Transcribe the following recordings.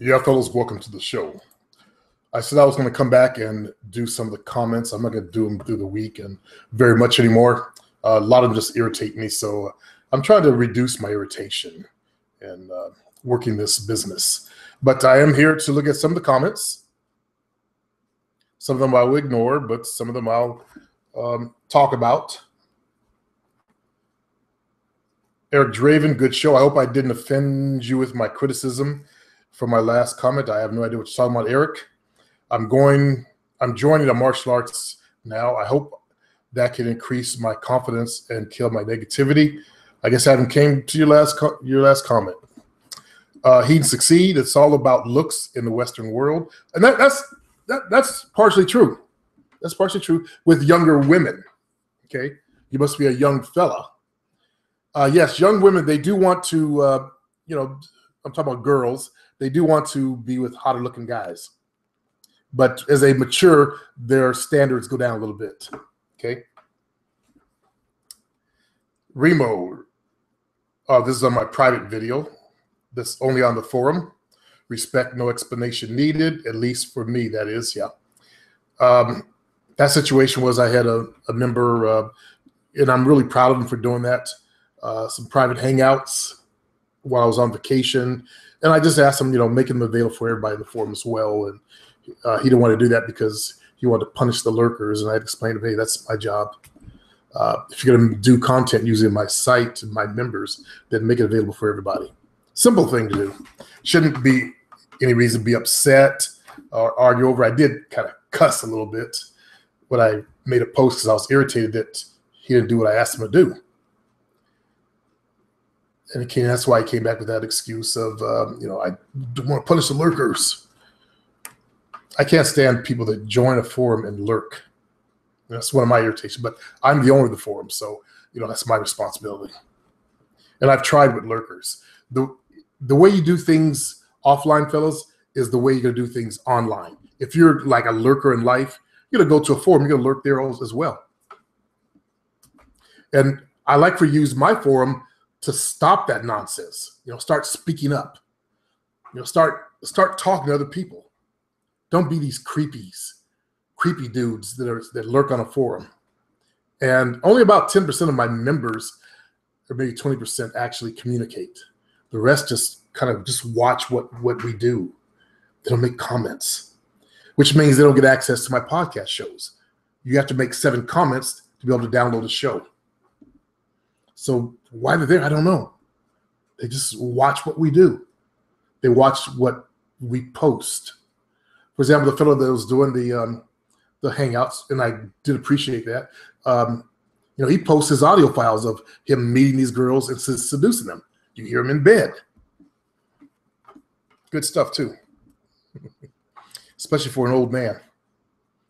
Yeah, fellas, welcome to the show. I said I was going to come back and do some of the comments. I'm not going to do them through the week and very much anymore. A lot of them just irritate me, so I'm trying to reduce my irritation and working this business. But I am here to look at some of the comments. Some of them I will ignore, but some of them I'll talk about. Eric Draven, good show. I hope I didn't offend you with my criticism for my last comment. I have no idea what you're talking about, Eric. I'm joining the martial arts now. I hope that can increase my confidence and kill my negativity. I guess I haven't came to your last comment. He'd succeed. It's all about looks in the Western world, and that's partially true. That's partially true with younger women. Okay, you must be a young fella. Yes, young women, they do want to. I'm talking about girls. They do want to be with hotter looking guys, but as they mature, their standards go down a little bit. Okay. Remo, this is on my private video. This only on the forum. Respect, no explanation needed, at least for me, that is, yeah. That situation was I had a member, and I'm really proud of him for doing that, some private hangouts while I was on vacation. And I just asked him, make him available for everybody in the forum as well. And he didn't want to do that because he wanted to punish the lurkers. And I explained to him, hey, that's my job. If you're going to do content using my site and my members, then make it available for everybody. Simple thing to do. Shouldn't be any reason to be upset or argue over. I did kind of cuss a little bit when I made a post because I was irritated that he didn't do what I asked him to do. And that's why he came back with that excuse of, I want to punish the lurkers. I can't stand people that join a forum and lurk. That's one of my irritations. But I'm the owner of the forum, so that's my responsibility. And I've tried with lurkers. The way you do things offline, fellas, is the way you're going to do things online. If you're like a lurker in life, you're going to go to a forum, you're going to lurk there as well. And I like to use my forum to stop that nonsense. Start speaking up. Start talking to other people. Don't be these creepy dudes that lurk on a forum. And only about 10% of my members, or maybe 20%, actually communicate. The rest just kind of just watch what we do. They don't make comments, which means they don't get access to my podcast shows. You have to make 7 comments to be able to download a show. So why they're there, I don't know. They just watch what we do. They watch what we post. For example, the fellow that was doing the hangouts, and I did appreciate that. He posts his audio files of him meeting these girls and seducing them. You hear him in bed. Good stuff too, especially for an old man.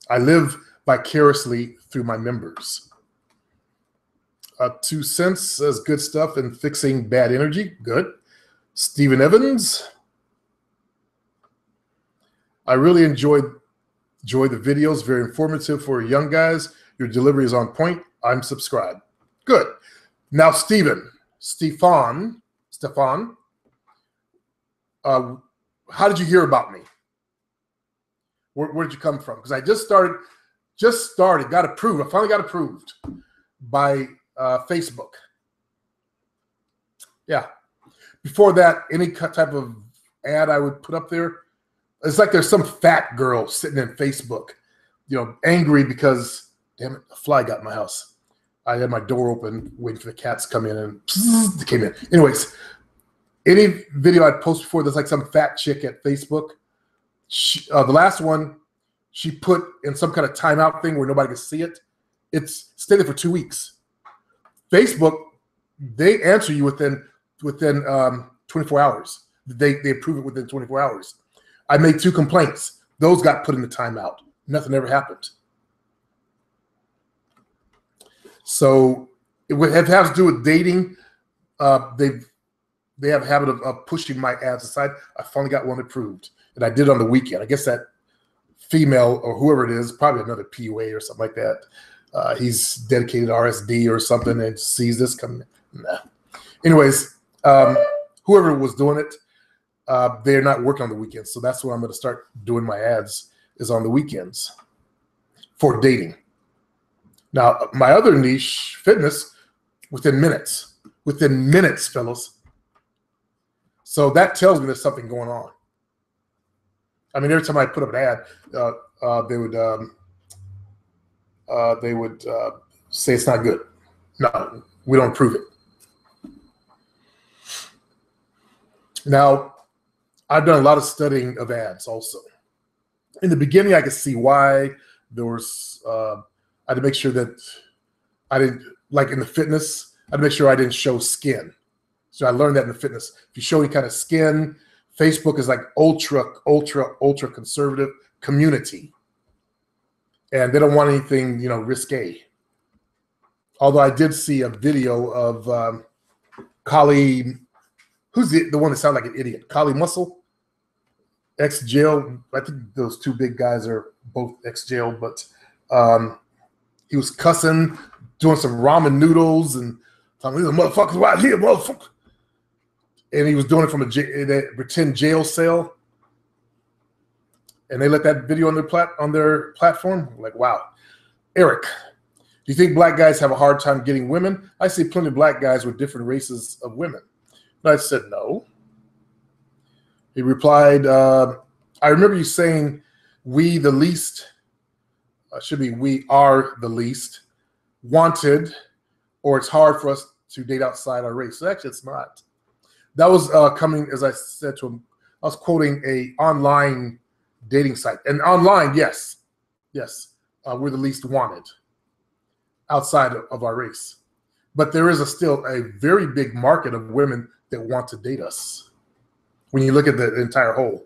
I live vicariously through my members. 2 cents says good stuff in fixing bad energy. Good. Stephen Evans. I really enjoy the videos. Very informative for young guys. Your delivery is on point. I'm subscribed. Good. Now, Stefan, how did you hear about me? Where did you come from? Because I just started, got approved. I finally got approved by Facebook. Yeah. Before that, any type of ad I would put up there, it's like there's some fat girl sitting in Facebook, angry because, damn it, a fly got in my house. I had my door open, waiting for the cats to come in, and they came in. Anyways, any video I'd post before, there's like some fat chick at Facebook. The last one, she put in some kind of timeout thing where nobody can see it. It's stayed there for 2 weeks. Facebook, they answer you within 24 hours. They approve it within 24 hours. I made 2 complaints. Those got put in the timeout. Nothing ever happened. So it would have to do with dating. They have a habit of pushing my ads aside. I finally got one approved, and I did it on the weekend. I guess that female or whoever it is, probably another PUA or something like that. He's dedicated to RSD or something and sees this coming. Nah. Anyways, whoever was doing it, they're not working on the weekends. So that's when I'm going to start doing my ads, is on the weekends for dating. Now, my other niche, fitness, within minutes, fellas. So that tells me there's something going on. I mean, every time I put up an ad, they would say it's not good. No, we don't prove it. Now, I've done a lot of studying of ads also. In the beginning, I could see why there was, I had to make sure that I didn't, like in the fitness, I had to make sure I didn't show skin. So I learned that in the fitness. If you show any kind of skin, Facebook is like ultra conservative community. And they don't want anything, risque. Although I did see a video of Kali, who's the one that sounded like an idiot? Kali Muscle, ex-jail. I think those two big guys are both ex-jail, but he was cussing, doing some ramen noodles, and talking, these motherfuckers right here, motherfucker. And he was doing it from a pretend jail cell. And they let that video on their platform. Like, wow. Eric, do you think black guys have a hard time getting women? I see plenty of black guys with different races of women. And I said, no. He replied, I remember you saying we the least, should be we are the least wanted, or it's hard for us to date outside our race. So actually, it's not. That was coming, as I said to him, I was quoting a online dating site. And online, yes, we're the least wanted outside of our race. But there is still a very big market of women that want to date us. When you look at the entire whole,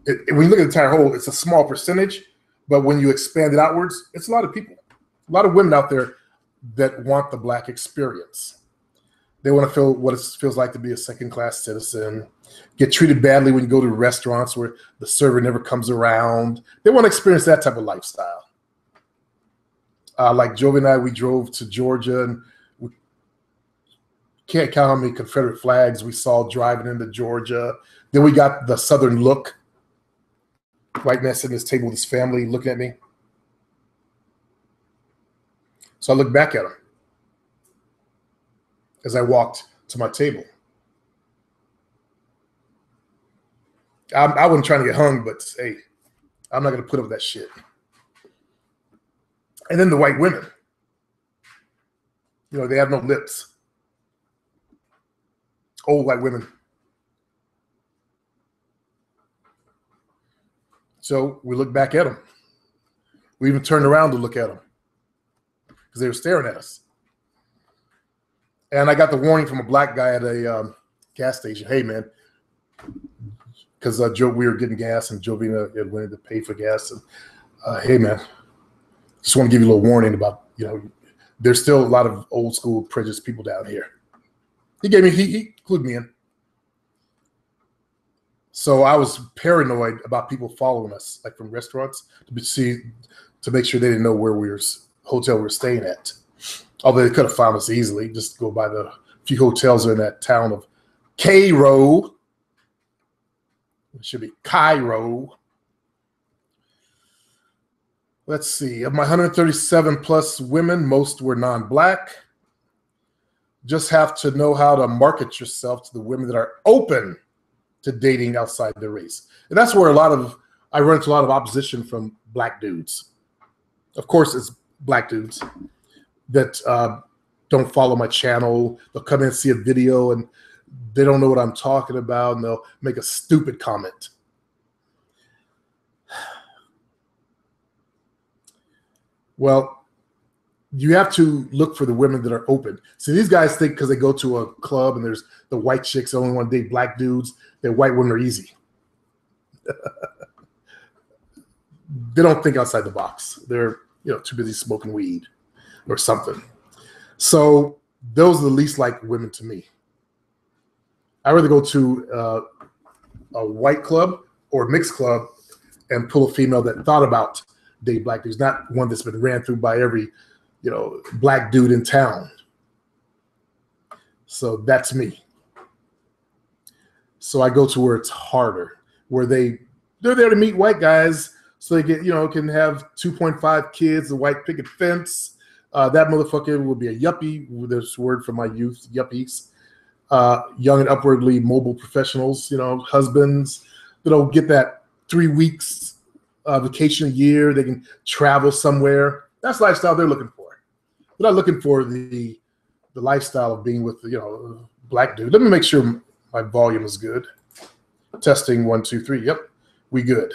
it's a small percentage, but when you expand it outwards, it's a lot of people, a lot of women out there that want the black experience. They want to feel what it feels like to be a second-class citizen, get treated badly when you go to restaurants where the server never comes around. They want to experience that type of lifestyle. Like Jovi and I, we drove to Georgia, and we can't count how many Confederate flags we saw driving into Georgia. Then we got the Southern look. White man sitting at his table with his family looking at me. So I looked back at him as I walked to my table. I wasn't trying to get hung, but hey, I'm not going to put up with that shit. And then the white women, they have no lips. Old white women. So we looked back at them. We even turned around to look at them because they were staring at us. And I got the warning from a black guy at a gas station. Hey, man, because we were getting gas and Jovina had wanted to pay for gas. And hey, man, just want to give you a little warning about, there's still a lot of old school prejudiced people down here. He clued me in. So I was paranoid about people following us, like from restaurants, to make sure they didn't know where hotel we were staying at. Although they could have found us easily, just go by the few hotels in that town of Cairo. It should be Cairo. Let's see. Of my 137 plus women, most were non-black. Just have to know how to market yourself to the women that are open to dating outside their race. And that's where I run into a lot of opposition from black dudes. Of course, it's black dudes that don't follow my channel. They'll come in and see a video and they don't know what I'm talking about, and they'll make a stupid comment. Well, you have to look for the women that are open. See, these guys think because they go to a club and there's the white chicks that only want to date black dudes, that white women are easy. They don't think outside the box. They're too busy smoking weed or something. So those are the least like women to me. I'd rather go to a white club or a mixed club and pull a female that thought about dating black dudes, not one that's been ran through by every black dude in town. So that's me. So I go to where it's harder, where they're there to meet white guys, so they get, can have 2.5 kids, a white picket fence. That motherfucker would be a yuppie. This word from my youth, yuppies. Young and upwardly mobile professionals, husbands that'll get that 3 weeks vacation a year. They can travel somewhere. That's the lifestyle they're looking for. They're not looking for the lifestyle of being with, a black dude. Let me make sure my volume is good. Testing 1, 2, 3. Yep, we good.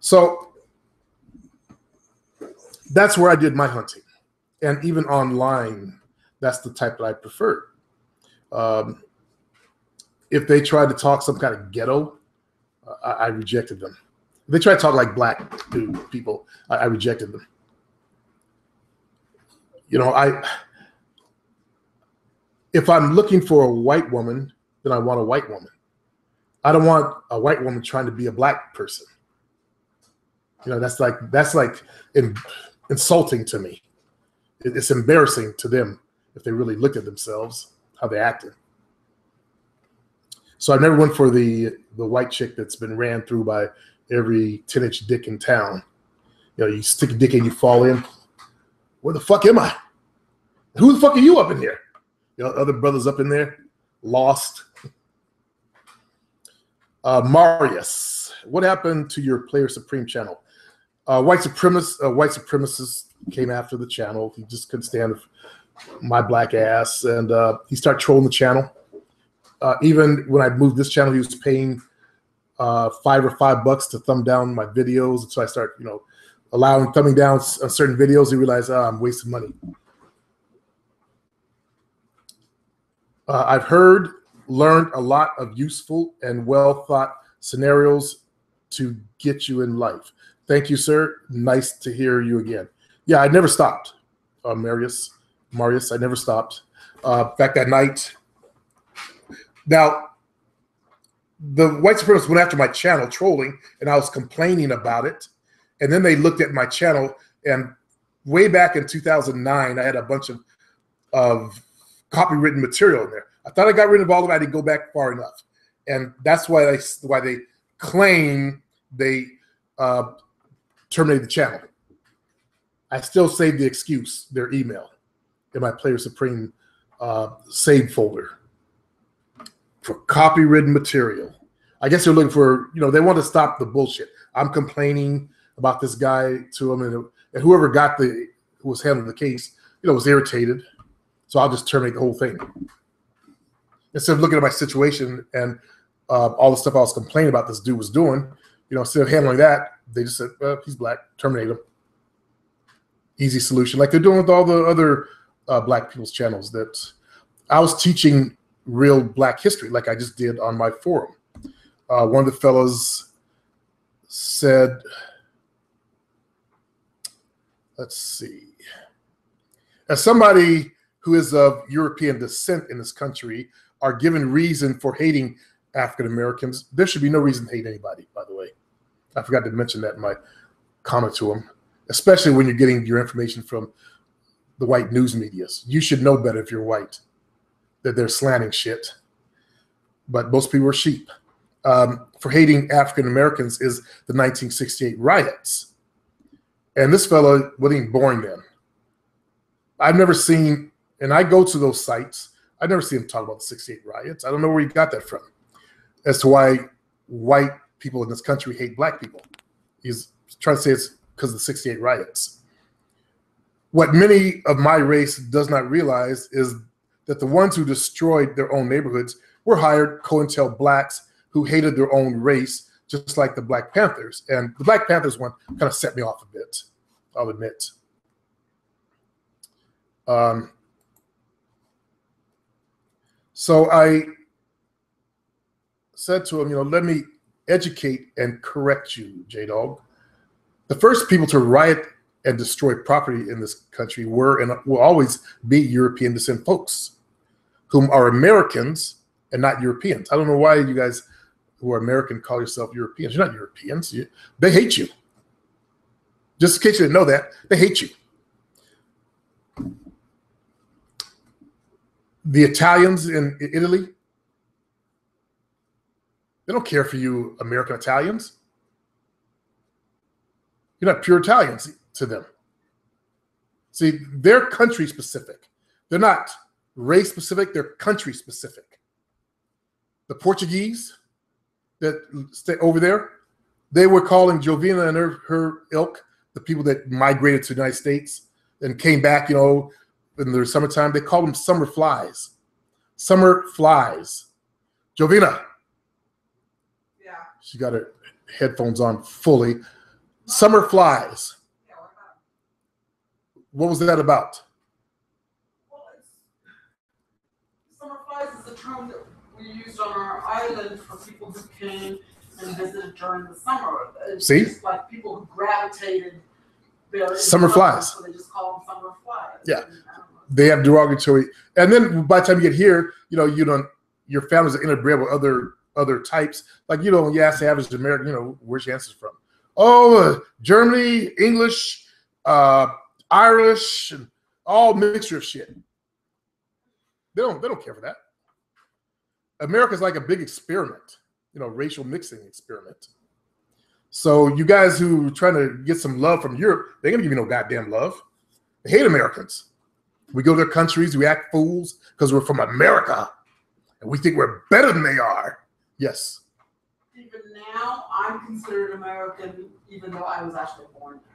So that's where I did my hunting. And even online, that's the type that I preferred. If they tried to talk some kind of ghetto, I rejected them. If they tried to talk like black dude people, I rejected them. If I'm looking for a white woman, then I want a white woman. I don't want a white woman trying to be a black person. That's like insulting to me. It's embarrassing to them if they really looked at themselves, how they acted. So I never went for the white chick that's been ran through by every 10-inch dick in town. You stick a dick in, you fall in. Where the fuck am I? Who the fuck are you up in here? Other brothers up in there, lost. Marius, what happened to your Player Supreme channel? White supremacist came after the channel. He just couldn't stand my black ass, and he started trolling the channel. Even when I moved this channel, he was paying $5 or $5 to thumb down my videos. So I start, allowing thumbing down on certain videos. He realized, I'm wasting money. I've learned a lot of useful and well thought scenarios to get you in life. Thank you, sir. Nice to hear you again. Yeah, I never stopped, Marius, I never stopped. In fact, that night, now, the white supremacists went after my channel trolling, and I was complaining about it. And then they looked at my channel, and way back in 2009, I had a bunch of copywritten material in there. I thought I got rid of all of it. I didn't go back far enough. And that's why they claim they terminated the channel. I still saved the excuse, their email, in my Player Supreme saved folder for copywritten material. I guess they're looking for, they want to stop the bullshit. I'm complaining about this guy to them, and whoever who was handling the case, was irritated. So I'll just terminate the whole thing. Instead of looking at my situation and all the stuff I was complaining about this dude was doing, instead of handling that, they just said, he's black, terminate him. Easy solution, like they're doing with all the other black people's channels that I was teaching real black history, like I just did on my forum. One of the fellows said, let's see, as somebody who is of European descent in this country are given reason for hating African Americans, there should be no reason to hate anybody, by the way. I forgot to mention that in my comment to him, especially when you're getting your information from the white news medias. You should know better if you're white, that they're slanting shit. But most people are sheep. For hating African Americans is the 1968 riots. And this fellow wasn't even born then. I've never seen, and I go to those sites, I've never seen him talk about the 68 riots. I don't know where he got that from, as to why white people in this country hate black people. He's trying to say it's because of the 68 riots. What many of my race does not realize is that the ones who destroyed their own neighborhoods were hired COINTEL blacks who hated their own race, just like the Black Panthers. And the Black Panthers one kind of set me off a bit, I'll admit. So I said to him, let me educate and correct you, J-Dog. The first people to riot and destroy property in this country were and will always be European descent folks, whom are Americans and not Europeans. I don't know why you guys who are American call yourself Europeans. You're not Europeans. They hate you. Just in case you didn't know that, they hate you. The Italians in Italy, They don't care for you American Italians. You're not pure Italians to them. See, they're country specific. They're not race specific, they're country specific. The Portuguese that stay over there, they were calling Jovina and her ilk, the people that migrated to the United States and came back, you know, in the summertime, they called them summer flies. Summer flies. Jovina. Yeah. She got her headphones on fully. Summer flies. Yeah, what was that about? Well, summer flies is a term that we used on our island for people who came and visited during the summer. It's See? just like people who gravitated there. Summer flies. So they just call them summer flies. Yeah. They have derogatory, and then by the time you get here, you know, your families are interbred with other types. Like, you know, when you ask the average American, you know, where's your ancestors from? Oh, Germany, English, Irish, and all mixture of shit. They don't care for that. America's like a big experiment, you know, racial mixing experiment. So you guys who are trying to get some love from Europe, they ain't gonna give you no goddamn love. They hate Americans. We go to their countries, we act fools because we're from America and we think we're better than they are. Yes. Even now, I'm considered American, even though I was actually born there.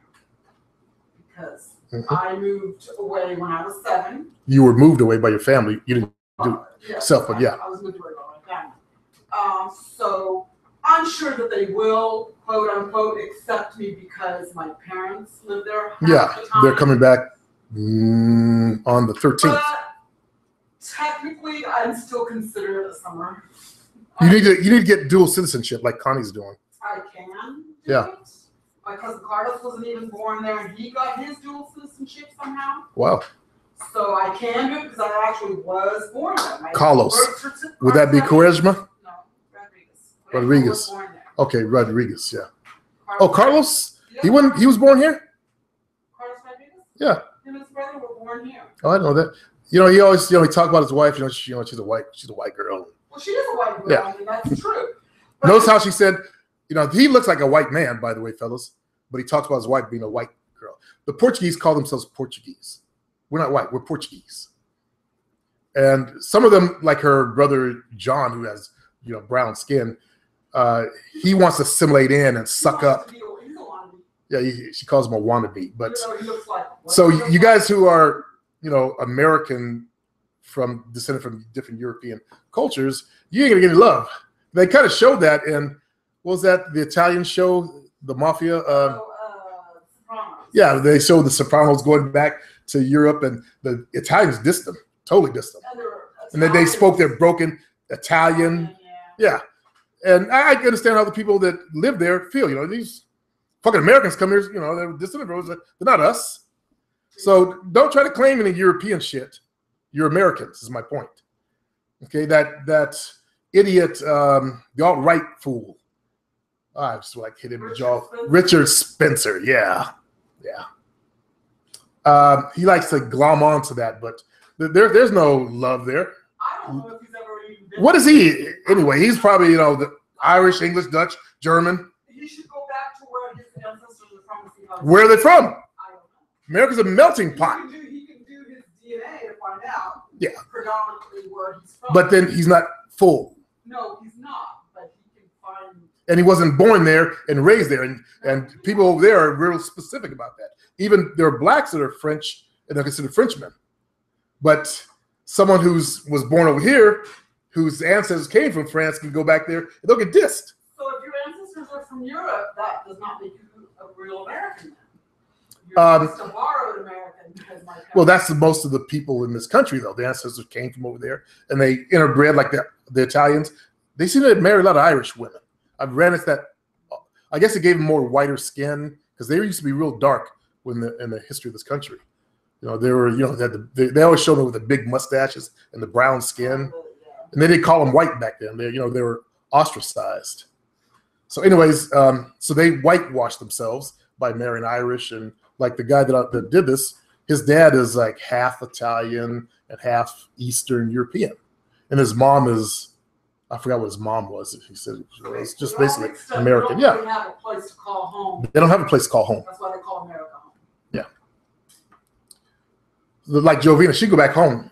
Because I moved away when I was 7. You were moved away by your family. You didn't do it yourself, but yeah. I was moved away by my family. So I'm sure that they will, quote unquote, accept me because my parents live there. Yeah, they're coming back on the 13th. But technically, I'm still considered a summer. You need to get dual citizenship like Connie's doing. I can do Yeah. it. My cousin Carlos wasn't even born there, and he got his dual citizenship somehow. Wow. So I can do it because I actually was born there. My Carlos. Would that be Charisma? No, Rodriguez. Rodriguez. I was born there. Okay, Rodriguez, yeah. Carlos, Oh, Carlos? Yeah. He was born here? Carlos Rodriguez? Yeah. Him and his brother were born here. Oh, I know that. You know, he always, you know, he talked about his wife, she's a white girl. Well, she is a white girl. Yeah. I mean, that's true. But Notice how she said, you know, he looks like a white man, by the way, fellas, but he talks about his wife being a white girl. The Portuguese call themselves Portuguese. We're not white, we're Portuguese. And some of them, like her brother John, who has, you know, brown skin, he wants to assimilate in and suck up. Yeah, she calls him a wannabe. But so you guys who are, you know, American descended from different European cultures, you ain't gonna get any love. They kind of showed that in, what was that, the Italian show, the Mafia? Sopranos. Yeah, they showed the Sopranos going back to Europe, and the Italians dissed them, totally dissed them. And then they spoke their broken Italian. Yeah. And I understand how the people that live there feel. You know, these fucking Americans come here, you know, they're distant bros. They're not us. So don't try to claim any European shit. You're Americans, is my point. Okay, that idiot, the alt-right fool. I just like hit him in the jaw. Richard Spencer, yeah. He likes to glom onto that, but there's no love there. I don't know if he's ever even been. What is he? Anyway, he's probably, you know, the Irish, English, Dutch, German. He should go back to where his ancestors are from and see how. Where are they from? I don't know. America's a melting pot. He can do his DNA to find out. Yeah. Predominantly where he's from. But then he's not full. No, he's not. But he can find. And he wasn't born there and raised there. And people over there are real specific about that. Even there are blacks that are French and they're considered Frenchmen. But someone was born over here, whose ancestors came from France, can go back there and they'll get dissed. So if your ancestors are from Europe, that does not make you a real American then. You're just a borrowed American because my parents. Well, that's most of the people in this country, though. The ancestors came from over there and they interbred like the Italians. They seem to marry a lot of Irish women. I've ran into that. I guess it gave them more whiter skin because they used to be real dark in the history of this country. You know, they were, you know, they always showed them with the big mustaches and the brown skin. And they didn't call them white back then. They were ostracized. So anyways, so they whitewashed themselves by marrying Irish. And like the guy that did this, his dad is like half Italian and half Eastern European. And his mom is I forgot what his mom was. He said it was just To that basically extent, American. They don't Yeah, really have a place to call home. they don't have a place to call home. That's why they call America home. Yeah. Like Jovina, she go back home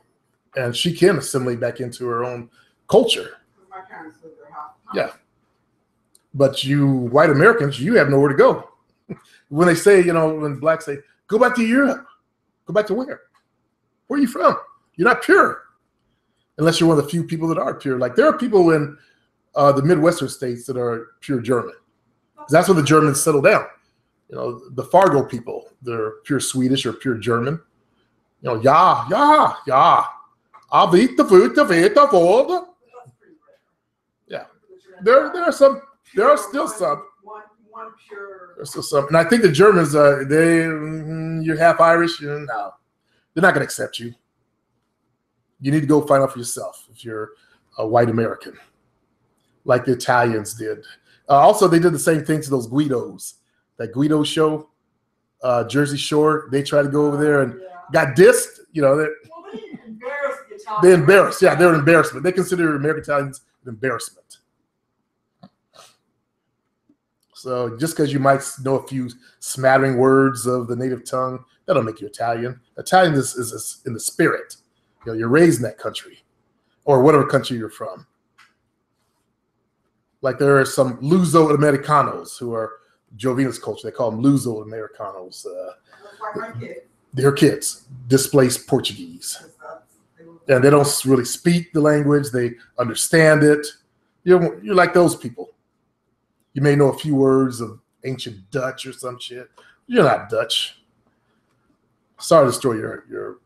and she can assimilate back into her own culture. My parents lived there half the time. Yeah. But you white Americans, you have nowhere to go. When they say, when blacks say, go back to Europe, go back to where? Where are you from? You're not pure. Unless you're one of the few people that are pure. Like there are people in the Midwestern states that are pure German. That's where the Germans settle down. The Fargo people, they're pure Swedish or pure German. Ja, avita futa vita fold. Yeah. There are still some. One pure. There's still some. And I think the Germans, you're half Irish, no. They're not going to accept you. You need to go find out for yourself if you're a white American, like the Italians did. Also, they did the same thing to those Guidos. That Guido show, Jersey Shore, they tried to go over there and got dissed. They embarrassed the Italians. They embarrassed. Yeah, they're an embarrassment. They consider American Italians an embarrassment. So just because you might know a few smattering words of the native tongue, that'll make you Italian. Italian is in the spirit. You're raised in that country or whatever country you're from. Like there are some Luso-Americanos who are Jovina's culture. They call them Luso-Americanos. They're kids, displaced Portuguese. And they don't really speak the language. They understand it. You're like those people. You may know a few words of ancient Dutch or some shit. You're not Dutch. Sorry to destroy your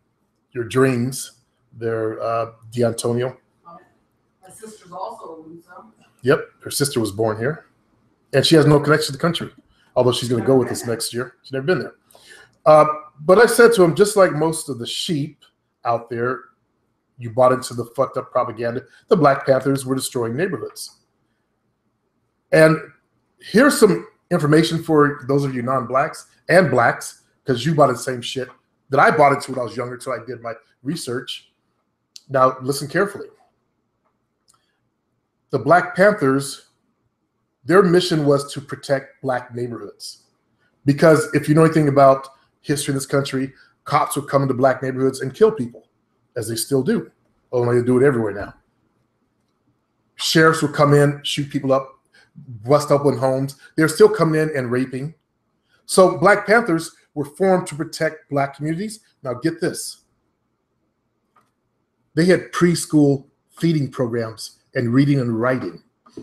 dreams. They're D'Antonio. My sister's also a Luso. Yep, her sister was born here. And she has no connection to the country, although she's going to go with us next year. She's never been there. But I said to him, just like most of the sheep out there, you bought into the fucked up propaganda. The Black Panthers were destroying neighborhoods. And here's some information for those of you non-blacks and blacks, because you bought the same shit that I bought into when I was younger until I did my research. Now, listen carefully. The Black Panthers, their mission was to protect black neighborhoods. Because if you know anything about history in this country, cops would come into black neighborhoods and kill people, as they still do. Only they do it everywhere now. Sheriffs would come in, shoot people up, bust open homes. They're still coming in and raping. So Black Panthers were formed to protect black communities. Now get this. They had preschool feeding programs and reading and writing.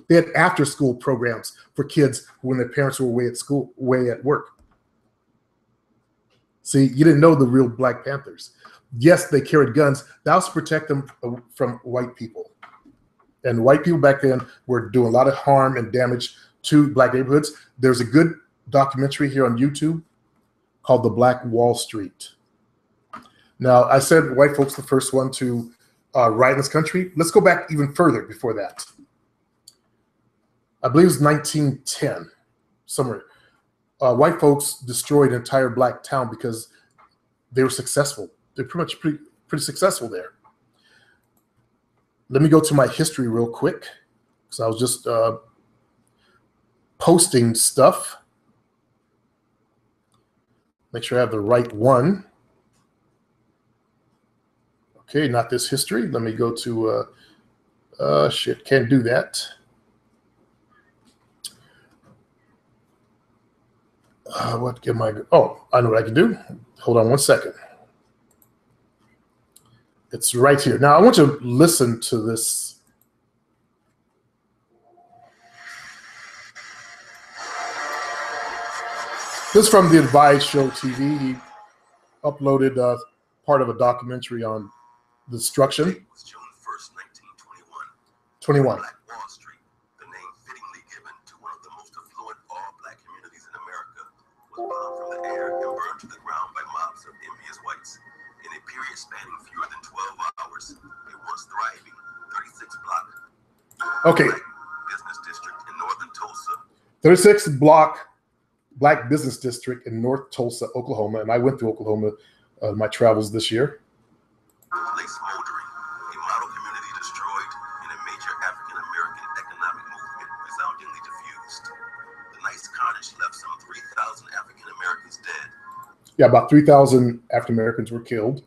They had after-school programs for kids when their parents were away at school, away at work. See, you didn't know the real Black Panthers. Yes, they carried guns. That was to protect them from white people. And white people back then were doing a lot of harm and damage to black neighborhoods. There's a good documentary here on YouTube called The Black Wall Street. Now, I said white folks the first one to write in this country. Let's go back even further before that. I believe it was 1910, somewhere. White folks destroyed an entire black town because they were successful. They're pretty successful there. Let me go to my history real quick, because I was just posting stuff. Make sure I have the right one. Okay, not this history. Let me go to, shit, can't do that. What am I, oh, I know what I can do. Hold on one second. It's right here. Now I want you to listen to this. This is from the Advised Show TV. He uploaded part of a documentary on destruction. It was June 1st, 21. 1921. Black Wall Street, the name fittingly given to one of the most affluent all-black communities in America, was bombed from the air and burned to the ground by mobs of envious whites. In a period spanning fewer than 12 hours, a once thriving 36-block Okay. black business district in northern Tulsa. 36 block black business district in North Tulsa, Oklahoma. And I went to Oklahoma my travels this year. Lay smoldering, a model community destroyed in a major African-American Yeah, about 3,000 African Americans were killed.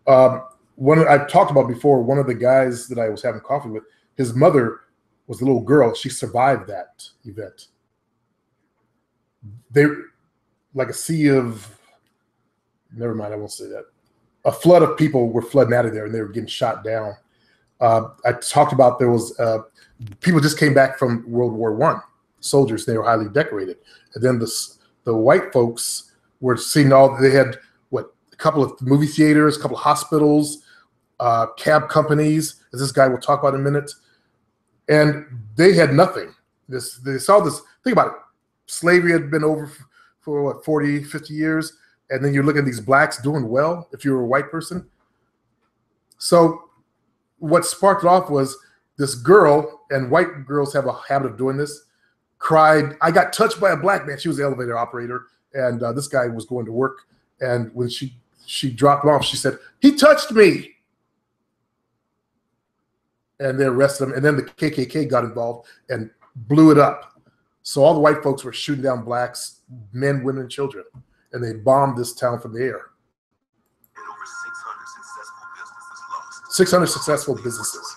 One I've talked about before, one of the guys that I was having coffee with, his mother was a little girl. She survived that event. They, like a sea of, never mind, I won't say that. A flood of people were flooding out of there, and they were getting shot down. I talked about there was people just came back from World War I, soldiers. They were highly decorated, and then the white folks were seeing they had what, a couple of movie theaters, a couple of hospitals, cab companies, as this guy will talk about in a minute, and they had nothing. They saw this. Think about it. Slavery had been over for what, 40, 50 years, and then you're looking at these blacks doing well if you were a white person. So what sparked it off was this girl, and white girls have a habit of doing this, cried, "I got touched by a black man." She was the elevator operator, and this guy was going to work, and when she dropped him off, she said, "He touched me." And they arrested him, and then the KKK got involved and blew it up. So all the white folks were shooting down blacks, men, women, and children, and they bombed this town from the air. And over 600 successful businesses lost. 600 successful businesses.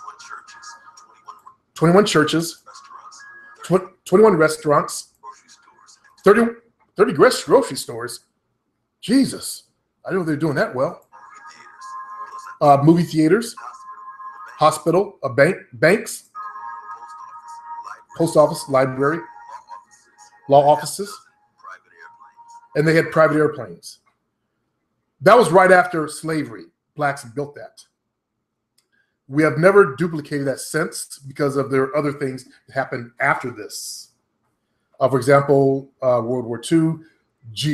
21 churches, 21 restaurants, Grocery stores, 30 grocery stores. Jesus, I didn't know they were doing that well. Movie theaters, hospital, banks, post office, library, law offices, private airplanes. and they had private airplanes. That was right after slavery. Blacks built that. We have never duplicated that since because of there are other things that happened after this. For example, World War II,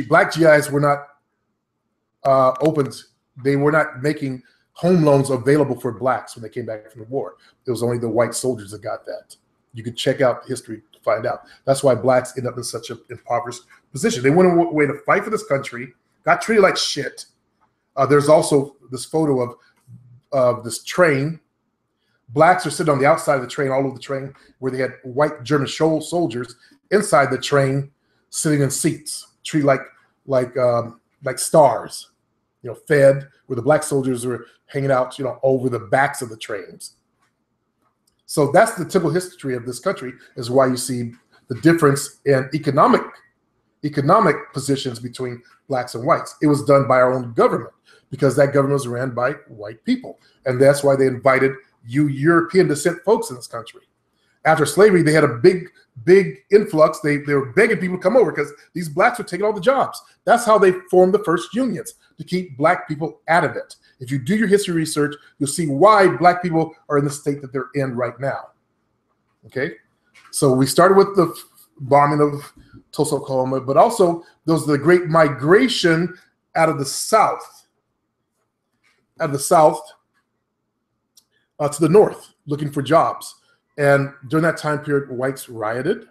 black GIs were not opened. They were not making home loans available for blacks when they came back from the war. It was only the white soldiers that got that. You could check out history to find out. That's why blacks end up in such an impoverished position. They went away to fight for this country, got treated like shit. There's also this photo of this train. Blacks are sitting on the outside of the train, all over the train, where they had white German soldiers inside the train, sitting in seats, treated like stars, fed. Where the black soldiers were hanging out, over the backs of the trains. So that's the typical history of this country. Is why you see the difference in economic positions between blacks and whites. It was done by our own government because that government was ran by white people, and that's why they invited European descent folks in this country. After slavery, they had a big influx. They were begging people to come over because these blacks were taking all the jobs. That's how they formed the first unions, to keep black people out of it. If you do your history research, you'll see why black people are in the state that they're in right now. Okay, so we started with the bombing of Tulsa, Oklahoma, but also there was the great migration out of the South, to the North, looking for jobs. And during that time period, whites rioted.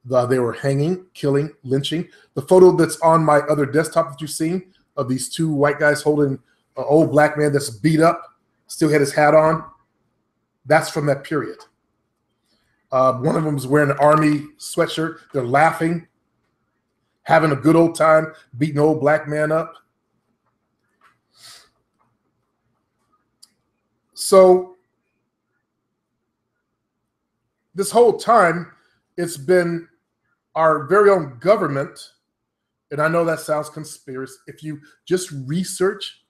They were hanging, killing, lynching. The photo that's on my other desktop that you've seen of these two white guys holding an old black man that's beat up, still had his hat on, that's from that period. One of them was wearing an army sweatshirt. They're laughing, having a good old time, beating an old black man up. So this whole time, it's been our very own government, and I know that sounds conspiracy. If you just research,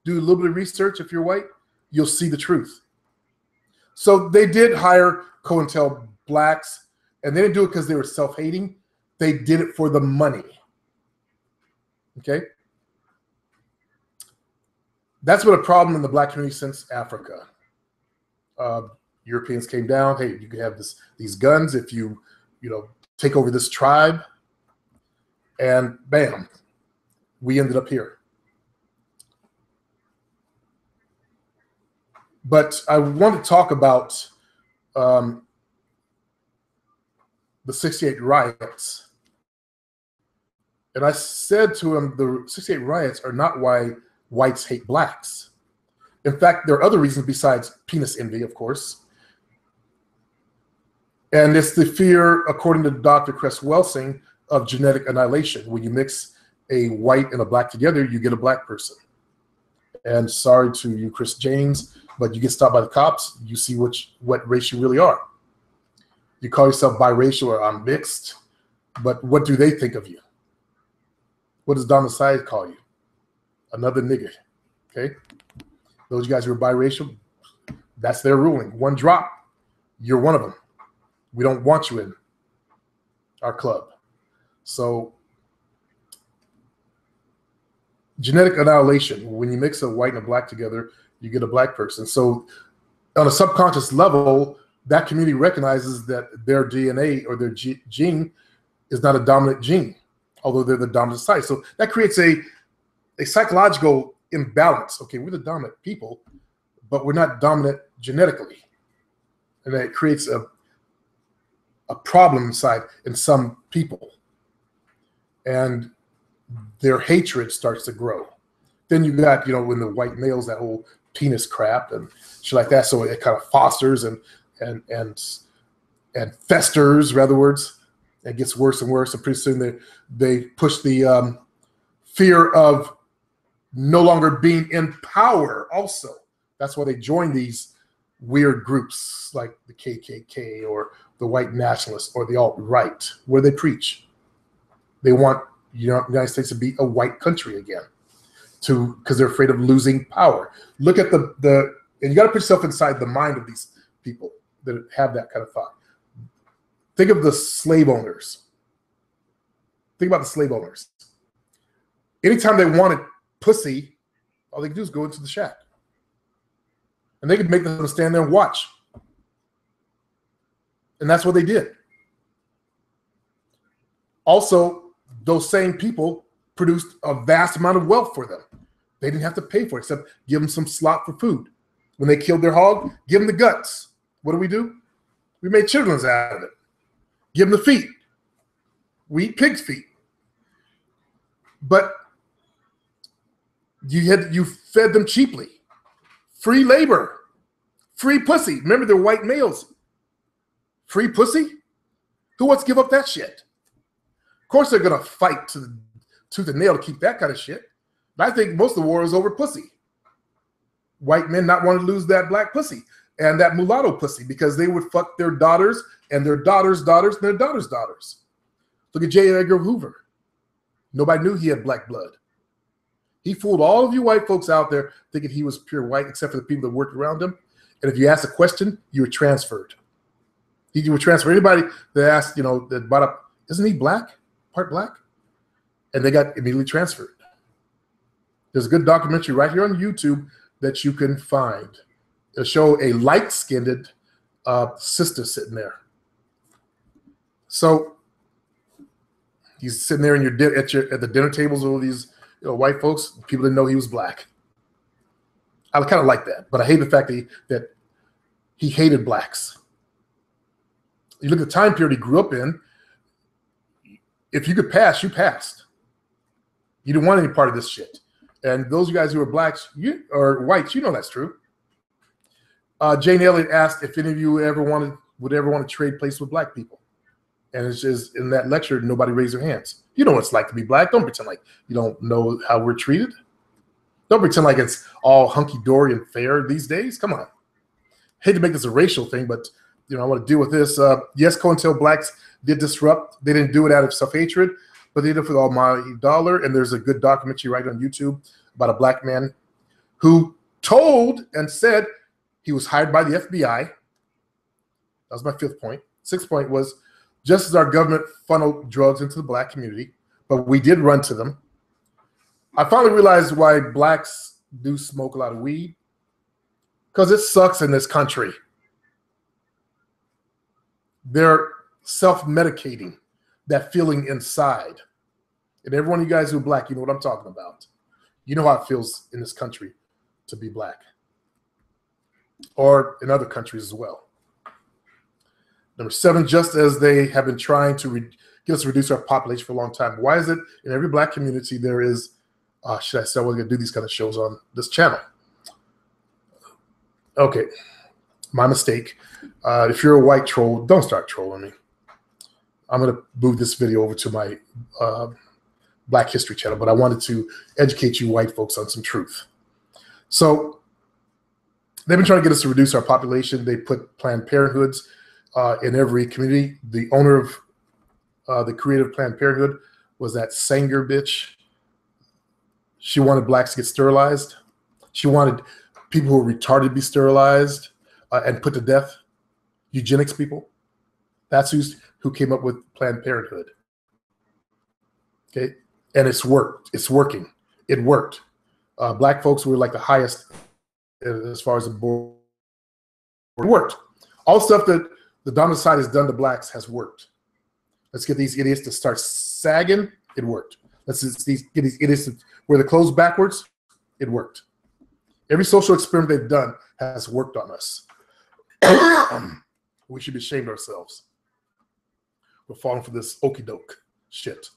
do a little bit of research, if you're white, you'll see the truth. So they did hire COINTEL blacks, and they didn't do it because they were self-hating. They did it for the money. Okay? That's been a problem in the black community since Africa. Europeans came down. Hey, you can have these guns if you take over this tribe, and bam, we ended up here. But I want to talk about the 68 riots. And I said to him, the 68 riots are not why whites hate blacks. In fact, there are other reasons besides penis envy, of course. And it's the fear, according to Dr. Cress Welsing, of genetic annihilation. When you mix a white and a black together, you get a black person. And sorry to you, Chris James, but you get stopped by the cops, you see what race you really are. You call yourself biracial or I'm mixed, but what do they think of you? What does Donna Side call you? Another nigger, okay? Those guys who are biracial, that's their ruling. One drop, you're one of them. We don't want you in our club. So genetic annihilation, when you mix a white and a black together, you get a black person. So on a subconscious level, that community recognizes that their DNA or their gene is not a dominant gene, although they're the dominant side. So that creates a psychological imbalance. Okay, we're the dominant people, but we're not dominant genetically. And that creates a problem inside in some people. And their hatred starts to grow. Then you got, when the white males, that whole penis crap and shit like that. So it kind of fosters and festers, in other words. It gets worse and worse. And pretty soon they push the fear of no longer being in power also. That's why they join these weird groups like the KKK or the white nationalists or the alt-right, where they preach. They want the United States to be a white country again, because they're afraid of losing power. Look at and you got to put yourself inside the mind of these people that have that kind of thought. Think of the slave owners. Think about the slave owners. Anytime they wanted pussy, all they could do is go into the shack. And they could make them stand there and watch. And that's what they did. Also, those same people produced a vast amount of wealth for them. They didn't have to pay for it, except give them some slop for food. When they killed their hog, give them the guts. What do? We made children's out of it. Give them the feet. We eat pig's feet. But you fed them cheaply. Free labor. Free pussy. Remember, they're white males. Free pussy? Who wants to give up that shit? Of course they're going to fight to the nail to keep that kind of shit. But I think most of the war is over pussy. White men not wanting to lose that black pussy and that mulatto pussy because they would fuck their daughters and their daughters' daughters and their daughters' daughters. Look at J. Edgar Hoover. Nobody knew he had black blood. He fooled all of you white folks out there thinking he was pure white, except for the people that worked around him. And if you asked a question, you were transferred. You were transferred. Anybody that asked, that brought up, isn't he black? Part black? And they got immediately transferred. There's a good documentary right here on YouTube that you can find. It'll show a light-skinned sister sitting there. So he's sitting there at the dinner tables with all these white folks. People didn't know he was black. I kind of like that, but I hate the fact that he hated blacks. You look at the time period he grew up in. If you could pass, you passed. You didn't want any part of this shit. And those guys who are blacks or whites, that's true. Jane Elliott asked if any of you would ever want to trade places with black people. And it's just in that lecture, nobody raised their hands. You know what it's like to be black. Don't pretend like you don't know how we're treated. Don't pretend like it's all hunky-dory and fair these days. Come on. Hate to make this a racial thing, but I want to deal with this. Yes, COINTEL blacks did disrupt. They didn't do it out of self-hatred, but they did it for the almighty dollar. And there's a good documentary right on YouTube about a black man who told and said he was hired by the FBI. That was my 5th point. 6th point was, just as our government funneled drugs into the black community, but we did run to them. I finally realized why blacks do smoke a lot of weed, because it sucks in this country. They're self-medicating that feeling inside. And every one of you guys who are black, you know what I'm talking about. You know how it feels in this country to be black, or in other countries as well. Number 7, just as they have been trying to get us to reduce our population for a long time, why is it in every black community there is, should I say I wasn't going to do these kind of shows on this channel? Okay, my mistake. If you're a white troll, don't start trolling me. I'm going to move this video over to my Black History Channel, but I wanted to educate you white folks on some truth. So they've been trying to get us to reduce our population. They put Planned Parenthoods in every community. The owner of the creative Planned Parenthood was that Sanger bitch. She wanted blacks to get sterilized. She wanted people who were retarded to be sterilized and put to death. Eugenics people. That's who came up with Planned Parenthood. Okay, and it's worked. It's working. It worked. Black folks were like the highest as far as the board. It worked. All the stuff that the dominant side has done to blacks has worked. Let's get these idiots to start sagging. It worked. Let's get these idiots to wear the clothes backwards. It worked. Every social experiment they've done has worked on us. We should be ashamed of ourselves. We're falling for this okie doke shit.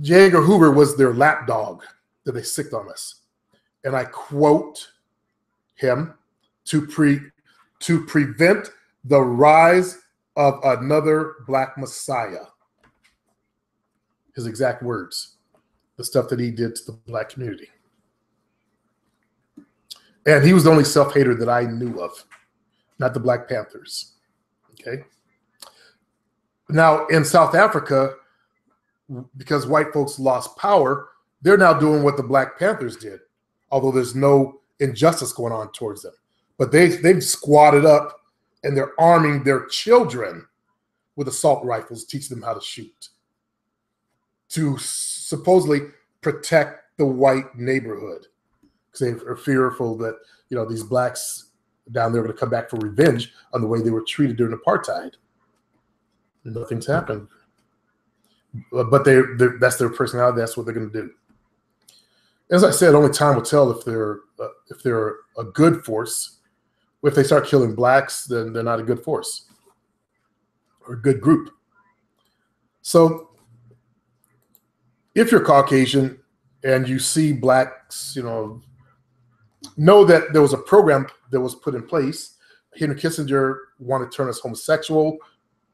J. Edgar Hoover was their lapdog that they sicked on us. And I quote him to prevent the rise of another black messiah. His exact words, the stuff that he did to the black community. And he was the only self-hater that I knew of, not the Black Panthers. Okay. Now in South Africa, because white folks lost power, they're now doing what the Black Panthers did, although there's no injustice going on towards them. But they've squatted up and they're arming their children with assault rifles, teaching them how to shoot, to supposedly protect the white neighborhood, because they are fearful that, you know, these blacks down there are going to come back for revenge on the way they were treated during apartheid. And nothing's happened. But that's their personality. That's what they're going to do. As I said, only time will tell if they're a good force. If they start killing blacks, then they're not a good force or a good group. So if you're Caucasian and you see blacks, you know that there was a program that was put in place. Henry Kissinger wanted to turn us homosexual.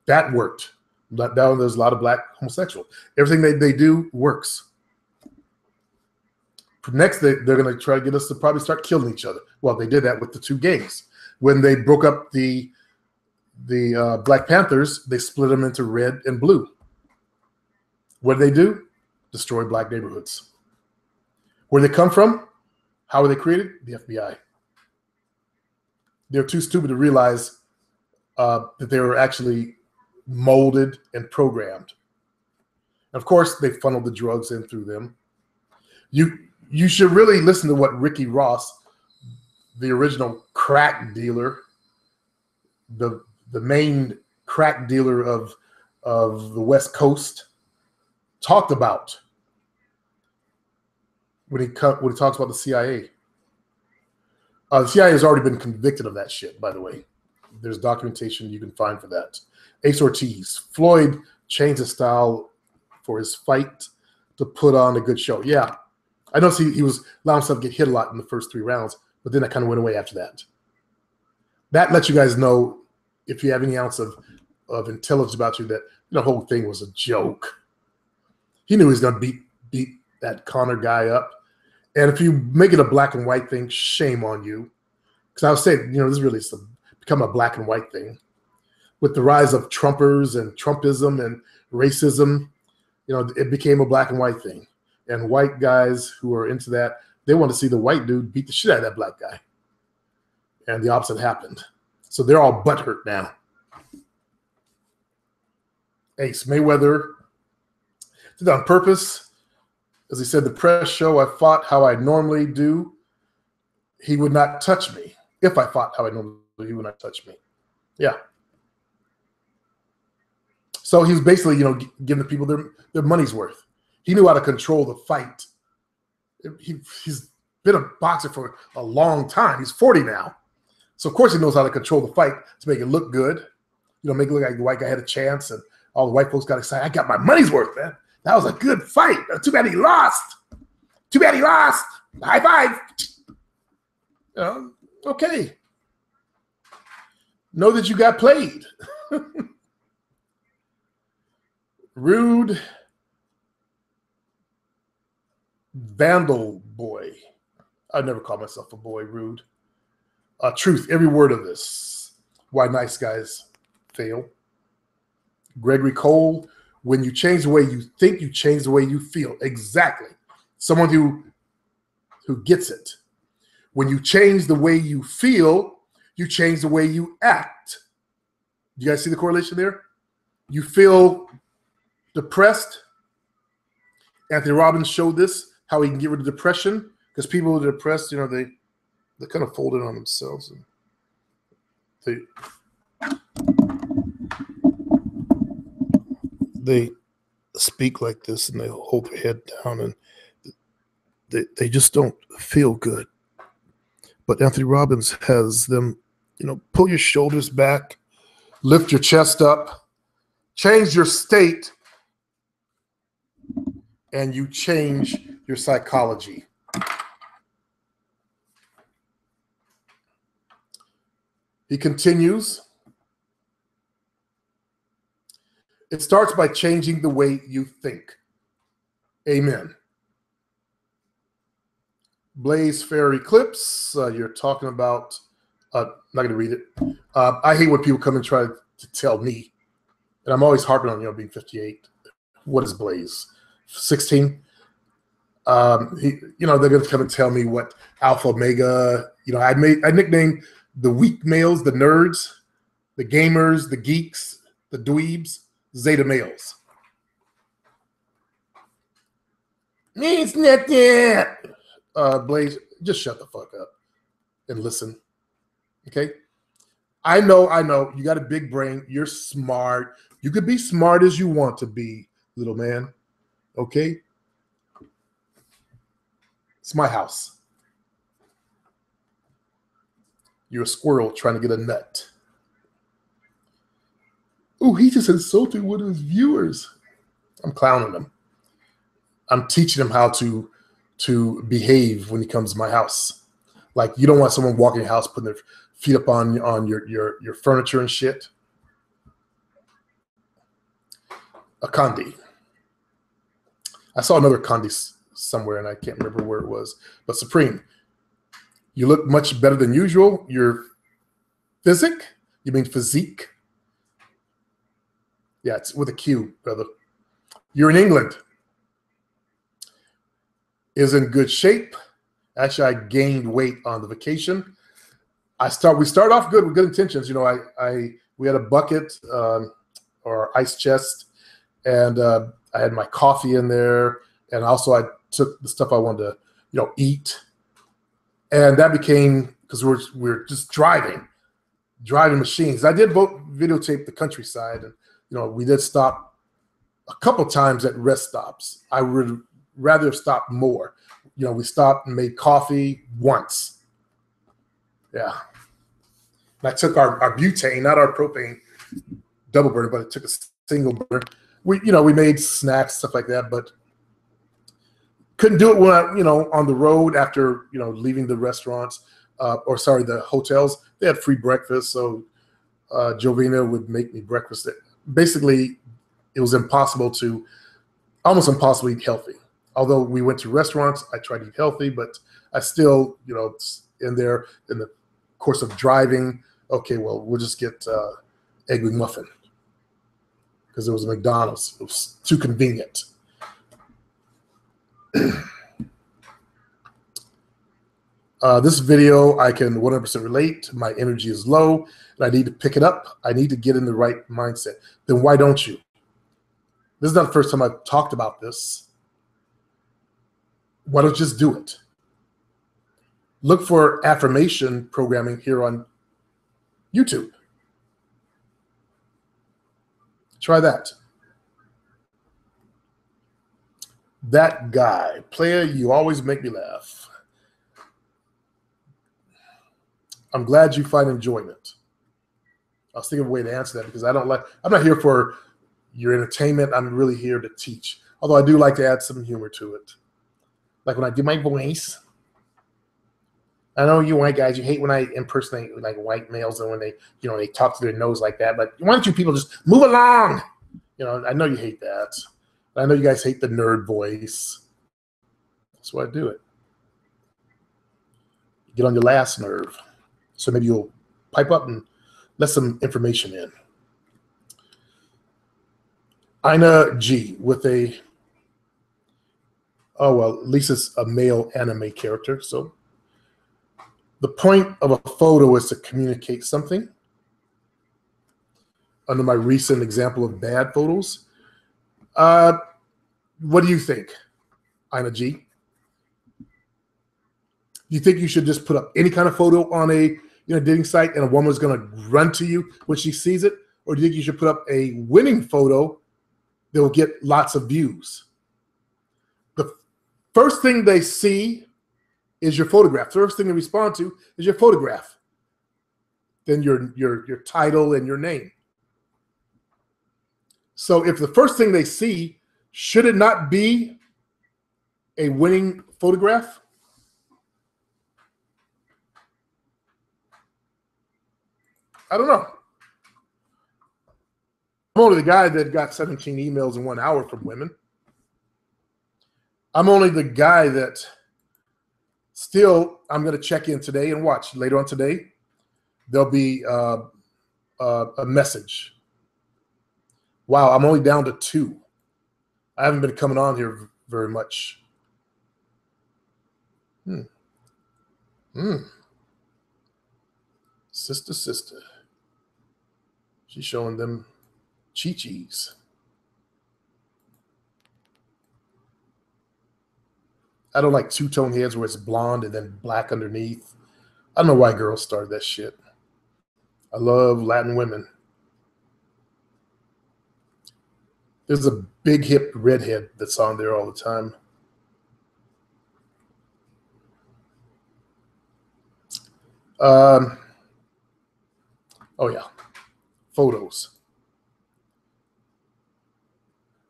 That worked. Down there's a lot of black homosexual. Everything they do works. Next, they're going to try to get us to probably start killing each other. Well, they did that with the two gangs. When they broke up the Black Panthers, they split them into red and blue. What did they do? Destroy black neighborhoods. Where they come from? How were they created? The FBI. They're too stupid to realize that they were actually molded and programmed. Of course, they funneled the drugs in through them. You should really listen to what Ricky Ross, the original crack dealer, the main crack dealer of the West Coast, talked about when he talks about the CIA. The CIA has already been convicted of that shit, by the way. There's documentation you can find for that. Ace Ortiz, Floyd changed his style for his fight to put on a good show. Yeah, I know. See, he was allowing himself to get hit a lot in the first 3 rounds, but then that kind of went away after that. That lets you guys know, if you have any ounce of intelligence about you, that the whole thing was a joke. He knew he was going to beat that Connor guy up. And if you make it a black and white thing, shame on you. Because I was saying, this really has become a black and white thing. With the rise of Trumpers and Trumpism and racism, it became a black and white thing. And white guys who are into that, they want to see the white dude beat the shit out of that black guy. And the opposite happened. So they're all butthurt now. Ace Mayweather did it on purpose. As he said, the press show, I fought how I normally do. He would not touch me. If I fought how I normally do, he would not touch me. Yeah. So he was basically, giving the people their money's worth. He knew how to control the fight. He's been a boxer for a long time. He's 40 now. So of course he knows how to control the fight to make it look good. Make it look like the white guy had a chance and all the white folks got excited. I got my money's worth, man. That was a good fight. Too bad he lost. Too bad he lost. High five. Okay. Know that you got played. Rude. Vandal boy. I never call myself a boy, rude. Truth, every word of this. Why nice guys fail. Gregory Cole, when you change the way you think, you change the way you feel. Exactly. Someone who gets it. When you change the way you feel, you change the way you act. Do you guys see the correlation there? You feel depressed. Anthony Robbins showed this, how he can get rid of depression, because people who are depressed, you know, they kind of fold in on themselves. And they speak like this, and they hold their head down, and they just don't feel good. But Anthony Robbins has them, you know, pull your shoulders back, lift your chest up, change your state, and you change your psychology. He continues. It starts by changing the way you think. Amen. Blaze Fair Eclipse, you're talking about, not going to read it. I hate when people come and try to tell me, and I'm always harping on, you know, being 58. What is Blaze? 16? You know, they're going to come and tell me what Alpha Omega, you know, I nicknamed the weak males, the nerds, the gamers, the geeks, the dweebs, Zeta males. Means nothing. Blaze, just shut the fuck up and listen. Okay? I know. You got a big brain. You're smart. You could be smart as you want to be, little man. Okay? It's my house. You're a squirrel trying to get a nut. Oh, he just insulted one of his viewers. I'm clowning him. I'm teaching him how to behave when he comes to my house. Like, you don't want someone walking in your house putting their feet up on your furniture and shit. A Kandi. I saw another Kandi somewhere, and I can't remember where it was. But Supreme, you look much better than usual. Your physique? You mean physique? Yeah, it's with a Q, brother. You're in England. Is in good shape. Actually, I gained weight on the vacation. We start off good with good intentions. You know, we had a bucket or ice chest, and I had my coffee in there, and also I took the stuff I wanted to, you know, eat, and that became, because we're just driving machines. I did videotape the countryside, and you know, we did stop a couple times at rest stops. I would rather have stopped more. You know, we stopped and made coffee once. Yeah. And I took our butane, not our propane double burner, but I took a single burner. We made snacks, stuff like that, but couldn't do it when I, you know, on the road after, you know, leaving the restaurants, the hotels. They had free breakfast, so Jovina would make me breakfast. Basically, it was almost impossible to eat healthy. Although we went to restaurants, I tried to eat healthy, but I still, you know, in the course of driving, okay, well, we'll just get egg McMuffin because it was a McDonald's. It was too convenient. This video, I can 100% relate. My energy is low, and I need to pick it up. I need to get in the right mindset. Then why don't you? This is not the first time I've talked about this. Why don't you just do it? Look for affirmation programming here on YouTube. Try that. That guy, player, you always make me laugh. I'm glad you find enjoyment. I was thinking of a way to answer that because I'm not here for your entertainment. I'm really here to teach. Although I do like to add some humor to it. Like when I do my voice. I know you white guys, you hate when I impersonate like white males and when they, you know, they talk to their nose like that. But why don't you people just move along? You know, I know you hate that. I know you guys hate the nerd voice. That's why I do it. Get on your last nerve. So maybe you'll pipe up and let some information in. Ina G with a, oh, well, at least it's a male anime character. So the point of a photo is to communicate something. Under my recent example of bad photos, what do you think, Ina G? Do you think you should just put up any kind of photo on a dating site and a woman's going to run to you when she sees it? Or do you think you should put up a winning photo that will get lots of views? The first thing they see is your photograph. The first thing they respond to is your photograph. Then your title and your name. So if the first thing they see, should it not be a winning photograph? I don't know. I'm only the guy that got 17 emails in 1 hour from women. I'm only the guy that still, I'm going to check in today and watch. Later on today, there'll be a message. Wow, I'm only down to 2. I haven't been coming on here very much. Sister. She's showing them chi-chis. I don't like two-tone heads where it's blonde and then black underneath. I don't know why girls started that shit. I love Latin women. There's a big hip redhead that's on there all the time. Oh yeah, photos.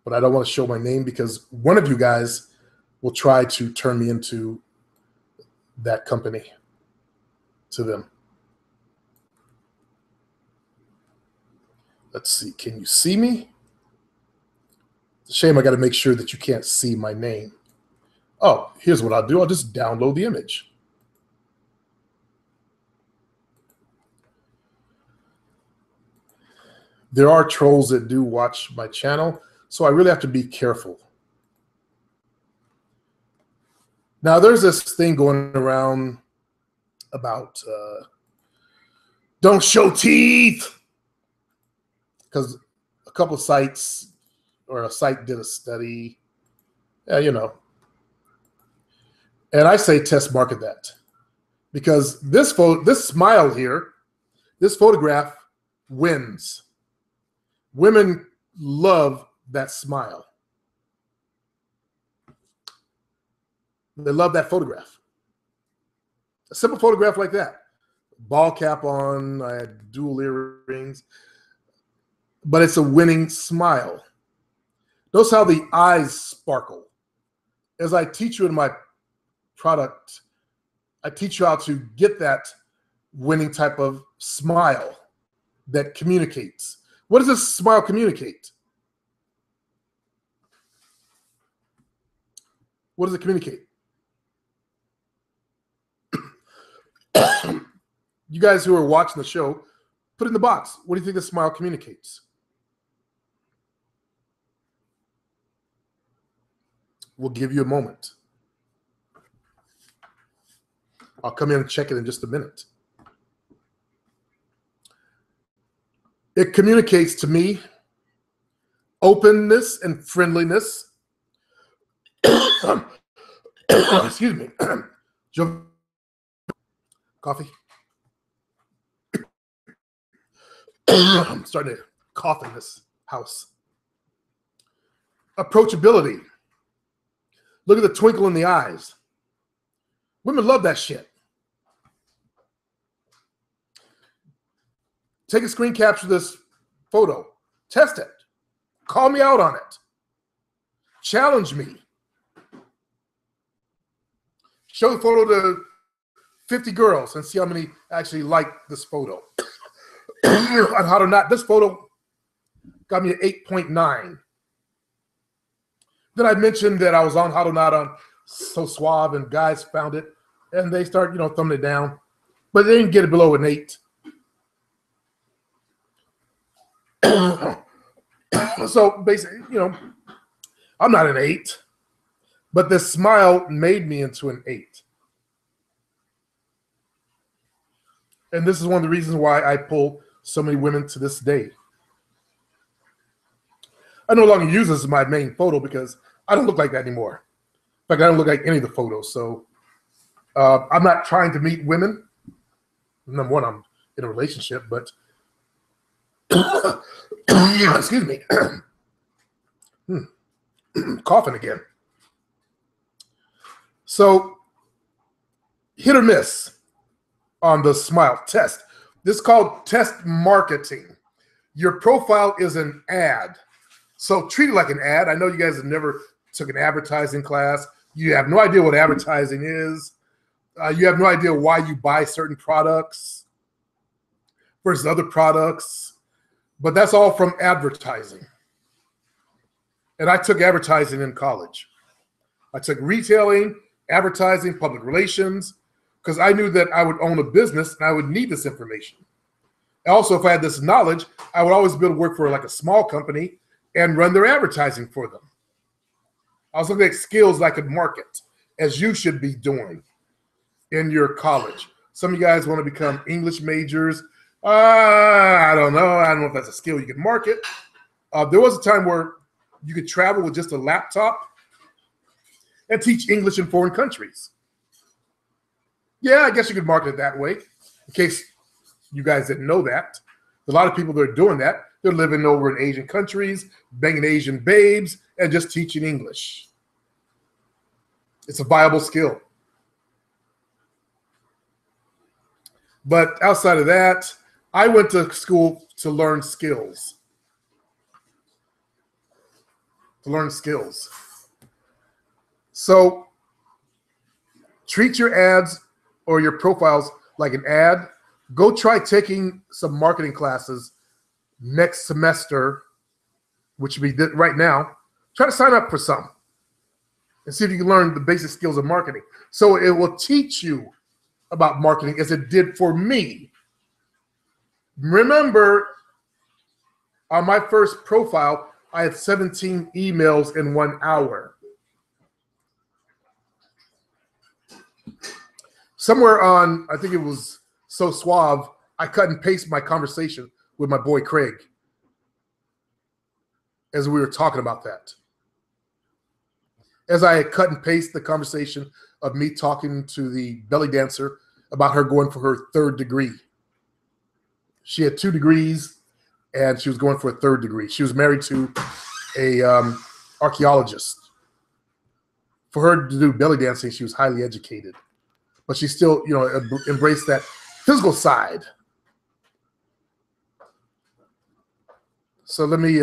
But I don't want to show my name because one of you guys will try to turn me into that company to them. Let's see, can you see me? It's a shame I got to make sure that you can't see my name. Oh, here's what I'll do. I'll just download the image. There are trolls that do watch my channel, so I really have to be careful. Now, there's this thing going around about don't show teeth, because a couple of sites or a site did a study, and I say test market that, because this smile here, this photograph wins. Women love that smile. They love that photograph. A simple photograph like that. Ball cap on, I had dual earrings, but it's a winning smile. Notice how the eyes sparkle. As I teach you in my product, I teach you how to get that winning type of smile that communicates. What does this smile communicate? What does it communicate? You guys who are watching the show, put it in the box. What do you think this smile communicates? We'll give you a moment. I'll come in and check it in just a minute. It communicates to me openness and friendliness. Excuse me. Coffee. I'm starting to cough in this house. Approachability. Look at the twinkle in the eyes. Women love that shit. Take a screen capture of this photo. Test it. Call me out on it. Challenge me. Show the photo to 50 girls and see how many actually like this photo. On How to Not, this photo got me an 8.9. Then I mentioned that I was on How to Not on so suave, and guys found it, and they start, thumbing it down, but they didn't get it below an 8. So basically, I'm not an 8, but the smile made me into an 8. And this is one of the reasons why I pull so many women to this day. I no longer use this as my main photo because I don't look like that anymore. In fact, I don't look like any of the photos. So I'm not trying to meet women. Number one, I'm in a relationship, but excuse me. Coughing again. So hit or miss on the smile test. This is called test marketing. Your profile is an ad. So treat it like an ad. I know you guys have never took an advertising class. You have no idea what advertising is. You have no idea why you buy certain products versus other products. But that's all from advertising. And I took advertising in college. I took retailing, advertising, public relations, because I knew that I would own a business and I would need this information. Also, if I had this knowledge, I would always be able to work for like a small company and run their advertising for them. I was looking at skills I could market, as you should be doing in your college. Some of you guys want to become English majors. I don't know. I don't know if that's a skill you can market. There was a time where you could travel with just a laptop and teach English in foreign countries. Yeah, I guess you could market it that way. In case you guys didn't know that. A lot of people that are doing that, they're living over in Asian countries, banging Asian babes, and just teaching English. It's a viable skill. But outside of that, I went to school to learn skills. So treat your ads or your profiles like an ad. Go try taking some marketing classes next semester, which would be right now. Try to sign up for some and see if you can learn the basic skills of marketing. So it will teach you about marketing as it did for me. Remember, on my first profile, I had 17 emails in 1 hour. Somewhere on, I think it was So Suave, I cut and paste my conversation with my boy Craig as we were talking about that. As I cut and paste the conversation of me talking to the belly dancer about her going for her 3rd degree. She had 2 degrees and she was going for a 3rd degree. She was married to a archaeologist. For her to do belly dancing, she was highly educated, but she still, embraced that physical side. So let me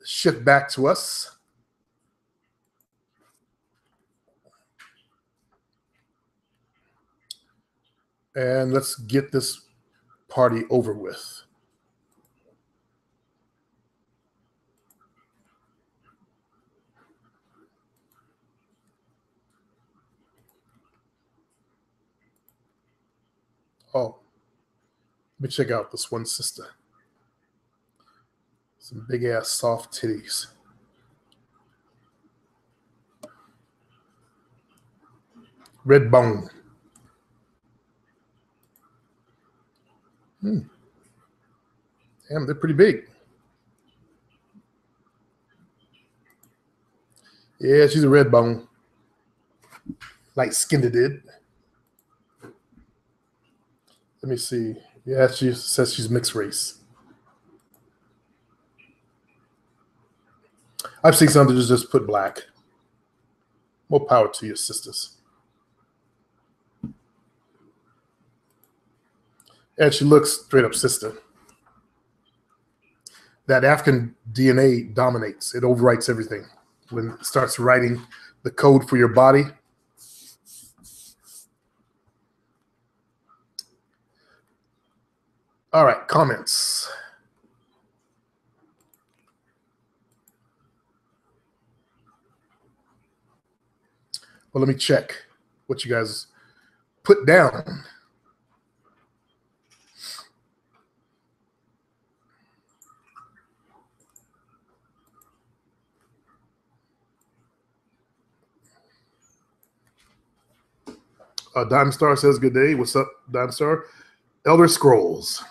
shift back to us. And let's get this party over with. Oh, let me check out this one sister. Some big ass soft titties. Red bone. Damn, they're pretty big. Yeah, she's a red bone. Light-skinned did. Let me see. Yeah, she says she's mixed race. I've seen some that just put black. More power to your sisters. And she looks straight up sister. That African DNA dominates. It overwrites everything. When it starts writing the code for your body. All right, comments. Well, let me check what you guys put down. Dime Star says, good day. What's up, Dime Star? Elder Scrolls.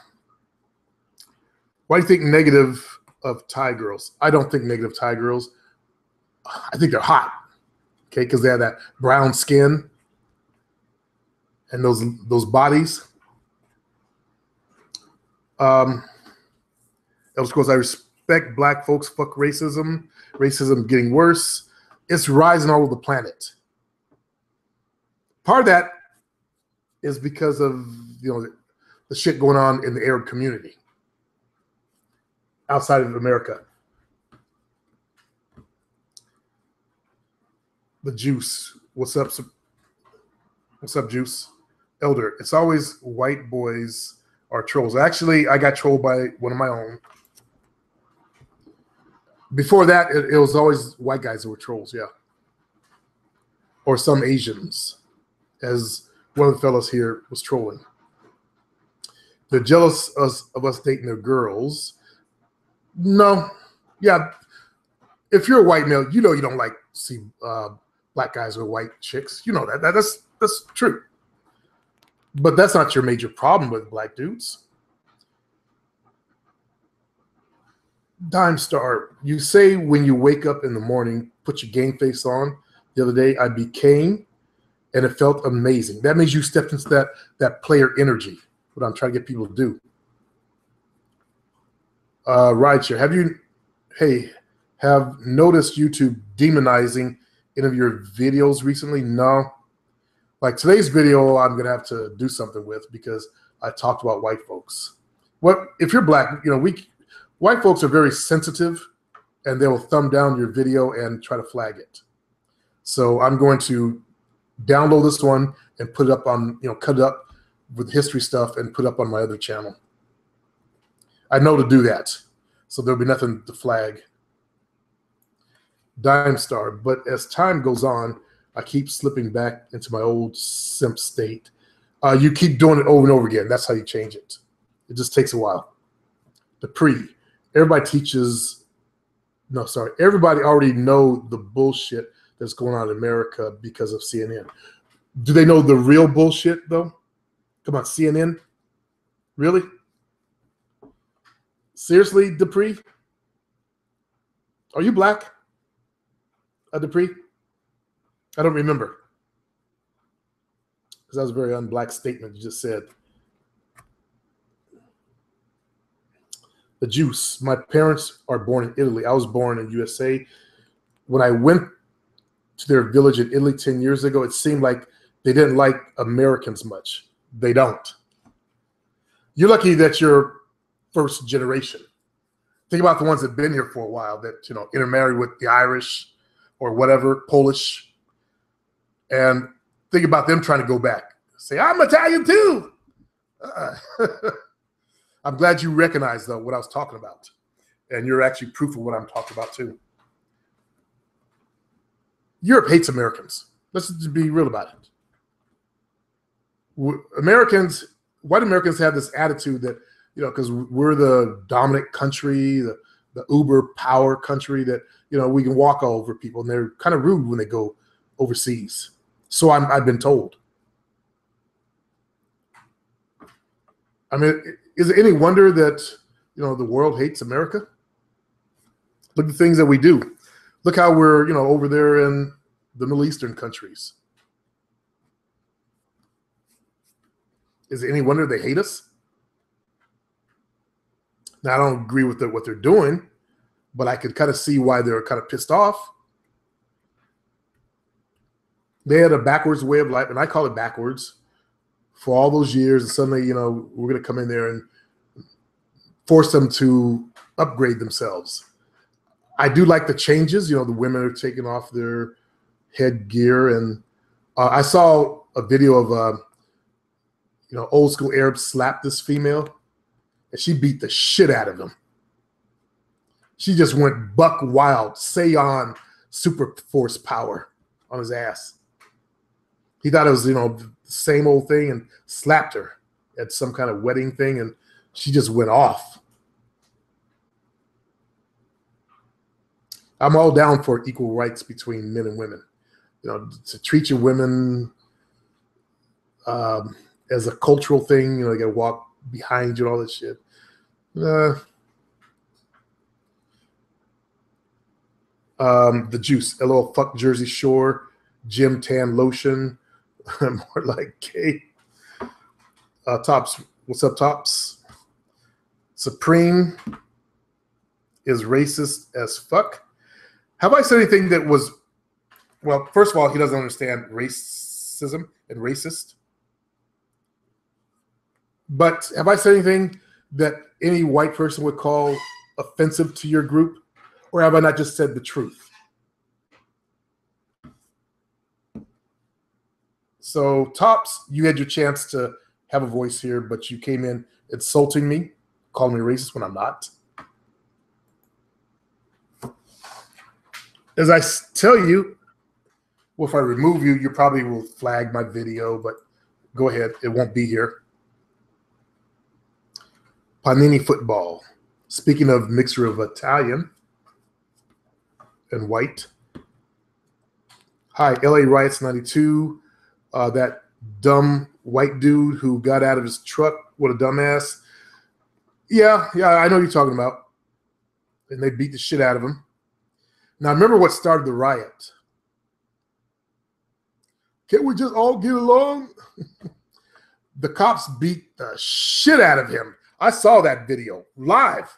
Why do you think negative of Thai girls? I don't think negative Thai girls. I think they're hot, okay, because they have that brown skin and those bodies. Elder Scrolls, I respect black folks. Fuck racism. Racism getting worse. It's rising all over the planet. Part of that is because of the shit going on in the Arab community outside of America. The Juice. What's up? What's up, Juice? Elder. It's always white boys are trolls. Actually, I got trolled by one of my own. Before that, it was always white guys that were trolls, yeah. Or some Asians, as one of the fellows here was trolling. They're jealous of us dating their girls. No. Yeah. If you're a white male, you know you don't like to see black guys or white chicks. You know that. That's true. But that's not your major problem with black dudes. Dime Star, you say when you wake up in the morning, put your game face on. The other day I became, and it felt amazing. That means you stepped into that player energy, what I'm trying to get people to do. Rideshare, have noticed YouTube demonizing any of your videos recently? No. Like today's video, I'm going to have to do something with because I talked about white folks. If you're black, white folks are very sensitive and they will thumb down your video and try to flag it. So I'm going to download this one and put it up on, cut it up with history stuff and put it up on my other channel. I know to do that. So there'll be nothing to flag. Dime Star, but as time goes on, I keep slipping back into my old simp state. You keep doing it over and over again. That's how you change it. It just takes a while. Everybody already know the bullshit that's going on in America because of CNN. Do they know the real bullshit though? Come on, CNN? Really? Seriously, Dupree? Are you black? Dupree? I don't remember. Because that was a very un-black statement you just said. The Juice. My parents are born in Italy. I was born in USA. When I went to their village in Italy 10 years ago, it seemed like they didn't like Americans much. They don't. You're lucky that you're first generation. Think about the ones that have been here for a while that, intermarried with the Irish or whatever, Polish. And think about them trying to go back. Say, I'm Italian too. I'm glad you recognize, though, what I was talking about. And you're actually proof of what I'm talking about, too. Europe hates Americans. Let's just be real about it. White Americans have this attitude that, because we're the dominant country, the uber power country that, we can walk all over people. And they're kind of rude when they go overseas. So I've been told. I mean, is it any wonder that, the world hates America? Look at the things that we do. Look how we're, over there in the Middle Eastern countries. Is it any wonder they hate us? Now, I don't agree with what they're doing, but I could kind of see why they're kind of pissed off. They had a backwards way of life, and I call it backwards, for all those years. And suddenly, we're going to come in there and force them to upgrade themselves. I do like the changes. The women are taking off their headgear. And I saw a video of, old school Arab slap this female, and she beat the shit out of him. She just went buck wild, Saiyan super force power on his ass. He thought it was, the same old thing and slapped her at some kind of wedding thing, and she just went off. I'm all down for equal rights between men and women. To treat your women as a cultural thing, they got to walk behind you and all that shit. The juice, LOL, fuck Jersey Shore, Gym Tan Lotion, more like gay. Tops, what's up, Tops? Supreme is racist as fuck. Have I said anything that was, well, first of all, he doesn't understand racism and racist. But have I said anything that any white person would call offensive to your group? Or have I not just said the truth? So, Tops, you had your chance to have a voice here, but you came in insulting me, calling me racist when I'm not. As I tell you, well, if I remove you, you probably will flag my video, but go ahead. It won't be here. Panini football. Speaking of mixture of Italian and white. Hi, LA Riots 92. That dumb white dude who got out of his truck with a dumbass. Yeah, I know what you're talking about. And they beat the shit out of him. Now, remember what started the riot. Can't we just all get along? The cops beat the shit out of him. I saw that video live.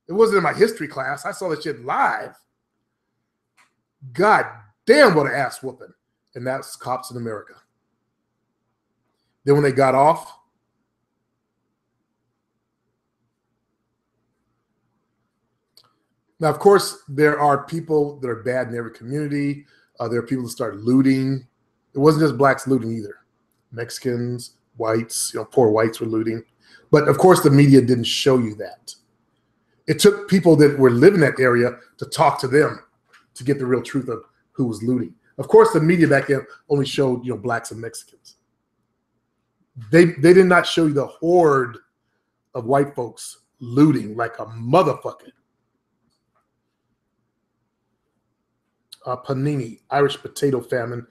It wasn't in my history class. I saw that shit live. God damn, what an ass whooping. And that's cops in America. Then when they got off, now, of course, there are people that are bad in every community. There are people that start looting. It wasn't just blacks looting either. Mexicans, whites, poor whites were looting. But, of course, the media didn't show you that. It took people that were living in that area to talk to them to get the real truth of who was looting. Of course, the media back then only showed, blacks and Mexicans. They did not show you the horde of white folks looting like a motherfucker. Panini, Irish potato famine.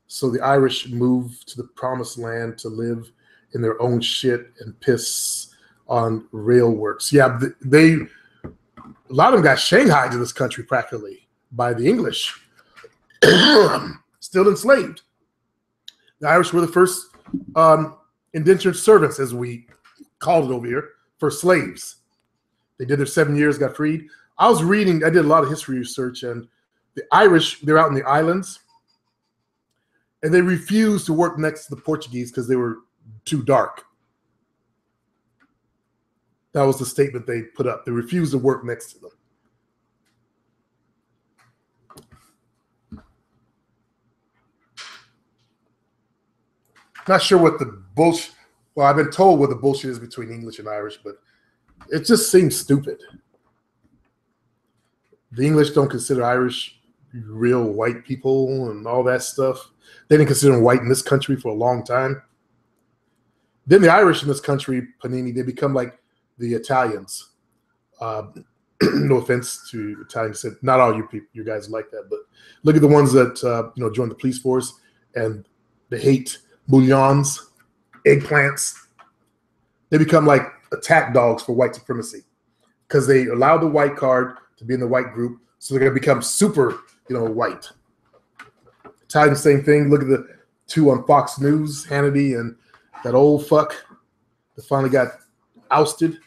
So the Irish moved to the promised land to live in their own shit and piss on rail works. Yeah, a lot of them got shanghaied to this country practically by the English. Still enslaved. The Irish were the first indentured servants, as we called it over here, for slaves. They did their 7 years, got freed. I did a lot of history research, and the Irish, they're out in the islands, and they refused to work next to the Portuguese because they were too dark. That was the statement they put up. They refused to work next to them. Not sure what the bullshit, well, I've been told what the bullshit is between English and Irish, but it just seems stupid. The English don't consider Irish real white people and all that stuff. They didn't consider them white in this country for a long time. Then the Irish in this country, Panini, they become like the Italians. No offense to Italians, not all you people, you guys like that, but look at the ones that joined the police force and they hate bouillons, eggplants. They become like attack dogs for white supremacy because they allow the white card to be in the white group, so they're going to become super, white. Italians, same thing. Look at the two on Fox News, Hannity and that old fuck that finally got ousted.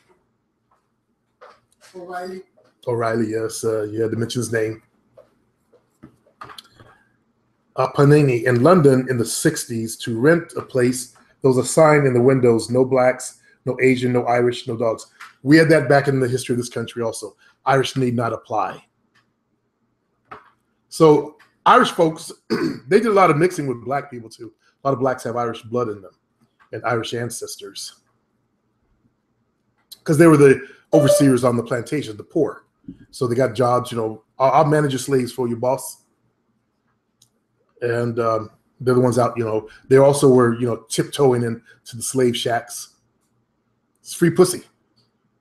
O'Reilly, yes. You had to mention his name. Panini in London in the 60s, to rent a place, there was a sign in the windows, no blacks, no Asian, no Irish, no dogs. We had that back in the history of this country also. Irish need not apply. So Irish folks, they did a lot of mixing with black people too. A lot of blacks have Irish blood in them and Irish ancestors because they were the overseers on the plantation, the poor. So they got jobs, I'll manage your slaves for you, boss. And They're the ones out, they also were, tiptoeing into the slave shacks. It's free pussy.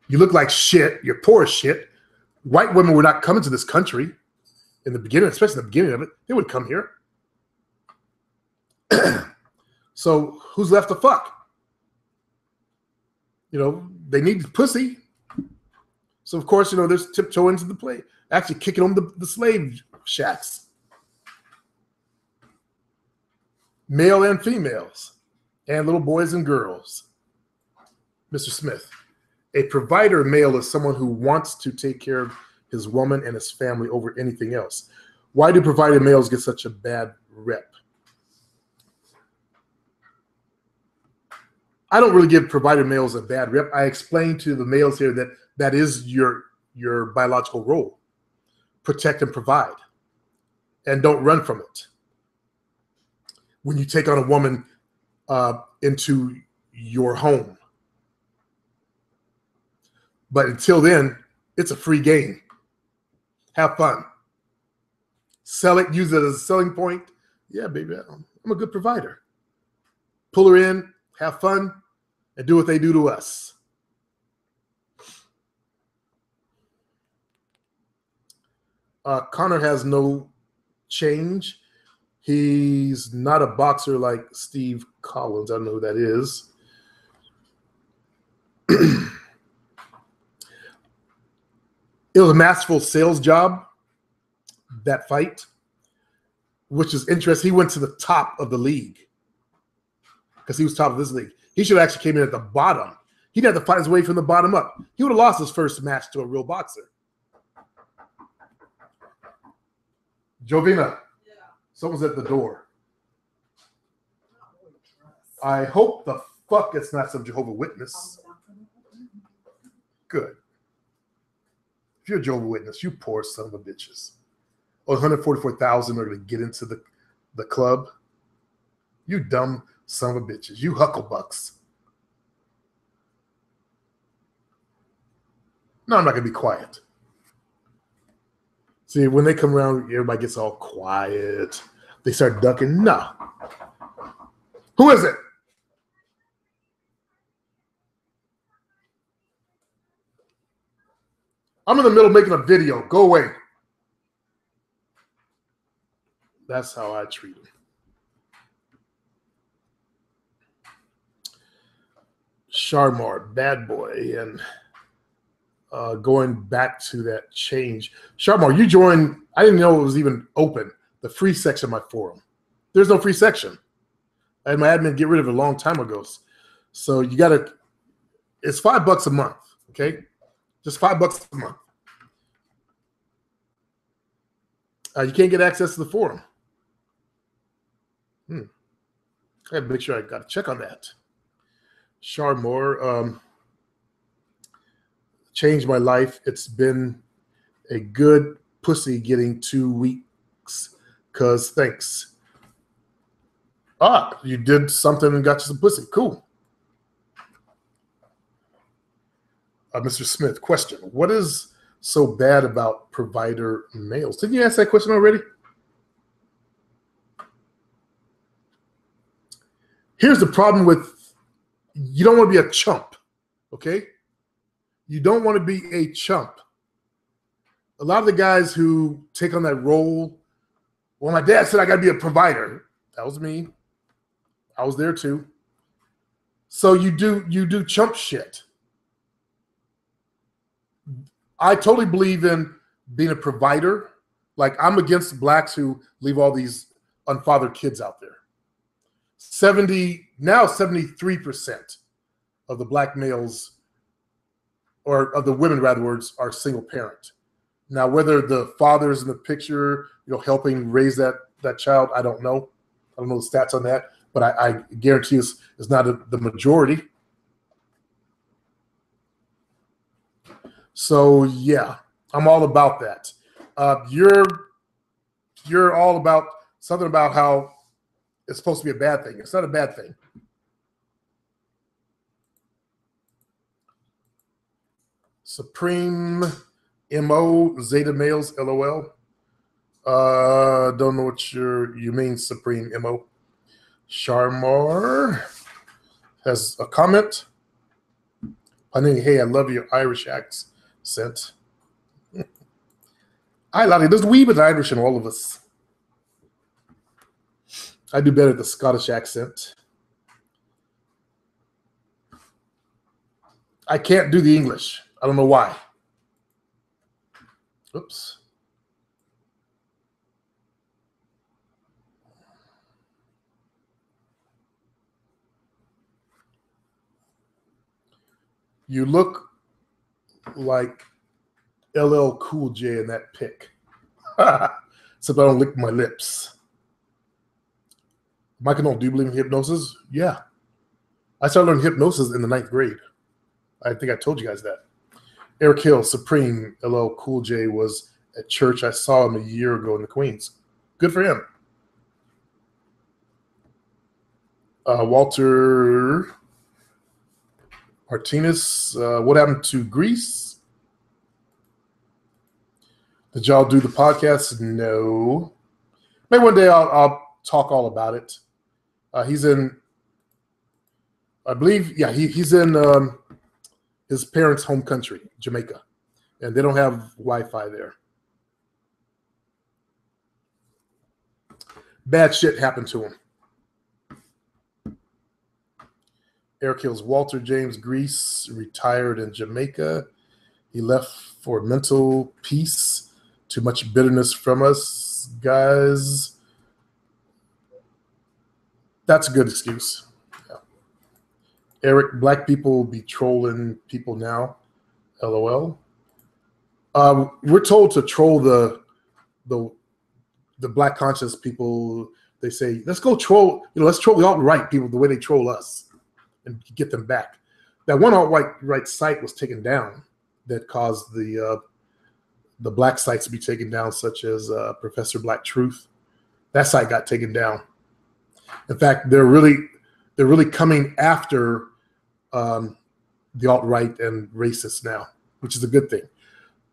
You look like shit. You're poor as shit. White women were not coming to this country in the beginning, especially the beginning of it. They would come here. So who's left to fuck? They need pussy. So of course, there's tiptoeing into the play. Actually kicking on the slave shacks. Male and females. And little boys and girls. Mr. Smith. A provider male is someone who wants to take care of his woman and his family over anything else. Why do provider males get such a bad rep? I don't really give provider males a bad rep. I explain to the males here that is your biological role. Protect and provide. And don't run from it. When you take on a woman into your home. But until then, it's a free game. Have fun. Sell it, use it as a selling point. Yeah, baby, I'm a good provider. Pull her in, have fun, and do what they do to us. Connor has no change. He's not a boxer like Steve Collins. I don't know who that is. It was a masterful sales job, that fight, which is interesting. He went to the top of the league because he was top of this league. He should have actually came in at the bottom. He'd have to fight his way from the bottom up. He would have lost his first match to a real boxer. Jovina, yeah. Someone's at the door. I hope the fuck it's not some Jehovah's Witness. Good. If you're a Jehovah's Witness, you poor son of a bitches. 144,000 are going to get into the club. You dumb son of a bitches. You hucklebucks. No, I'm not going to be quiet. See, when they come around, everybody gets all quiet. They start ducking. No. Who is it? I'm in the middle of making a video. Go away. That's how I treat him. Sharmar, bad boy, and going back to that change. Sharmar, you joined, I didn't know it was even open, the free section of my forum. There's no free section. I had my admin get rid of it a long time ago. So you got to, it's $5 a month, okay? Just $5 a month. You can't get access to the forum. I got to make sure I got to check on that. Sharmore, changed my life. It's been a good pussy getting 2 weeks. Cause thanks. You did something and got you some pussy. Cool. Mr. Smith, question. What is so bad about provider males? Didn't you ask that question already? Here's the problem with, you don't want to be a chump, okay? You don't want to be a chump. A lot of the guys who take on that role, well, my dad said I got to be a provider. That was me. I was there too. So you do chump shit. I totally believe in being a provider. Like, I'm against blacks who leave all these unfathered kids out there. 73% of the black males, or of the women rather words, are single parent. Now, whether the father's in the picture, helping raise that child, I don't know. I don't know the stats on that, but I guarantee it's not the majority. So yeah, I'm all about that. You're all about something about how it's supposed to be a bad thing. It's not a bad thing. Supreme MO Zeta males LOL. Don't know what you mean, Supreme MO. Sharmar has a comment. Honey, hey, I love your Irish accent. Hi, Lottie. There's a wee bit of Irish in all of us. I do better at the Scottish accent. I can't do the English. I don't know why. Oops. You look like LL Cool J in that pic. Except I don't lick my lips. Michael, do you believe in hypnosis? Yeah. I started learning hypnosis in the 9th grade. I think I told you guys that. Eric Hill, Supreme, LL Cool J was at church. I saw him a year ago in the Queens. Good for him. Walter Martinez, what happened to Greece? Did y'all do the podcast? No. Maybe one day I'll talk all about it. He's in, I believe, yeah, he's in his parents' home country, Jamaica, and they don't have Wi-Fi there. Bad shit happened to him. Eric Hills, Walter James Greece, retired in Jamaica. He left for mental peace. Too much bitterness from us, guys. That's a good excuse. Yeah. Eric, black people be trolling people now. LOL. We're told to troll the black conscious people. They say, let's go troll, let's troll the alt-right people the way they troll us and get them back. That one alt-right site was taken down that caused the black sites to be taken down, such as Professor Black Truth. That site got taken down. In fact, they're really coming after the alt-right and racists now, which is a good thing.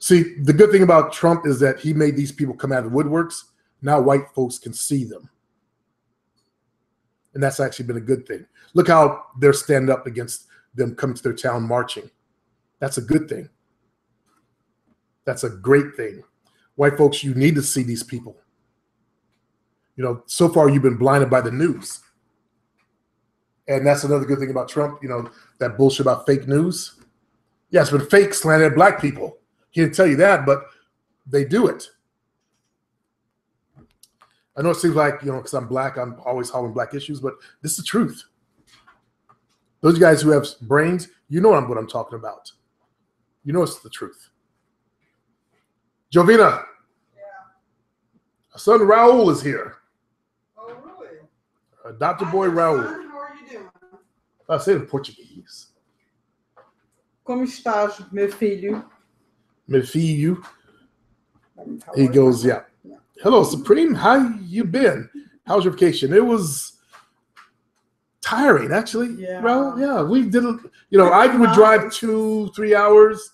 See, the good thing about Trump is that he made these people come out of the woodworks. Now white folks can see them. And that's actually been a good thing. Look how they're standing up against them coming to their town marching. That's a good thing. That's a great thing. White folks, you need to see these people. So far you've been blinded by the news. And that's another good thing about Trump, that bullshit about fake news. Yeah, it's been fake slanted at black people. He didn't tell you that, but they do it. I know it seems like, because I'm black, I'm always hollering black issues, but this is the truth. Those guys who have brains, you know what I'm talking about. You know it's the truth. Jovina. Yeah. Our son Raul is here. Oh, really? Adopted boy Raul. Son, how are you doing? I say it in Portuguese. Como estás, meu filho? Meu filho. He goes, yeah. Hello, Supreme. How you been? How's your vacation? It was tiring, actually. Yeah. Well, yeah, we did. I would drive 2-3 hours,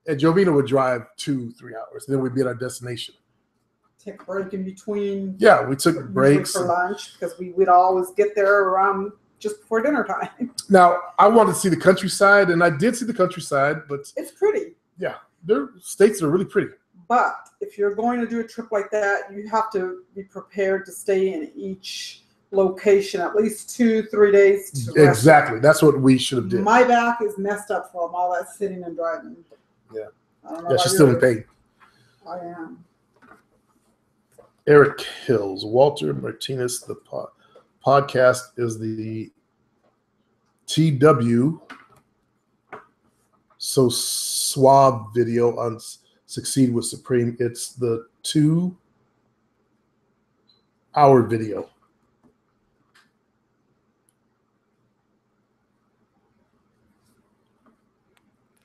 and Jovina would drive 2-3 hours, and then we'd be at our destination. Take a break in between. Yeah, we took breaks for lunch because we would always get there around just before dinner time. Now, I wanted to see the countryside, and I did see the countryside, but it's pretty. Yeah, their states are really pretty. But if you're going to do a trip like that, you have to be prepared to stay in each location at least 2-3 days. Exactly. That's what we should have did. My back is messed up from all that sitting and driving. Yeah. I don't know. Yeah, she's still in pain. I am. Eric Hills, Walter Martinez, the podcast is the TW So Suave video on Succeed with Supreme. It's the 2-hour video.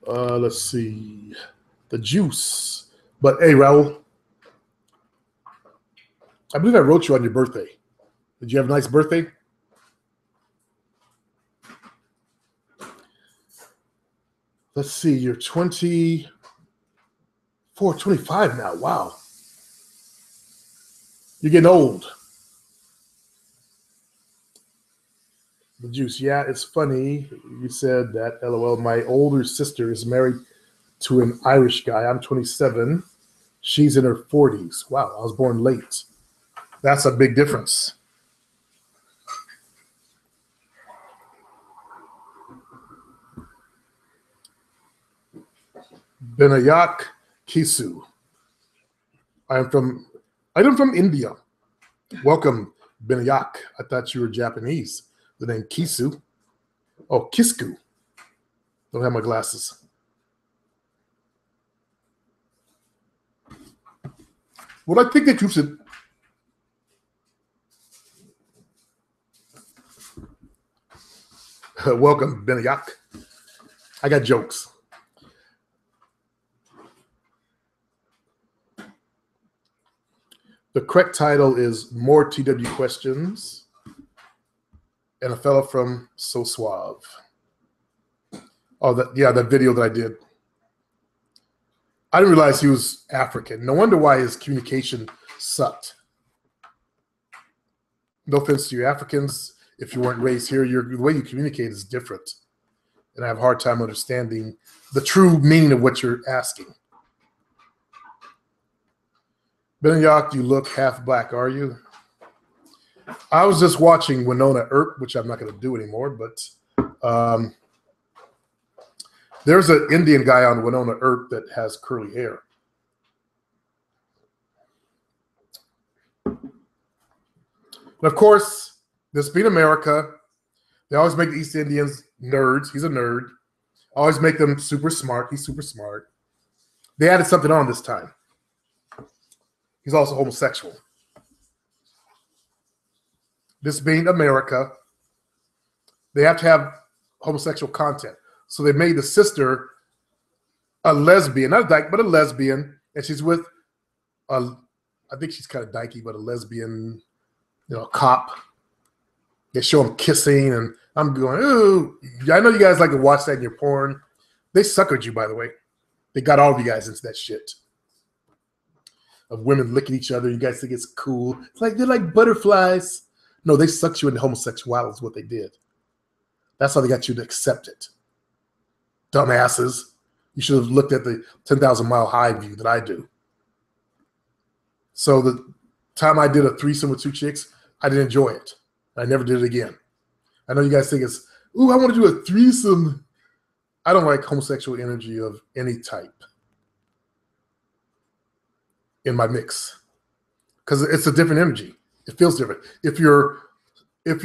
Let's see. The juice. But hey, Raul, I believe I wrote you on your birthday. Did you have a nice birthday? Let's see. You're 24, 25 now. Wow. You're getting old. The juice. Yeah, it's funny. You said that. LOL. My older sister is married to an Irish guy. I'm 27. She's in her 40s. Wow, I was born late. That's a big difference. Benayak Kisu. I'm from India. Welcome, Benayak. I thought you were Japanese. The name Kisu. Oh, Kisku. Don't have my glasses. Well, I think that you should. Welcome, Benayak. I got jokes. The correct title is More TW Questions and a fellow from So Suave. Oh, that video that I did. I didn't realize he was African. No wonder why his communication sucked. No offense to you Africans. If you weren't raised here, the way you communicate is different. And I have a hard time understanding the true meaning of what you're asking. Benayak, you look half black, are you? I was just watching Winona Earp, which I'm not going to do anymore, but there's an Indian guy on Winona Earp that has curly hair. And of course, this being America, they always make the East Indians nerds. He's a nerd. Always make them super smart. He's super smart. They added something on this time. He's also homosexual. This being America, they have to have homosexual content. So they made the sister a lesbian, not a dyke, but a lesbian, and she's with I think she's kind of dykey, but a lesbian, cop. They show them kissing, and I'm going, ooh, I know you guys like to watch that in your porn. They suckered you, by the way. They got all of you guys into that shit of women licking each other. You guys think it's cool. It's like they're like butterflies. No, they sucked you into homosexuality is what they did. That's how they got you to accept it. Dumbasses. You should have looked at the 10,000 mile high view that I do. So the time I did a threesome with two chicks, I didn't enjoy it. I never did it again. I know you guys think it's, ooh, I want to do a threesome. I don't like homosexual energy of any type in my mix because it's a different energy. It feels different. If you have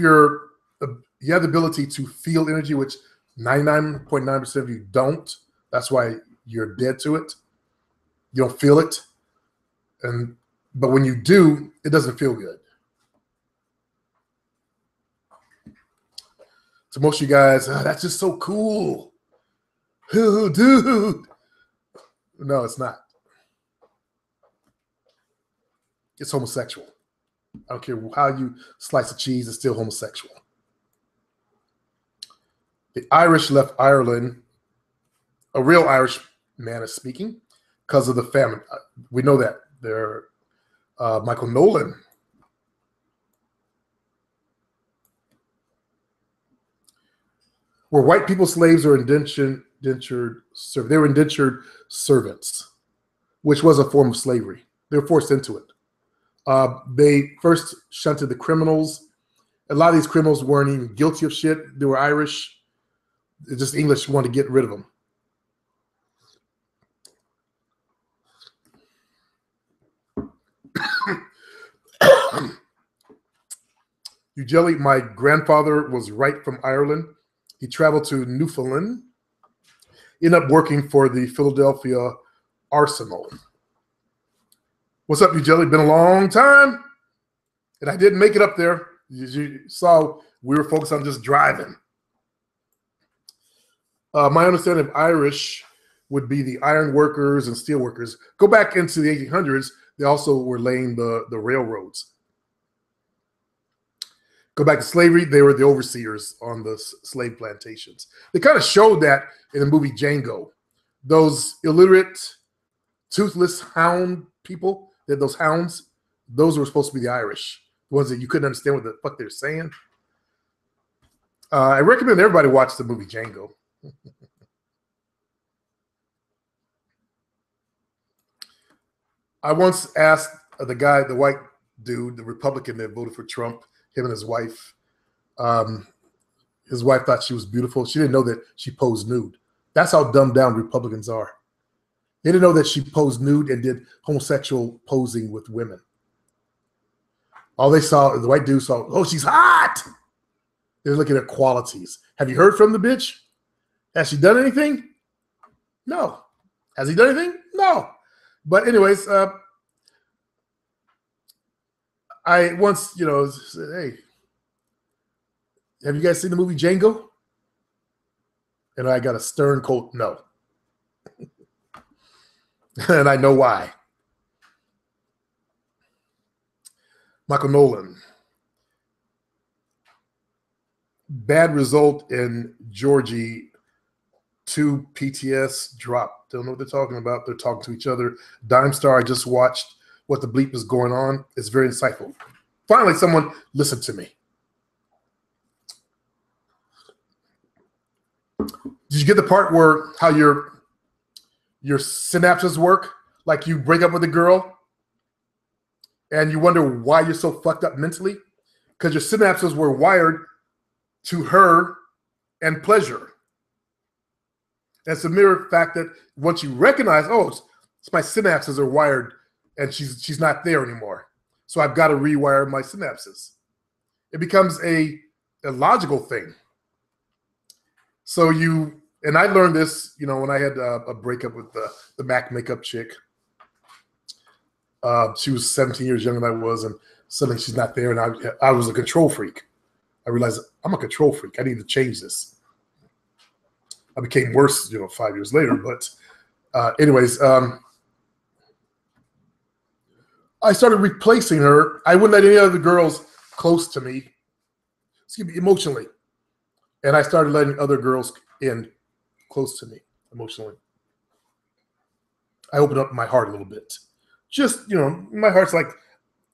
the ability to feel energy, which 99.9% of you don't, that's why you're dead to it. You don't feel it. But when you do, it doesn't feel good. To most of you guys, that's just so cool. Oh, dude. No, it's not. It's homosexual. I don't care how you slice a cheese, it's still homosexual. The Irish left Ireland. A real Irish man is speaking because of the famine. We know that. They're Michael Nolan. Were white people slaves or indentured servants? They were indentured servants, which was a form of slavery. They were forced into it. They first shunted the criminals. A lot of these criminals weren't even guilty of shit. They were Irish. It's just English wanted to get rid of them. You jelly, my grandfather was right from Ireland. He traveled to Newfoundland, ended up working for the Philadelphia Arsenal. What's up, you jelly? Been a long time. And I didn't make it up there. You saw we were focused on just driving. My understanding of Irish would be the iron workers and steel workers. Go back into the 1800s. They also were laying the railroads. Go back to slavery. They were the overseers on the slave plantations. They kind of showed that in the movie Django. Those illiterate, toothless hound people, those hounds, those were supposed to be the Irish. The ones that you couldn't understand what the fuck they were saying. I recommend everybody watch the movie Django. I once asked the guy, the white dude, the Republican that voted for Trump, him and his wife. His wife thought she was beautiful. She didn't know that she posed nude. That's how dumbed down Republicans are. They didn't know that she posed nude and did homosexual posing with women. All they saw, the white dude saw, oh, she's hot. They're looking at qualities. Have you heard from the bitch? Has she done anything? No. Has he done anything? No. But anyways, I once, said, hey, have you guys seen the movie Django? And I got a stern cold no. And I know why. Michael Nolan. Bad result in Georgie. 2 PTS drop. Don't know what they're talking about. They're talking to each other. Dime Star, I just watched what the bleep is going on. It's very insightful. Finally, someone listened to me. Did you get the part where how your synapses work? Like you break up with a girl and you wonder why you're so fucked up mentally? Because your synapses were wired to her and pleasure. That's a mere fact that once you recognize, oh, it's my synapses are wired and she's not there anymore. So I've got to rewire my synapses. It becomes a logical thing. So and I learned this, when I had a breakup with the Mac makeup chick. She was 17 years younger than I was, and suddenly she's not there, and I was a control freak. I realized I'm a control freak. I need to change this. I became worse, 5 years later. But anyways, I started replacing her. I wouldn't let any other girls close to me, emotionally. And I started letting other girls in close to me emotionally. I opened up my heart a little bit. Just, my heart's like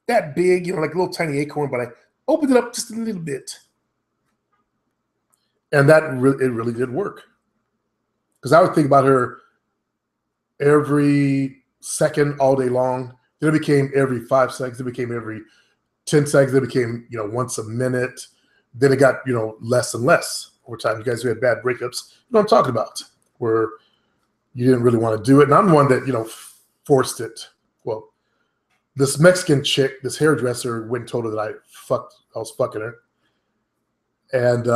that big, like a little tiny acorn, but I opened it up just a little bit. And it really did work. Because I would think about her every second, all day long. Then it became every 5 seconds. It became every 10 seconds. It became, once a minute. Then it got, less and less over time. You guys who had bad breakups, you know what I'm talking about, where you didn't really want to do it. And I'm the one that, forced it. Well, this Mexican chick, this hairdresser, went and told her that I was fucking her. And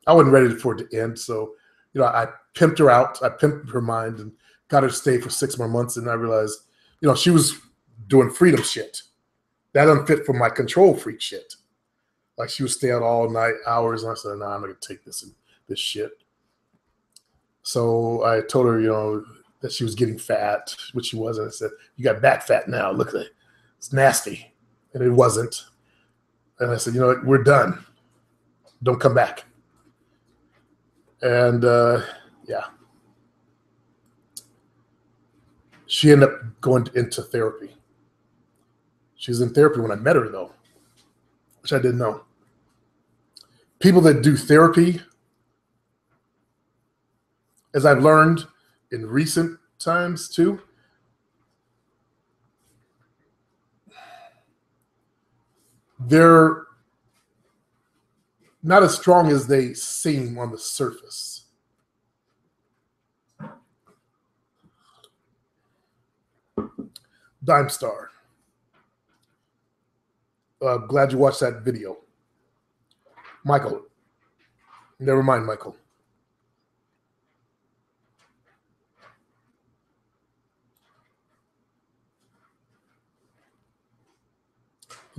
I wasn't ready for it to end. So, I pimped her out. I pimped her mind and got her to stay for 6 more months. And I realized, she was doing freedom shit. That unfit for my control freak shit. Like she would stay out all night, hours. And I said, I'm not going to take this shit. So I told her, that she was getting fat, which she wasn't. I said, you got back fat now. Look at it. It's nasty. And it wasn't. And I said, we're done. Don't come back. And yeah. She ended up going into therapy. She was in therapy when I met her, though, which I didn't know. People that do therapy, as I've learned in recent times too, they're not as strong as they seem on the surface. Dime Star. Glad you watched that video. Michael. Never mind, Michael.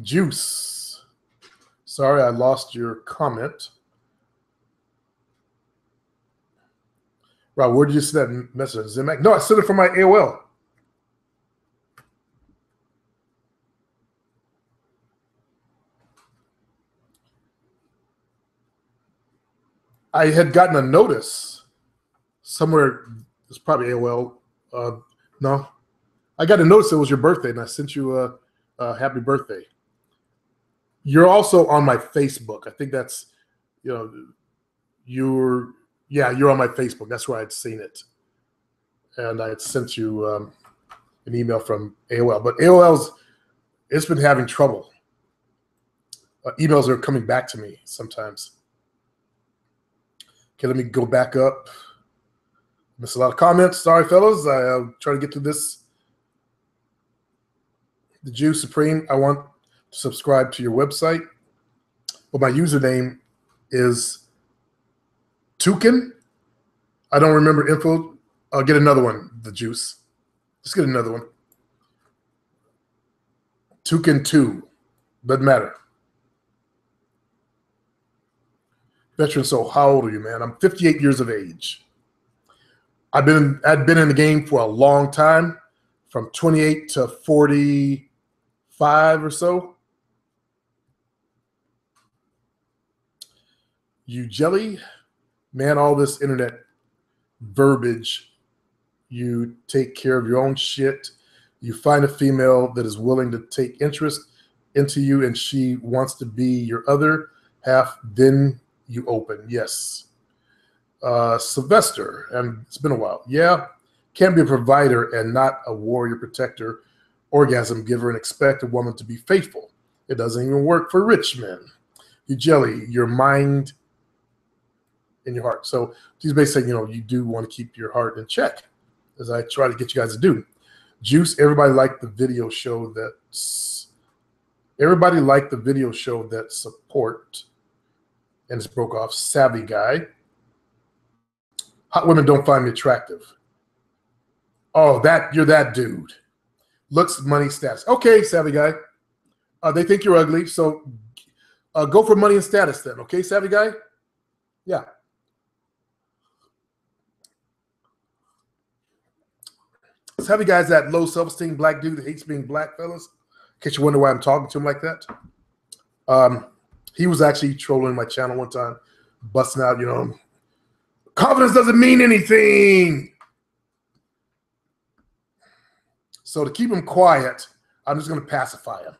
Juice. Sorry, I lost your comment. Rob, where did you see that message? Zimac? No, I sent it from my AOL. I had gotten a notice somewhere. It's probably AOL. No, I got a notice it was your birthday, and I sent you a happy birthday. You're also on my Facebook. I think that's you know, you're on my Facebook. That's where I'd seen it. And I had sent you an email from AOL. But it's been having trouble. Emails are coming back to me sometimes. Okay, let me go back up. Missed a lot of comments. Sorry, fellas. I'll try to get through this. The Jew Supreme, I want to subscribe to your website. Well, my username is Tukin. I don't remember info. I'll get another one, the Juice. Just get another one. Tukin2. Doesn't matter. Veteran soul, how old are you, man? I'm 58 years of age. I'd been in the game for a long time, from 28 to 45 or so. You jelly, man, all this internet verbiage. You take care of your own shit. You find a female that is willing to take interest into you and she wants to be your other half, then you open. Yes. Sylvester, and it's been a while. Yeah, can't be a provider and not a warrior protector, orgasm giver, and expect a woman to be faithful. It doesn't even work for rich men. You jelly, your mind and your heart. So he's basically saying, you do want to keep your heart in check, as I try to get you guys to do. Juice, everybody liked the video show that support, and it's broke off. Savvy guy. Hot women don't find me attractive. Oh, you're that dude. Looks, money, status. Okay, savvy guy. They think you're ugly, so go for money and status then. Okay, savvy guy? Yeah. Savvy guy's that low self-esteem black dude that hates being black, fellas. In case you wonder why I'm talking to him like that. He was actually trolling my channel one time, busting out, confidence doesn't mean anything. So to keep him quiet, I'm just going to pacify him.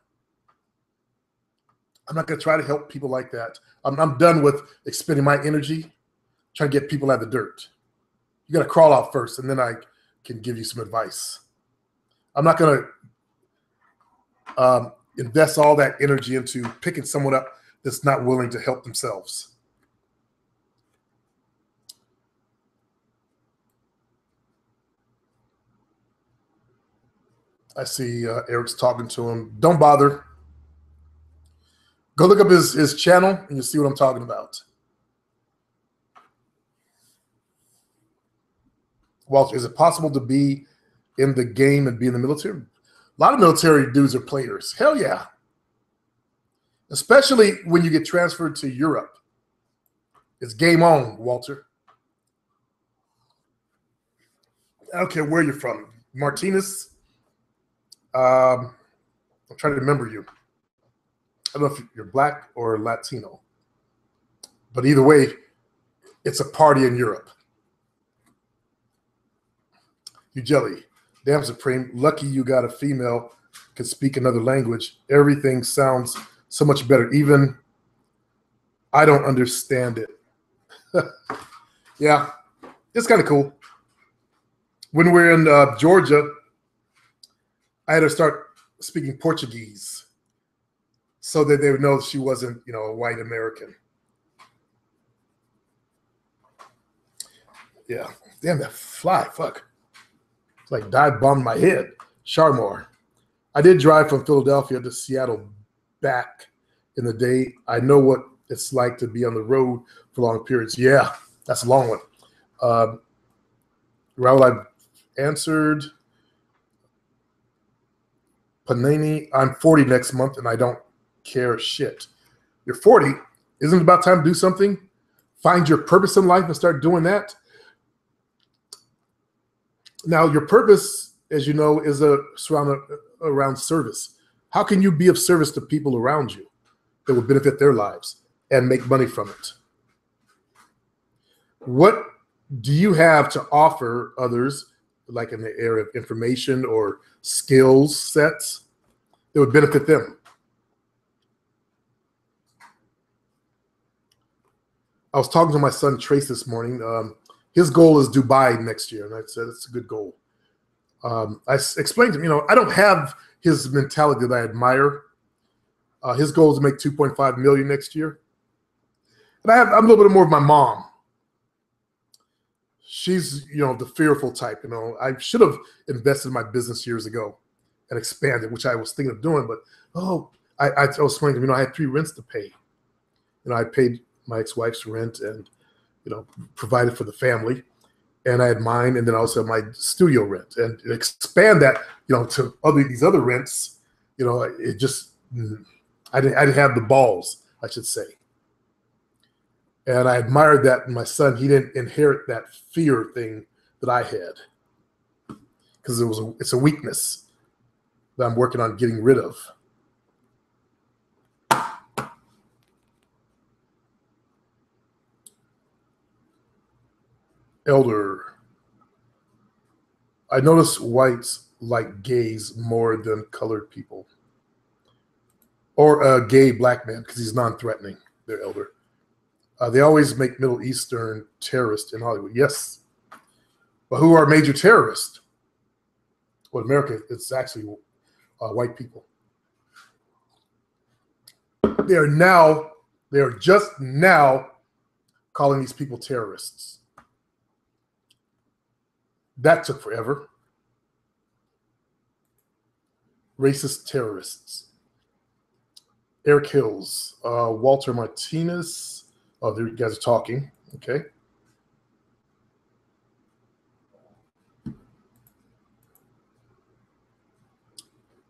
I'm not going to try to help people like that. I'm done with expending my energy trying to get people out of the dirt. You got to crawl out first, and then I can give you some advice. I'm not going to invest all that energy into picking someone up that's not willing to help themselves. I see Eric's talking to him. Don't bother. Go look up his channel and you'll see what I'm talking about. Walter, is it possible to be in the game and be in the military? A lot of military dudes are players. Hell yeah. Especially when you get transferred to Europe. It's game on, Walter. I don't care where you're from. Martinez. I'm trying to remember you. I don't know if you're black or Latino. But either way, it's a party in Europe. You jelly. Damn Supreme. Lucky you got a female can speak another language. Everything sounds so much better. Even I don't understand it. Yeah, it's kind of cool. When we're in Georgia, I had to start speaking Portuguese so that they would know she wasn't, a white American. Yeah, damn that fly, fuck. It's like dive bombed my head. Sharmore. I did drive from Philadelphia to Seattle back in the day. I know what it's like to be on the road for long periods. Yeah, that's a long one. Raul, I've answered. Panini, I'm 40 next month and I don't care shit. You're 40? Isn't it about time to do something? Find your purpose in life and start doing that? Now, your purpose, as you know, is around service. How can you be of service to people around you that will benefit their lives and make money from it? What do you have to offer others, like in the area of information or skills sets that would benefit them? I was talking to my son Trace this morning. His goal is Dubai next year, and I said it's a good goal. I explained to him, I don't have his mentality that I admire. His goal is to make 2.5 million next year. And I'm a little bit more of my mom. She's, the fearful type. I should have invested in my business years ago and expanded, which I was thinking of doing. But I was explaining to him, I had 3 rents to pay. I paid my ex-wife's rent and provided for the family, and I had mine, and then I also had my studio rent, and expand that to these other rents. It just I didn't have the balls, I should say. And I admired that in my son. He didn't inherit that fear thing that I had, because it's a weakness that I'm working on getting rid of. Elder, I notice whites like gays more than colored people, or a gay black man, because he's non-threatening. They're elder. They always make Middle Eastern terrorists in Hollywood. Yes. But who are major terrorists? Well, in America, it's actually white people. They are just now calling these people terrorists. That took forever. Racist terrorists. Eric Hills, Walter Martinez. Oh, there you guys are talking. Okay. Hey,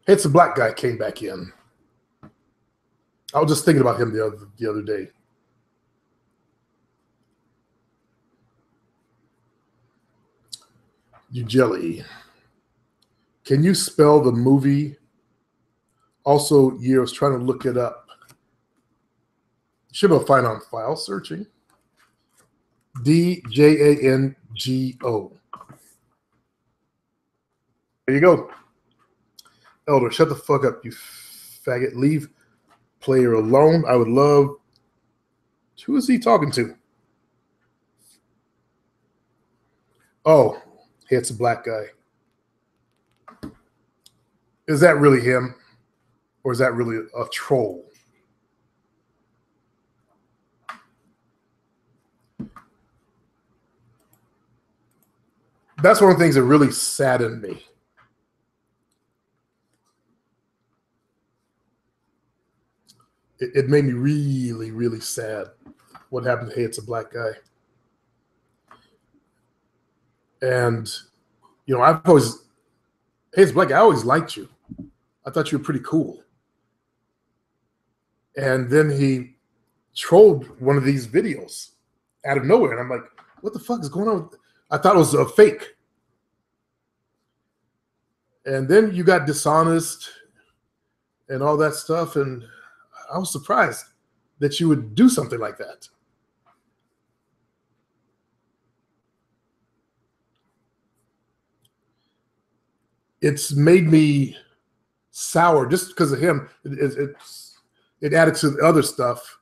it's a black guy came back in. I was just thinking about him the other day. You jelly. Can you spell the movie? Also, I was trying to look it up. Should be able to find on file searching. DJANGO. There you go. Elder, shut the fuck up, you faggot. Leave player alone. I would love. Who is he talking to? Oh, hey, it's a black guy. Is that really him? Or is that really a troll? That's one of the things that really saddened me. It made me really, really sad what happened to Hey, it's a black guy. And, I've always, Hey, it's a black guy, I always liked you. I thought you were pretty cool. And then he trolled one of these videos out of nowhere. And I'm like, what the fuck is going on? I thought it was a fake. And then you got dishonest and all that stuff. And I was surprised that you would do something like that. It's made me sour just because of him. It added to the other stuff,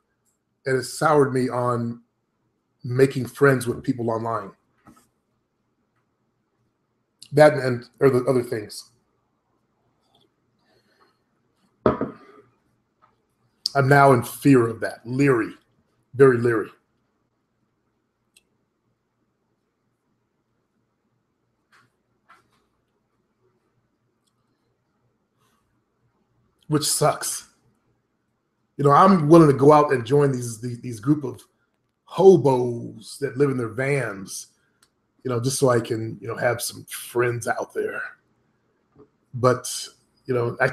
and it soured me on making friends with people online. That and or the other things. I'm now in fear of that. Leery. Very leery. Which sucks. I'm willing to go out and join these group of hobos that live in their vans, just so I can, have some friends out there. But, I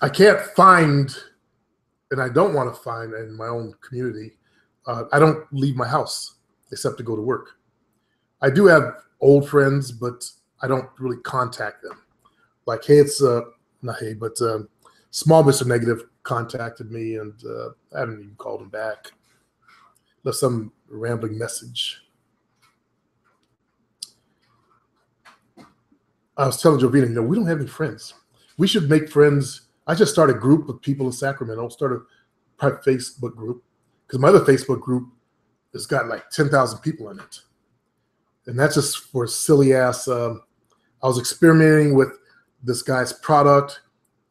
can't find, and I don't want to find in my own community. I don't leave my house except to go to work. I do have old friends, but I don't really contact them. Like, hey, it's not hey, but Small Mr. Negative contacted me, and I haven't even called him back. Left some rambling message. I was telling Jovina, we don't have any friends. We should make friends. I just started a group of people in Sacramento, start a private Facebook group, because my other Facebook group has got like 10,000 people in it. And that's just for silly ass. I was experimenting with this guy's product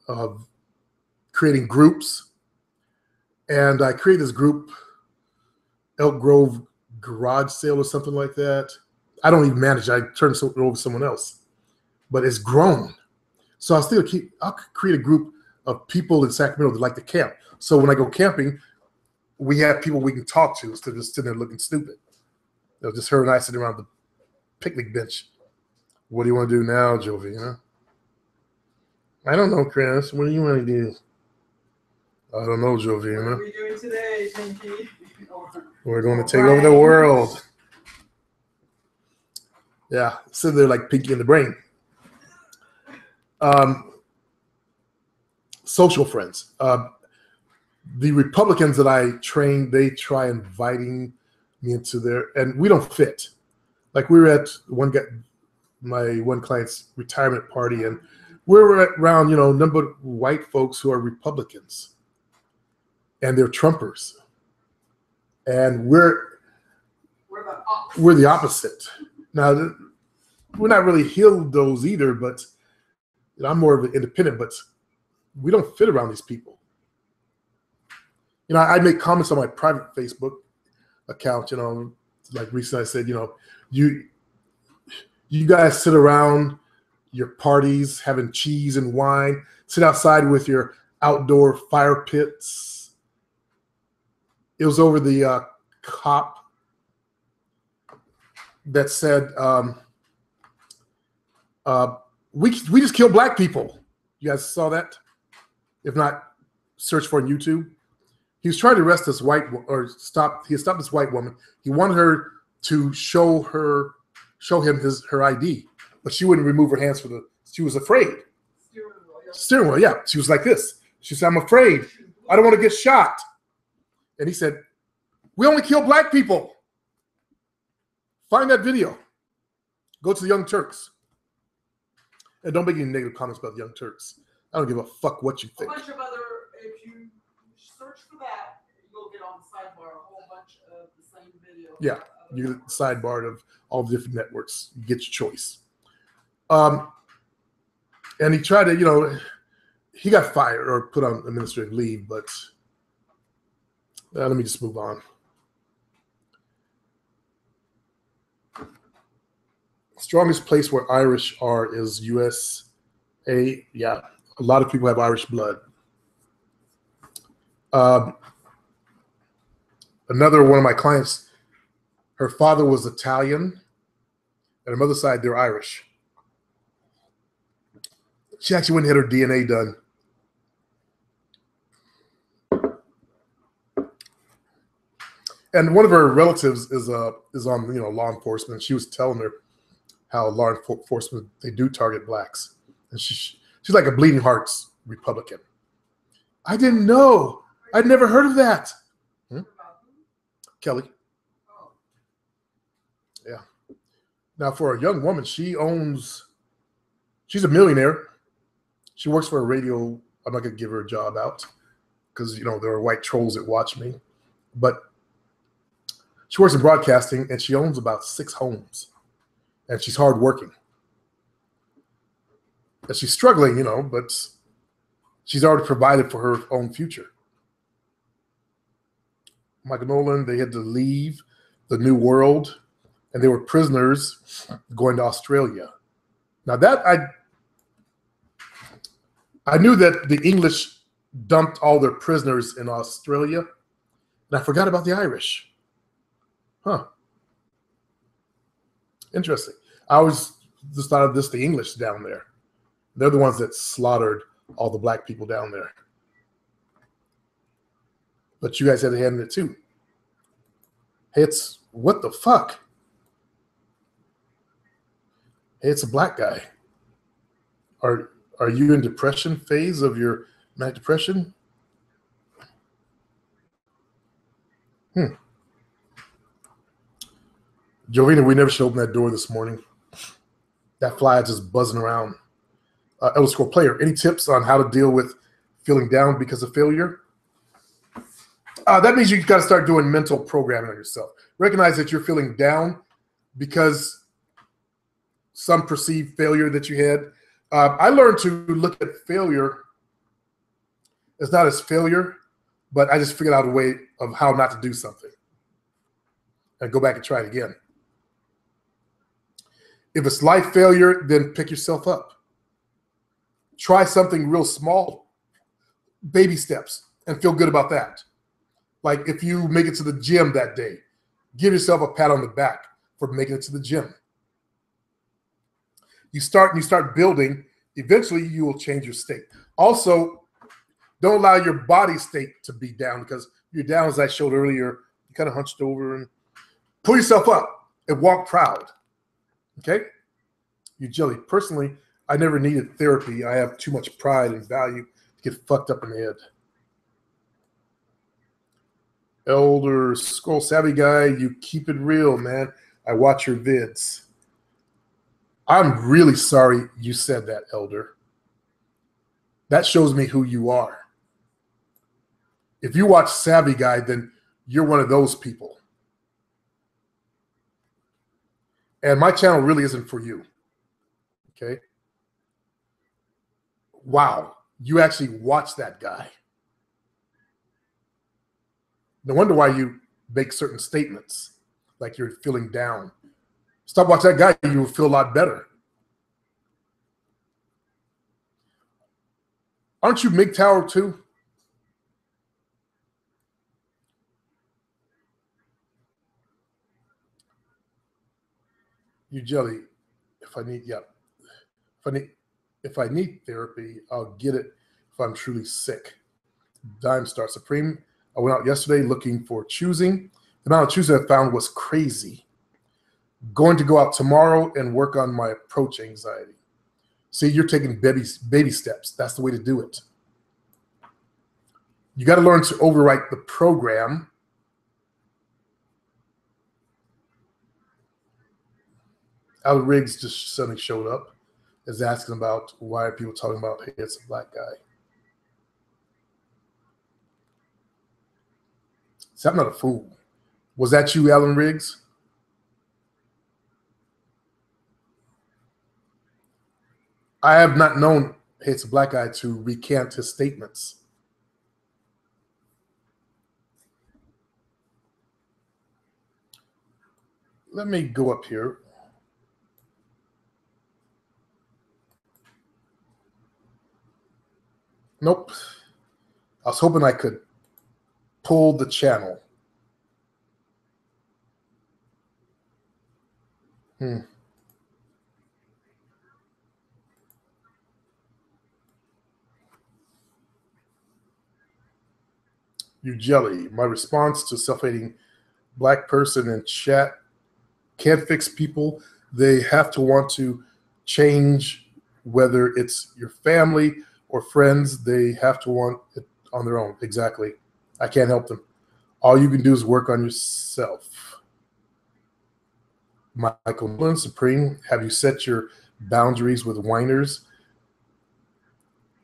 of creating groups. And I created this group, Elk Grove Garage Sale or something like that. I don't even manage it. I turned it over to someone else. But it's grown. So I'll create a group of people in Sacramento that like to camp. So when I go camping, we have people we can talk to instead of just sitting there looking stupid. Just her and I sitting around the picnic bench. What do you want to do now, Jovina? I don't know, Chris. What do you want to do? I don't know, Jovina. What are we doing today, Pinky? We're going to take over the world. Yeah, sit there like Pinky in the Brain. Social friends. The Republicans that I train, they try inviting me into their, and we don't fit. Like we were at my one client's retirement party, and we were around, a number of white folks who are Republicans, and they're Trumpers, and we're the opposite. Now, we're not really those either, but I'm more of an independent, but we don't fit around these people. I make comments on my private Facebook account, like recently I said, you guys sit around your parties having cheese and wine, sit outside with your outdoor fire pits. It was over the cop that said, we just killed black people. You guys saw that? If not, search for it on YouTube. He was trying to arrest this he stopped this white woman. He wanted her to show him her ID, but she wouldn't remove her hands she was afraid. Steering wheel, yeah. She was like this. She said, I'm afraid. I don't want to get shot. And he said, we only kill black people. Find that video. Go to the Young Turks. And don't make any negative comments about the Young Turks. I don't give a fuck what you think. A bunch of other, if you search for that, you'll get on the sidebar a whole bunch of the same video. Yeah, you get the sidebar of all the different networks. You get your choice. And he tried to, he got fired or put on administrative leave, but let me just move on. Strongest place where Irish are is USA. Yeah, a lot of people have Irish blood. Another one of my clients, her father was Italian, and her mother's side, they're Irish. She actually went and had her DNA done. And one of her relatives is on law enforcement. She was telling her how law enforcement, they do target blacks. And she's like a bleeding hearts Republican. I didn't know. I'd never heard of that. Kelly. Yeah. Now for a young woman, she's a millionaire. She works for a radio. I'm not going to give her a job out because, there are white trolls that watch me. But she works in broadcasting and she owns about 6 homes. And she's hardworking. And she's struggling, but she's already provided for her own future. Michael Nolan, they had to leave the New World, and they were prisoners going to Australia. Now that I knew that the English dumped all their prisoners in Australia, and I forgot about the Irish. Huh. Interesting. I always just thought of the English down there. They're the ones that slaughtered all the black people down there. But you guys had a hand in it too. Hey, what the fuck? Hey, it's a black guy. Are you in depression phase of your manic depression? Jovina, we never should open that door this morning. That fly is just buzzing around. Elder Scroll player, any tips on how to deal with feeling down because of failure? That means you got to start doing mental programming on yourself. Recognize that you're feeling down because some perceived failure that you had. I learned to look at failure as not as failure, but I just figured out a way of how not to do something and go back and try it again. If it's life failure, then pick yourself up. Try something real small, baby steps, and feel good about that. Like if you make it to the gym that day, give yourself a pat on the back for making it to the gym. You start building, eventually you will change your state. Also, don't allow your body state to be down, because you're down, as I showed earlier, you kind of hunched over, and pull yourself up and walk proud. Okay? You jelly. Personally, I never needed therapy. I have too much pride and value to get fucked up in the head. Elder Scroll Savvy Guy, you keep it real, man. I watch your vids. I'm really sorry you said that, Elder. That shows me who you are. If you watch Savvy Guy, then you're one of those people. And my channel really isn't for you. Okay? Wow, you actually watch that guy. No wonder why you make certain statements like you're feeling down. Stop watching that guy, you will feel a lot better. Aren't you MGTOW too? You jelly. If I need therapy, I'll get it if I'm truly sick. Dime Star Supreme. I went out yesterday looking for choosing. The amount of choosing I found was crazy. Going to go out tomorrow and work on my approach anxiety. See, you're taking baby steps. That's the way to do it. You got to learn to overwrite the program. Alan Riggs just suddenly showed up, is asking about why are people talking about, hey, it's a black guy. See, I'm not a fool. Was that you, Alan Riggs? I have not known, hey, it's a black guy, to recant his statements. Let me go up here. Nope. I was hoping I could pull the channel. You jelly. My response to self-hating black person in chat: can't fix people. They have to want to change, whether it's your family or friends. They have to want it on their own. Exactly. I can't help them. All you can do is work on yourself. Michael Nolan Supreme, have you set your boundaries with whiners?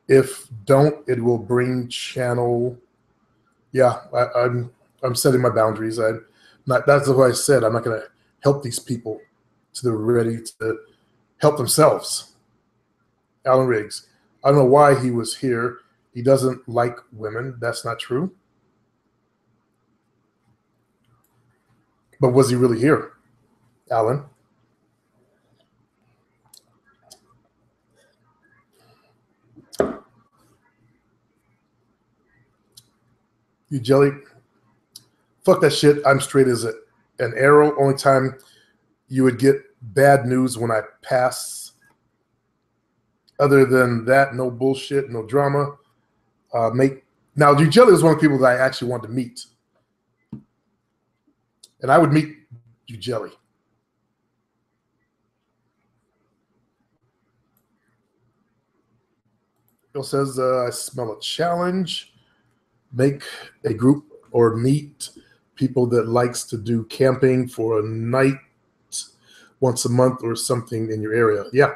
If don't, it will bring channel. Yeah, I'm setting my boundaries. That's what I said. I'm not going to help these people till they're ready to help themselves. Alan Riggs, I don't know why he was here. He doesn't like women. That's not true. But was he really here, Alan? You jelly. Fuck that shit. I'm straight as an arrow. Only time you would get bad news when I pass. Other than that, no bullshit, no drama. Now, you jelly was one of the people that I actually wanted to meet. And I would meet you jelly. Bill says, I smell a challenge. Make a group or meet people that likes to do camping for a night once a month or something in your area. Yeah.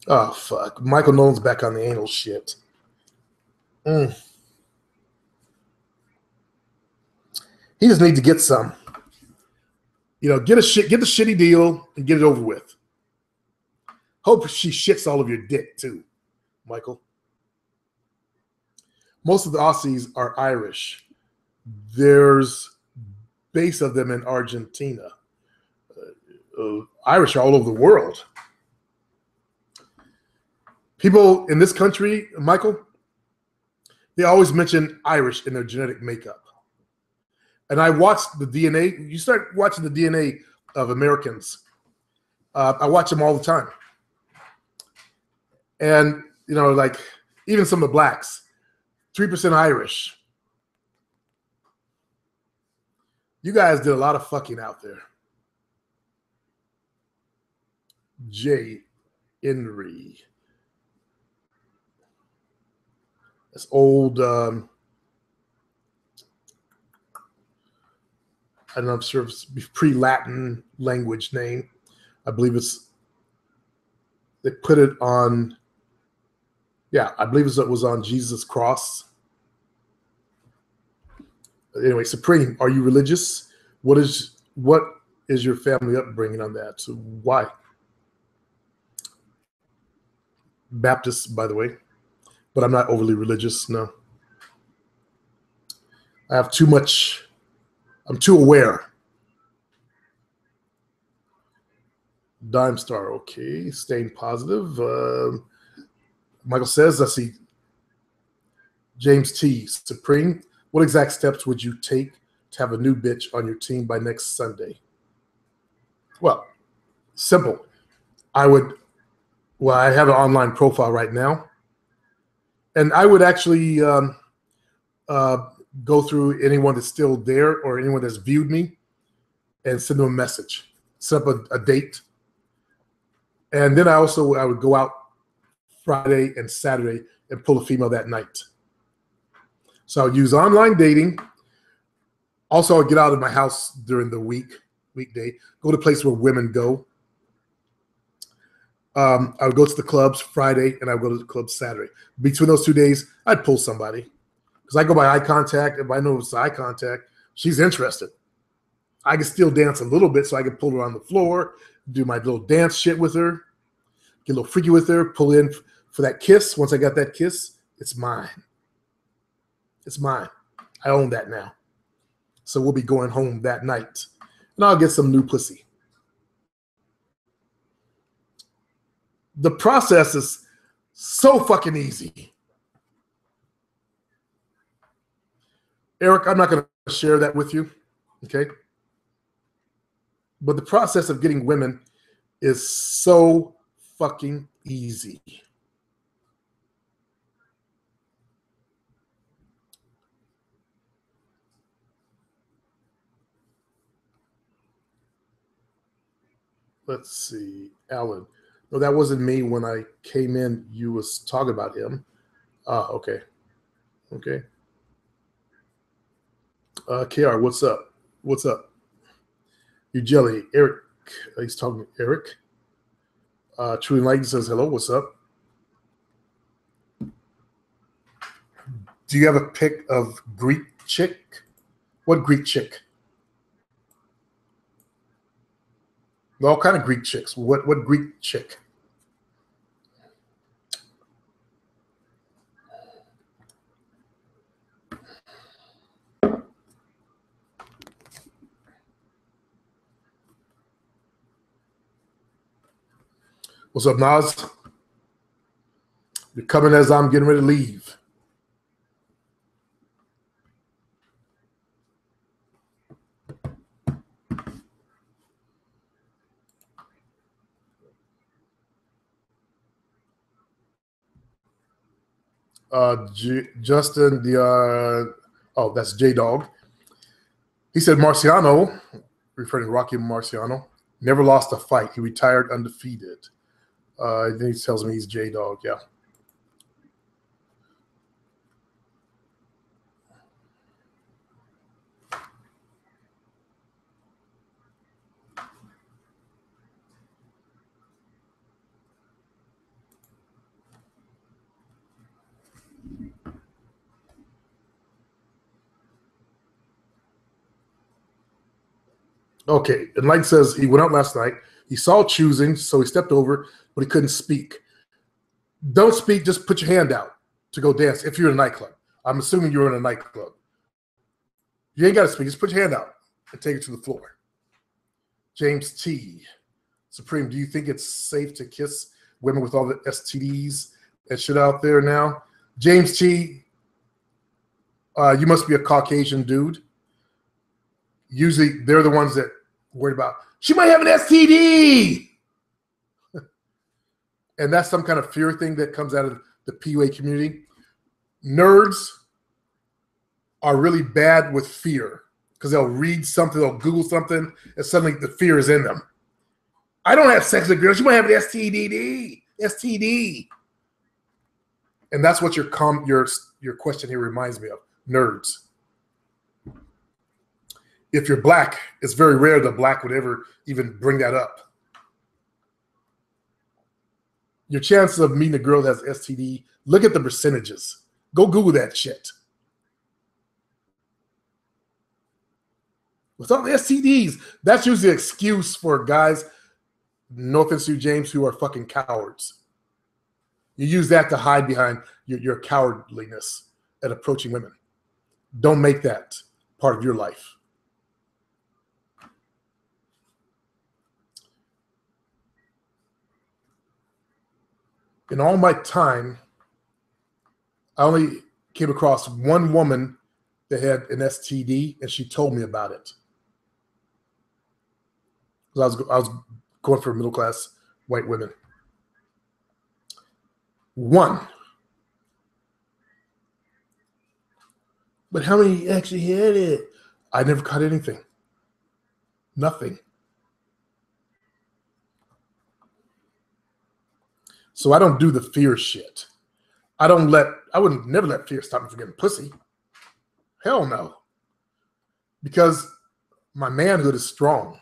Oh, fuck. Michael Nolan's back on the anal shit. He just needs to get some. Get the shitty deal and get it over with. Hope she shits all of your dick too, Michael. Most of the Aussies are Irish. There's base of them in Argentina. Irish are all over the world. People in this country, Michael, they always mention Irish in their genetic makeup. And I watched the DNA. You start watching the DNA of Americans. I watch them all the time. And, like even some of the blacks, 3% Irish. You guys did a lot of fucking out there. J. Henry. That's old. I'm not sure if it's pre-Latin language name. I believe they put it on. Yeah, I believe it was on Jesus' cross. Anyway, Supreme, are you religious? What is your family upbringing on that? So why? Baptist, by the way, but I'm not overly religious. No, I have too much. I'm too aware. Dime Star, okay, staying positive. Michael says, I see. James T. Supreme, what exact steps would you take to have a new bitch on your team by next Sunday? Well, simple. I have an online profile right now, and I would actually go through anyone that's still there or anyone that's viewed me and send them a message, set up a date. And then I would go out Friday and Saturday and pull a female that night. So I would use online dating. Also, I'd get out of my house during the weekday, go to a place where women go. I would go to the clubs Friday and I would go to the clubs Saturday. Between those 2 days, I'd pull somebody. Because I go by eye contact. If I know it's eye contact, she's interested. I can still dance a little bit, so I can pull her on the floor, do my little dance shit with her, get a little freaky with her, pull in for that kiss. Once I got that kiss, it's mine. It's mine. I own that now. So we'll be going home that night. And I'll get some new pussy. The process is so fucking easy. Eric, I'm not going to share that with you, okay? But the process of getting women is so fucking easy. Let's see, Alan. No, that wasn't me. When I came in, you was talking about him. Okay. Okay. KR, what's up? What's up? You jelly. Eric, he's talking to Eric. Truly Enlightened says, hello, what's up? Do you have a pic of Greek chick? What Greek chick? All kind of Greek chicks. What Greek chick? What's up, Nas? You're coming as I'm getting ready to leave. Justin, that's J-Dog. He said Marciano, referring to Rocky Marciano, never lost a fight. He retired undefeated. Then he tells me he's J-Dog, yeah. Okay, and Light says he went out last night. He saw choosing, so he stepped over, but he couldn't speak. Don't speak, just put your hand out to go dance if you're in a nightclub. I'm assuming you're in a nightclub. You ain't got to speak, just put your hand out and take it to the floor. James T. Supreme, do you think it's safe to kiss women with all the STDs and shit out there now? James T., you must be a Caucasian dude. Usually they're the ones that worried about, she might have an STD. And that's some kind of fear thing that comes out of the PUA community. Nerds are really bad with fear because they'll read something, they'll Google something, and suddenly the fear is in them. I don't have sex with girls. You might have an STD. And that's what your question here reminds me of, nerds. If you're black, it's very rare that black would ever even bring that up. Your chances of meeting a girl that has STD, look at the percentages. Go Google that shit. With all the STDs, that's usually an excuse for guys, no offense to you, James, who are fucking cowards. You use that to hide behind your cowardliness at approaching women. Don't make that part of your life. In all my time, I only came across one woman that had an STD, and she told me about it. I was going for middle-class white women. One. But how many actually had it? I never caught anything. Nothing. So I don't do the fear shit. I would never let fear stop me from getting pussy. Hell no. Because my manhood is strong.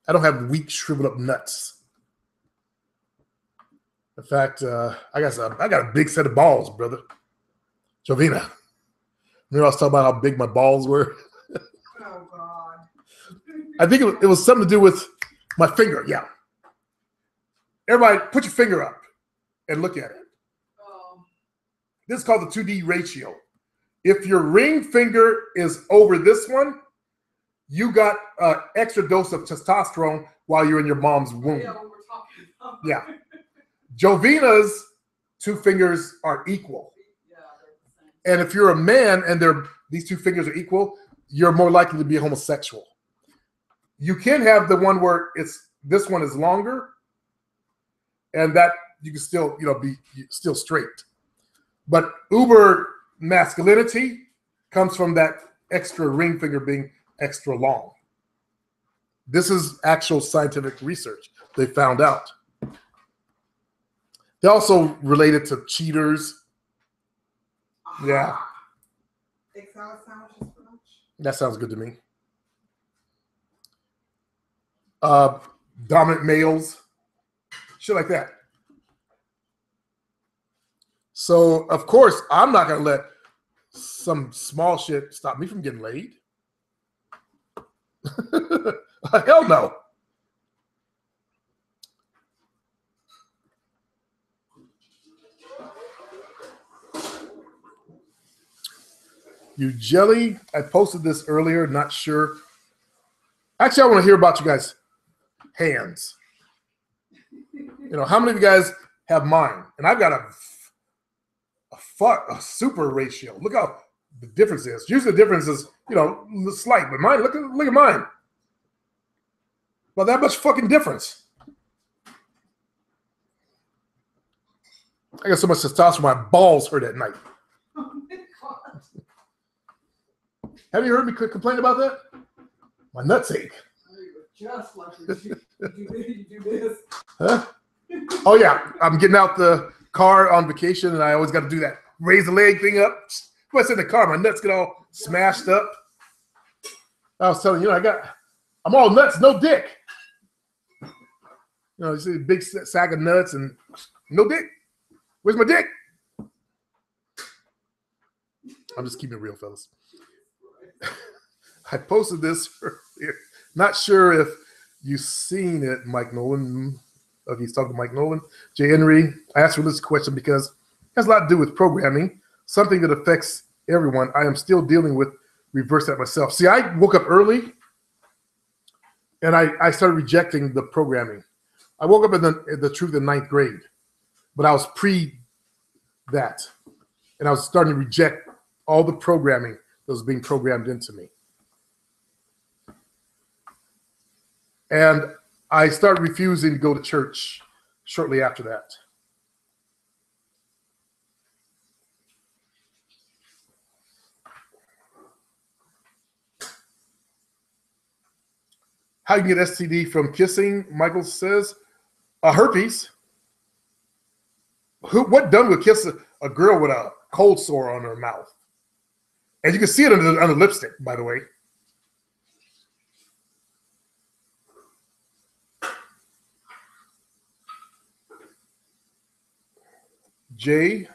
I don't have weak, shriveled up nuts. In fact, I got a big set of balls, brother. Jovina. Remember I was talking about how big my balls were? Oh, God. I think it was something to do with my finger, yeah. Everybody, put your finger up and look at it. Oh. This is called the 2D ratio. If your ring finger is over this one, you got an extra dose of testosterone while you're in your mom's womb. Yeah, what we're talking about. Yeah. Jovina's two fingers are equal. Yeah, they're the same. And if you're a man and these two fingers are equal, you're more likely to be a homosexual. You can have the one where this one is longer, and that you can still, be still straight. But uber masculinity comes from that extra ring finger being extra long. This is actual scientific research they found out. They also related to cheaters. Yeah. Egg salad sandwiches for lunch? That sounds good to me. Dominant males, shit like that. So, of course, I'm not going to let some small shit stop me from getting laid. Hell no. You jelly. I posted this earlier, not sure. Actually, I want to hear about you guys' hands. How many of you guys have mine? And I've got a super ratio. Look how the difference is. Usually the difference is, slight, but mine, look at mine. Well, that much fucking difference. I got so much testosterone, my balls hurt at night. Oh my God. Have you heard me complain about that? My nuts ache. Just like you do this. Huh? Oh yeah, I'm getting out the car on vacation, and I always got to do that raise the leg thing up. When I sit in the car, my nuts get all smashed up. I was telling you, I'm all nuts, no dick. You see a big sack of nuts and no dick. Where's my dick? I'm just keeping it real, fellas. I posted this earlier. Not sure if you've seen it, Mike Nolan. Okay, he's talking to Mike Nolan. Jay Henry, I asked for this question because it has a lot to do with programming, something that affects everyone. I am still dealing with reverse that myself. See, I woke up early and I started rejecting the programming. I woke up in the truth in 9th grade, but I was pre that. And I was starting to reject all the programming that was being programmed into me. And I started refusing to go to church shortly after that. How you get STD from kissing? Michael says, herpes. What done would kiss a girl with a cold sore on her mouth? And you can see it on the lipstick, by the way. Jay,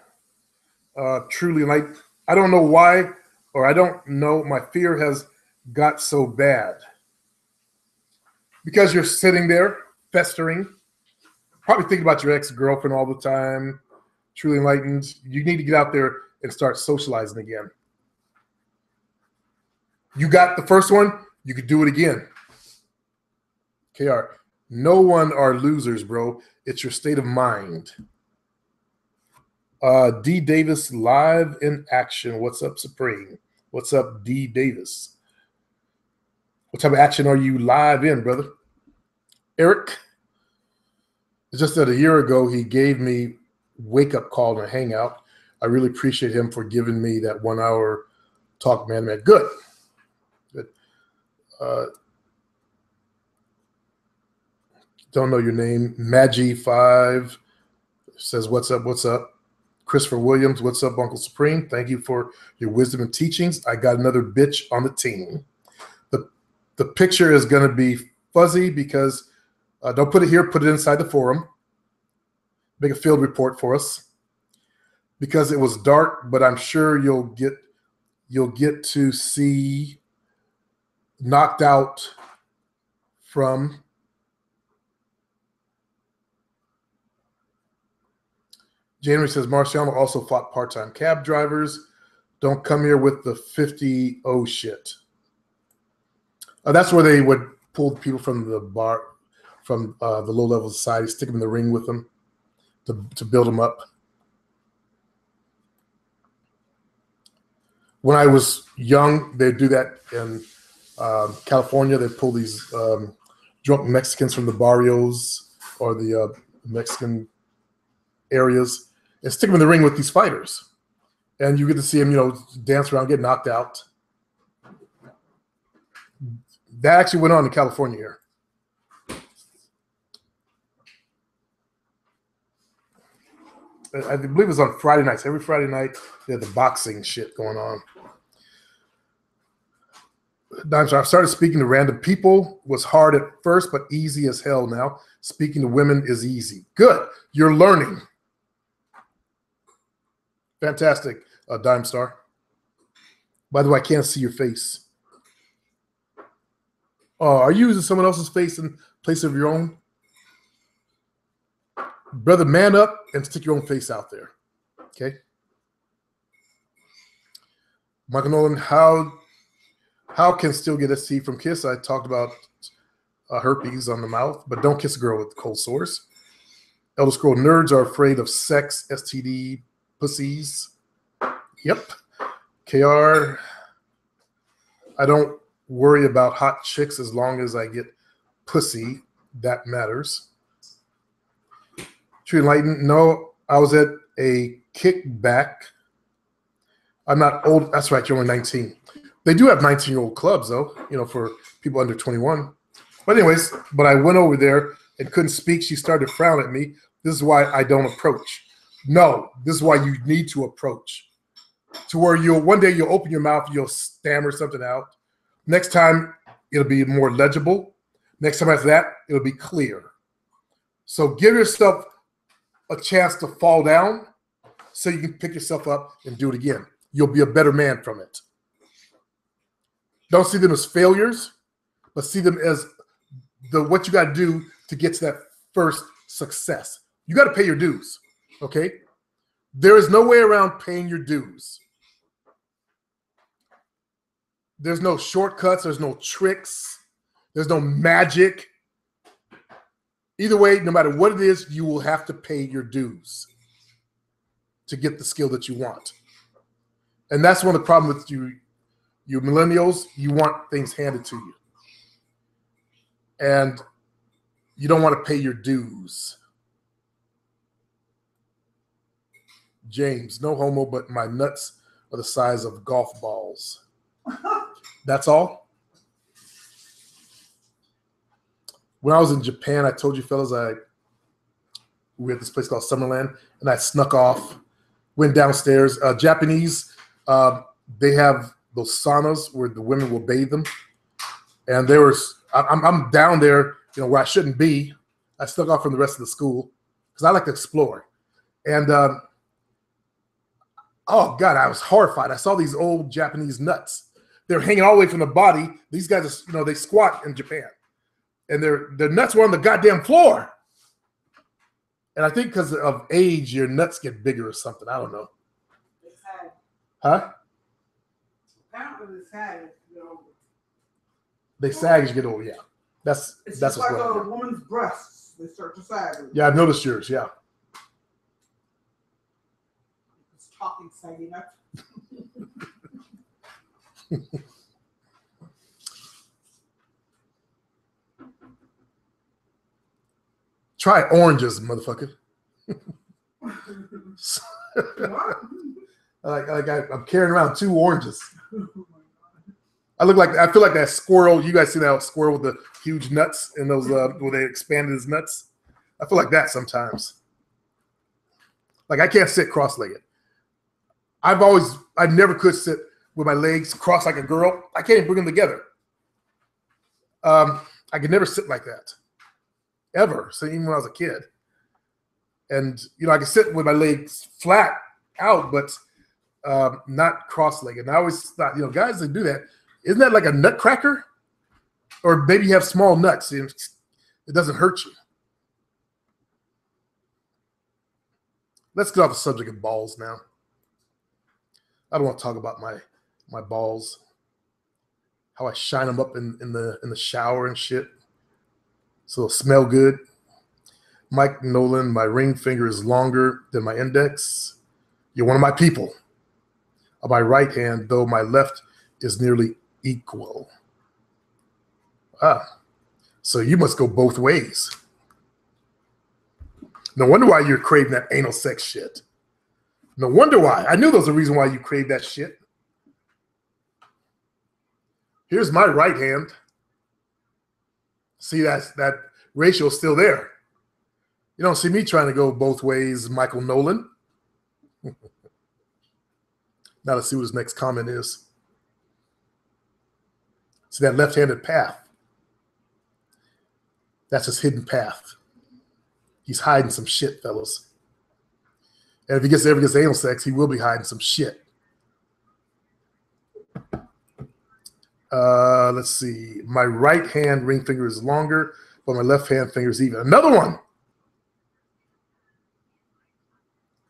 truly, like, I don't know why, or I don't know, my fear has got so bad. Because you're sitting there festering, probably thinking about your ex-girlfriend all the time, truly enlightened. You need to get out there and start socializing again. You got the first one, you could do it again. KR, no one are losers, bro. It's your state of mind. D Davis live in action. What's up, Supreme? What's up, D Davis? What type of action are you live in, brother? Eric, it's just that a year ago he gave me wake-up call and a hangout. I really appreciate him for giving me that 1 hour talk, man. Good. Good. Don't know your name. Maggie5 says, what's up, what's up? Christopher Williams, what's up, Uncle Supreme? Thank you for your wisdom and teachings. I got another bitch on the team. The picture is going to be fuzzy because don't put it here, put it inside the forum. Make a field report for us because it was dark, but I'm sure you'll get to see knocked out from January says Marciano also fought part-time cab drivers. Don't come here with the 50-0 shit. That's where they would pull people from the bar, from the low-level society, stick them in the ring with them to build them up. When I was young, they'd do that in California. They'd pull these drunk Mexicans from the barrios or the Mexican areas and stick them in the ring with these fighters. And you get to see them, dance around, get knocked out. That actually went on in California here. I believe it was on Friday nights. Every Friday night, they had the boxing shit going on. I started speaking to random people. Was hard at first, but easy as hell now. Speaking to women is easy. Good. You're learning. Fantastic, Dime Star. By the way, I can't see your face. Are you using someone else's face in place of your own? Brother, man up and stick your own face out there. Okay? Michael Nolan, how can still get ST from kiss? I talked about herpes on the mouth, but don't kiss a girl with cold sores. Elder Scroll nerds are afraid of sex, STD, pussies. Yep. KR, I don't worry about hot chicks as long as I get pussy. That matters. True Enlightened, no, I was at a kickback. I'm not old. That's right, you're only 19. They do have 19-year-old clubs, though, for people under 21. But anyways, I went over there and couldn't speak. She started frowning at me. This is why I don't approach. No, this is why you need to approach. To where one day you'll open your mouth, you'll stammer something out. Next time, it'll be more legible. Next time after that, it'll be clear. So give yourself a chance to fall down so you can pick yourself up and do it again. You'll be a better man from it. Don't see them as failures, but see them as what you got to do to get to that first success. You got to pay your dues, okay? There is no way around paying your dues. There's no shortcuts. There's no tricks. There's no magic. Either way, no matter what it is, you will have to pay your dues to get the skill that you want. And that's one of the problems with you millennials. You want things handed to you. And you don't want to pay your dues. James, no homo, but my nuts are the size of golf balls. That's all. When I was in Japan, I told you fellas, we were at this place called Summerland, and I snuck off, went downstairs. Japanese, they have those saunas where the women will bathe them, and I'm down there, where I shouldn't be. I snuck off from the rest of the school because I like to explore, and oh God, I was horrified. I saw these old Japanese nuts. They're hanging all the way from the body. These guys, they squat in Japan. And their nuts were on the goddamn floor. And I think because of age, your nuts get bigger or something. I don't know. They sag. Huh? Apparently they sag. They sag as you get older, yeah. That's It's that's just like what's a going on. woman's breasts. They start to sag. Yeah, I've noticed yours, yeah. It's talking saggy nuts. Try oranges, motherfucker. I'm carrying around 2 oranges. I feel like that squirrel. You guys see that squirrel with the huge nuts and those where they expanded his nuts? I feel like that sometimes. Like I can't sit cross-legged. I never could sit with my legs crossed like a girl. I can't even bring them together. I could never sit like that. Ever. So even when I was a kid. And, I could sit with my legs flat out, but not cross-legged. And I always thought, guys that do that, isn't that like a nutcracker? Or maybe you have small nuts. It doesn't hurt you. Let's get off the subject of balls now. I don't want to talk about my balls. How I shine them up in the shower and shit. So they'll smell good. Mike Nolan, my ring finger is longer than my index. You're one of my people. On my right hand, though my left is nearly equal. So you must go both ways. No wonder why you're craving that anal sex shit. No wonder why. I knew there was a reason why you crave that shit. Here's my right hand. See, that ratio is still there. You don't see me trying to go both ways, Michael Nolan. Now let's see what his next comment is. See that left-handed path? That's his hidden path. He's hiding some shit, fellas. And if he ever gets anal sex, he will be hiding some shit. Let's see. My right hand ring finger is longer, but my left hand finger is even. Another one.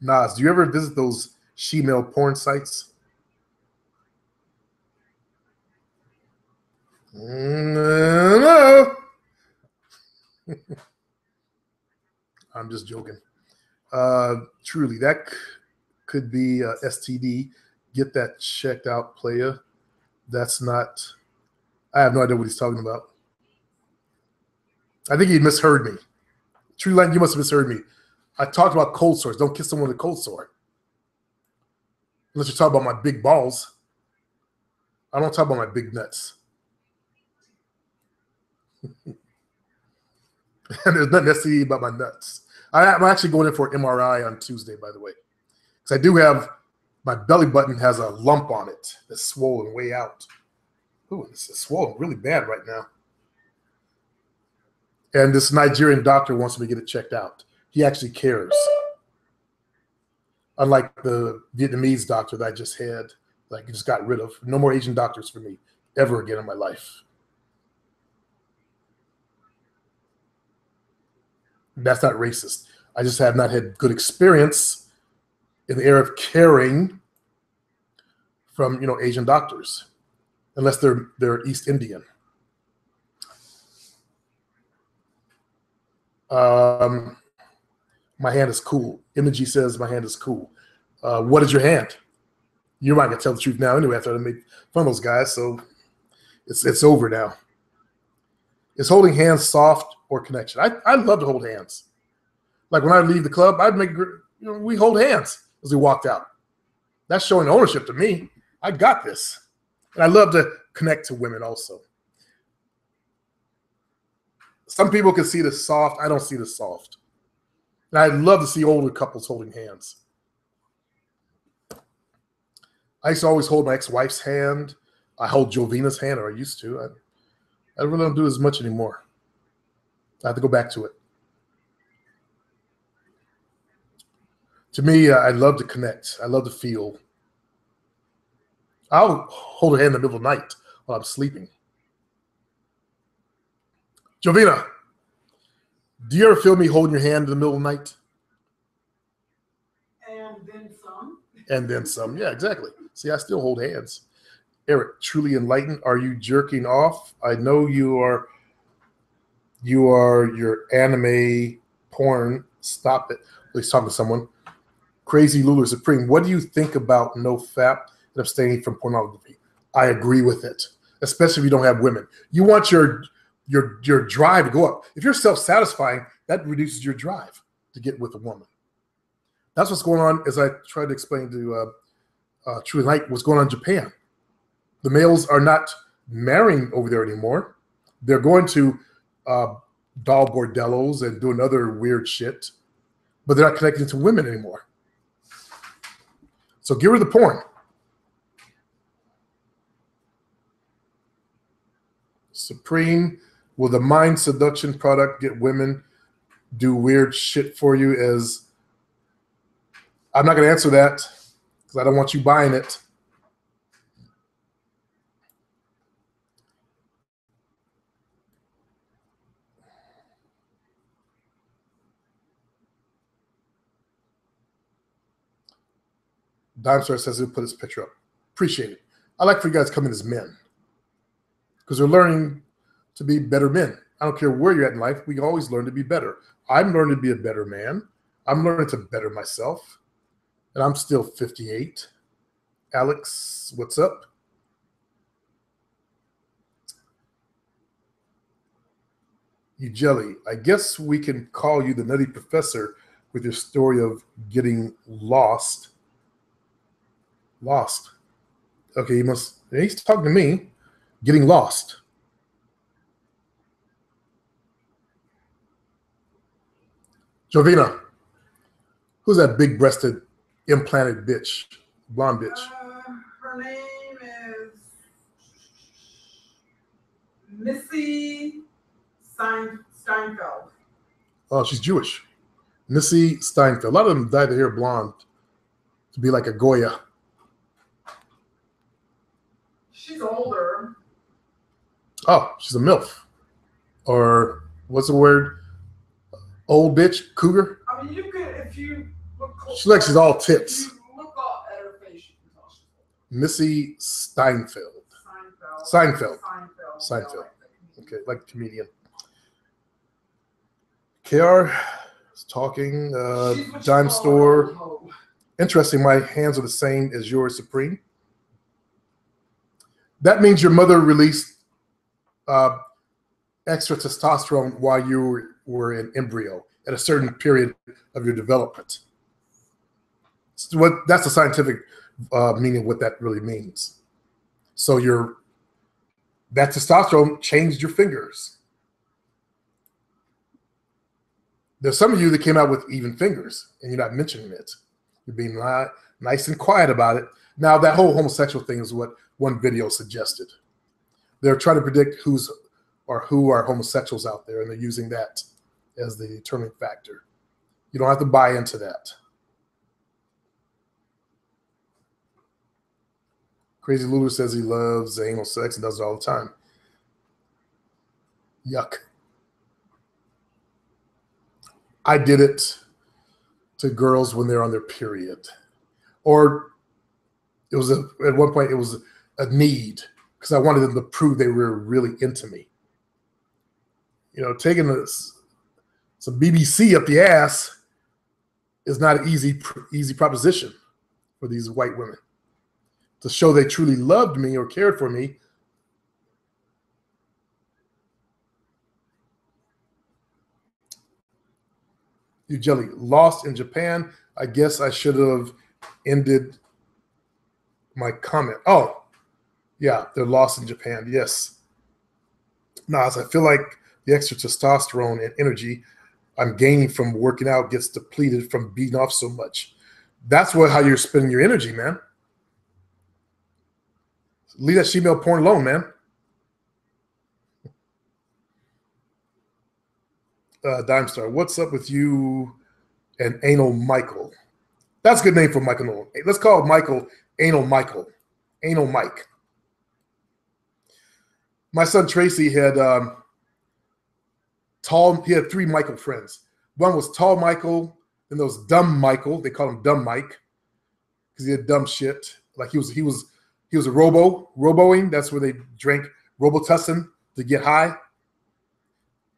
Nas, do you ever visit those she-male porn sites? No. I'm just joking. Truly, that could be STD. Get that checked out, playa. That's not. I have no idea what he's talking about. I think he misheard me. Truly, you must have misheard me. I talked about cold sores. Don't kiss someone with a cold sore. Unless you're talking about my big balls. I don't talk about my big nuts. And there's nothing STD about my nuts. I'm actually going in for an MRI on Tuesday, by the way. Because I do have, my belly button has a lump on it that's swollen way out. Ooh, this is swollen really bad right now. And this Nigerian doctor wants me to get it checked out. He actually cares. Unlike the Vietnamese doctor that I just had, like, just got rid of. No more Asian doctors for me ever again in my life. That's not racist. I just have not had good experience in the area of caring from, you know, Asian doctors, unless they're East Indian. My hand is cool. Energy says my hand is cool. What is your hand? You're not gonna tell the truth now anyway after I made fun of those guys, so it's over now. Is holding hands soft or connection? I love to hold hands. Like when I leave the club, I'd make, you know, we hold hands as we walked out. That's showing ownership to me. I got this. And I love to connect to women also. Some people can see the soft. I don't see the soft. And I'd love to see older couples holding hands. I used to always hold my ex-wife's hand. I hold Jovina's hand, or I used to. I really don't do as much anymore. I have to go back to it. To me, I love to connect. I love to feel. I'll hold a hand in the middle of the night while I'm sleeping. Jovina, do you ever feel me holding your hand in the middle of the night? And then some. And then some. Yeah, exactly. See, I still hold hands. Eric, truly enlightened. Are you jerking off? I know you are your anime porn. Stop it. He's talking to someone. Crazy Lulu Supreme. What do you think about no fap and abstaining from pornography? I agree with it, especially if you don't have women. You want your drive to go up. If you're self-satisfying, that reduces your drive to get with a woman. That's what's going on, as I tried to explain to True Light, what's going on in Japan. The males are not marrying over there anymore. They're going to doll bordellos and doing other weird shit, but they're not connecting to women anymore. So get rid of the porn. Supreme, will the Mind Seduction product get women do weird shit for you? As I'm not going to answer that because I don't want you buying it. Dime Star says he'll put his picture up. Appreciate it. I like for you guys to come in as men because they're learning to be better men. I don't care where you're at in life. We always learn to be better. I'm learning to be a better man. I'm learning to better myself. And I'm still 58. Alex, what's up? You jelly. I guess we can call you the nutty professor with your story of getting lost. Lost. Okay, he's talking to me. Getting lost. Jovina, who's that big-breasted, implanted bitch? Blonde bitch. Her name is Missy Steinfeld. Oh, she's Jewish. Missy Steinfeld. A lot of them dyed their hair blonde to be like a Goya. She's older. Oh, she's a MILF. Or what's the word? Old bitch? Cougar? I mean, you could, if you look close. She looks, she's all tits. If you look at her face, you can tell she's older. Missy Steinfeld. Seinfeld. Okay, like a comedian. KR is talking. Dime store. Interesting. My hands are the same as yours, Supreme. That means your mother released extra testosterone while you were an embryo at a certain period of your development. So that's the scientific meaning of what that really means. So that testosterone changed your fingers. There's some of you that came out with even fingers, and you're not mentioning it. You're being nice and quiet about it. Now, that whole homosexual thing is what one video suggested. They're trying to predict who are homosexuals out there, and they're using that as the determining factor. You don't have to buy into that. Crazy Lulu says he loves anal sex and does it all the time. Yuck. I did it to girls when they're on their period, or it was at one point it was a need because I wanted them to prove they were really into me. You know, taking some BBC up the ass is not an easy proposition for these white women. To show they truly loved me or cared for me, you jelly lost in Japan. I guess I should have ended my comment. Oh, yeah, they're lost in Japan. Yes. Nas, I feel like the extra testosterone and energy I'm gaining from working out gets depleted from beating off so much. That's how you're spending your energy, man. Leave that female porn alone, man. Dime Star, what's up with you and Anal Michael? That's a good name for Michael Nolan. Let's call it Michael Anal Michael. Anal Mike. My son Tracy had he had 3 Michael friends. One was Tall Michael, then there was Dumb Michael. They called him Dumb Mike because he had dumb shit. Like he was a roboing. That's where they drank Robitussin to get high.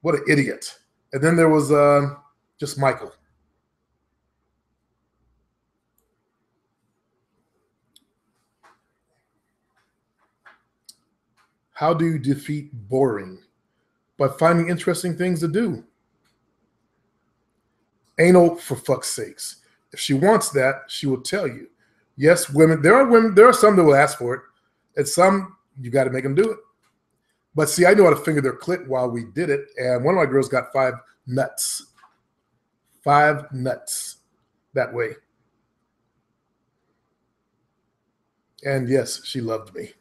What an idiot. And then there was just Michael. How do you defeat boring? By finding interesting things to do. Anal, for fuck's sakes. If she wants that, she will tell you. Yes, women, there are some that will ask for it, and some you got to make them do it. But see, I know how to finger their clit while we did it, and one of my girls got 5 nuts. 5 nuts that way. And yes, she loved me.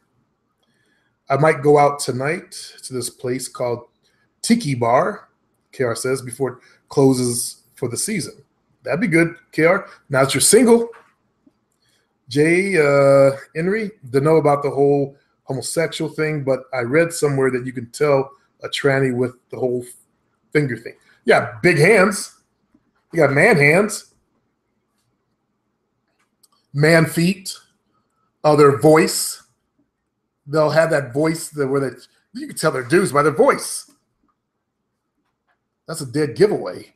I might go out tonight to this place called Tiki Bar, KR says, before it closes for the season. That'd be good, KR. Now that you're single, Jay Henry, don't know about the whole homosexual thing, but I read somewhere that you can tell a tranny with the whole finger thing. Yeah, big hands. You got man hands, man feet, their voice. They'll have that voice where you can tell they're dudes by their voice. That's a dead giveaway.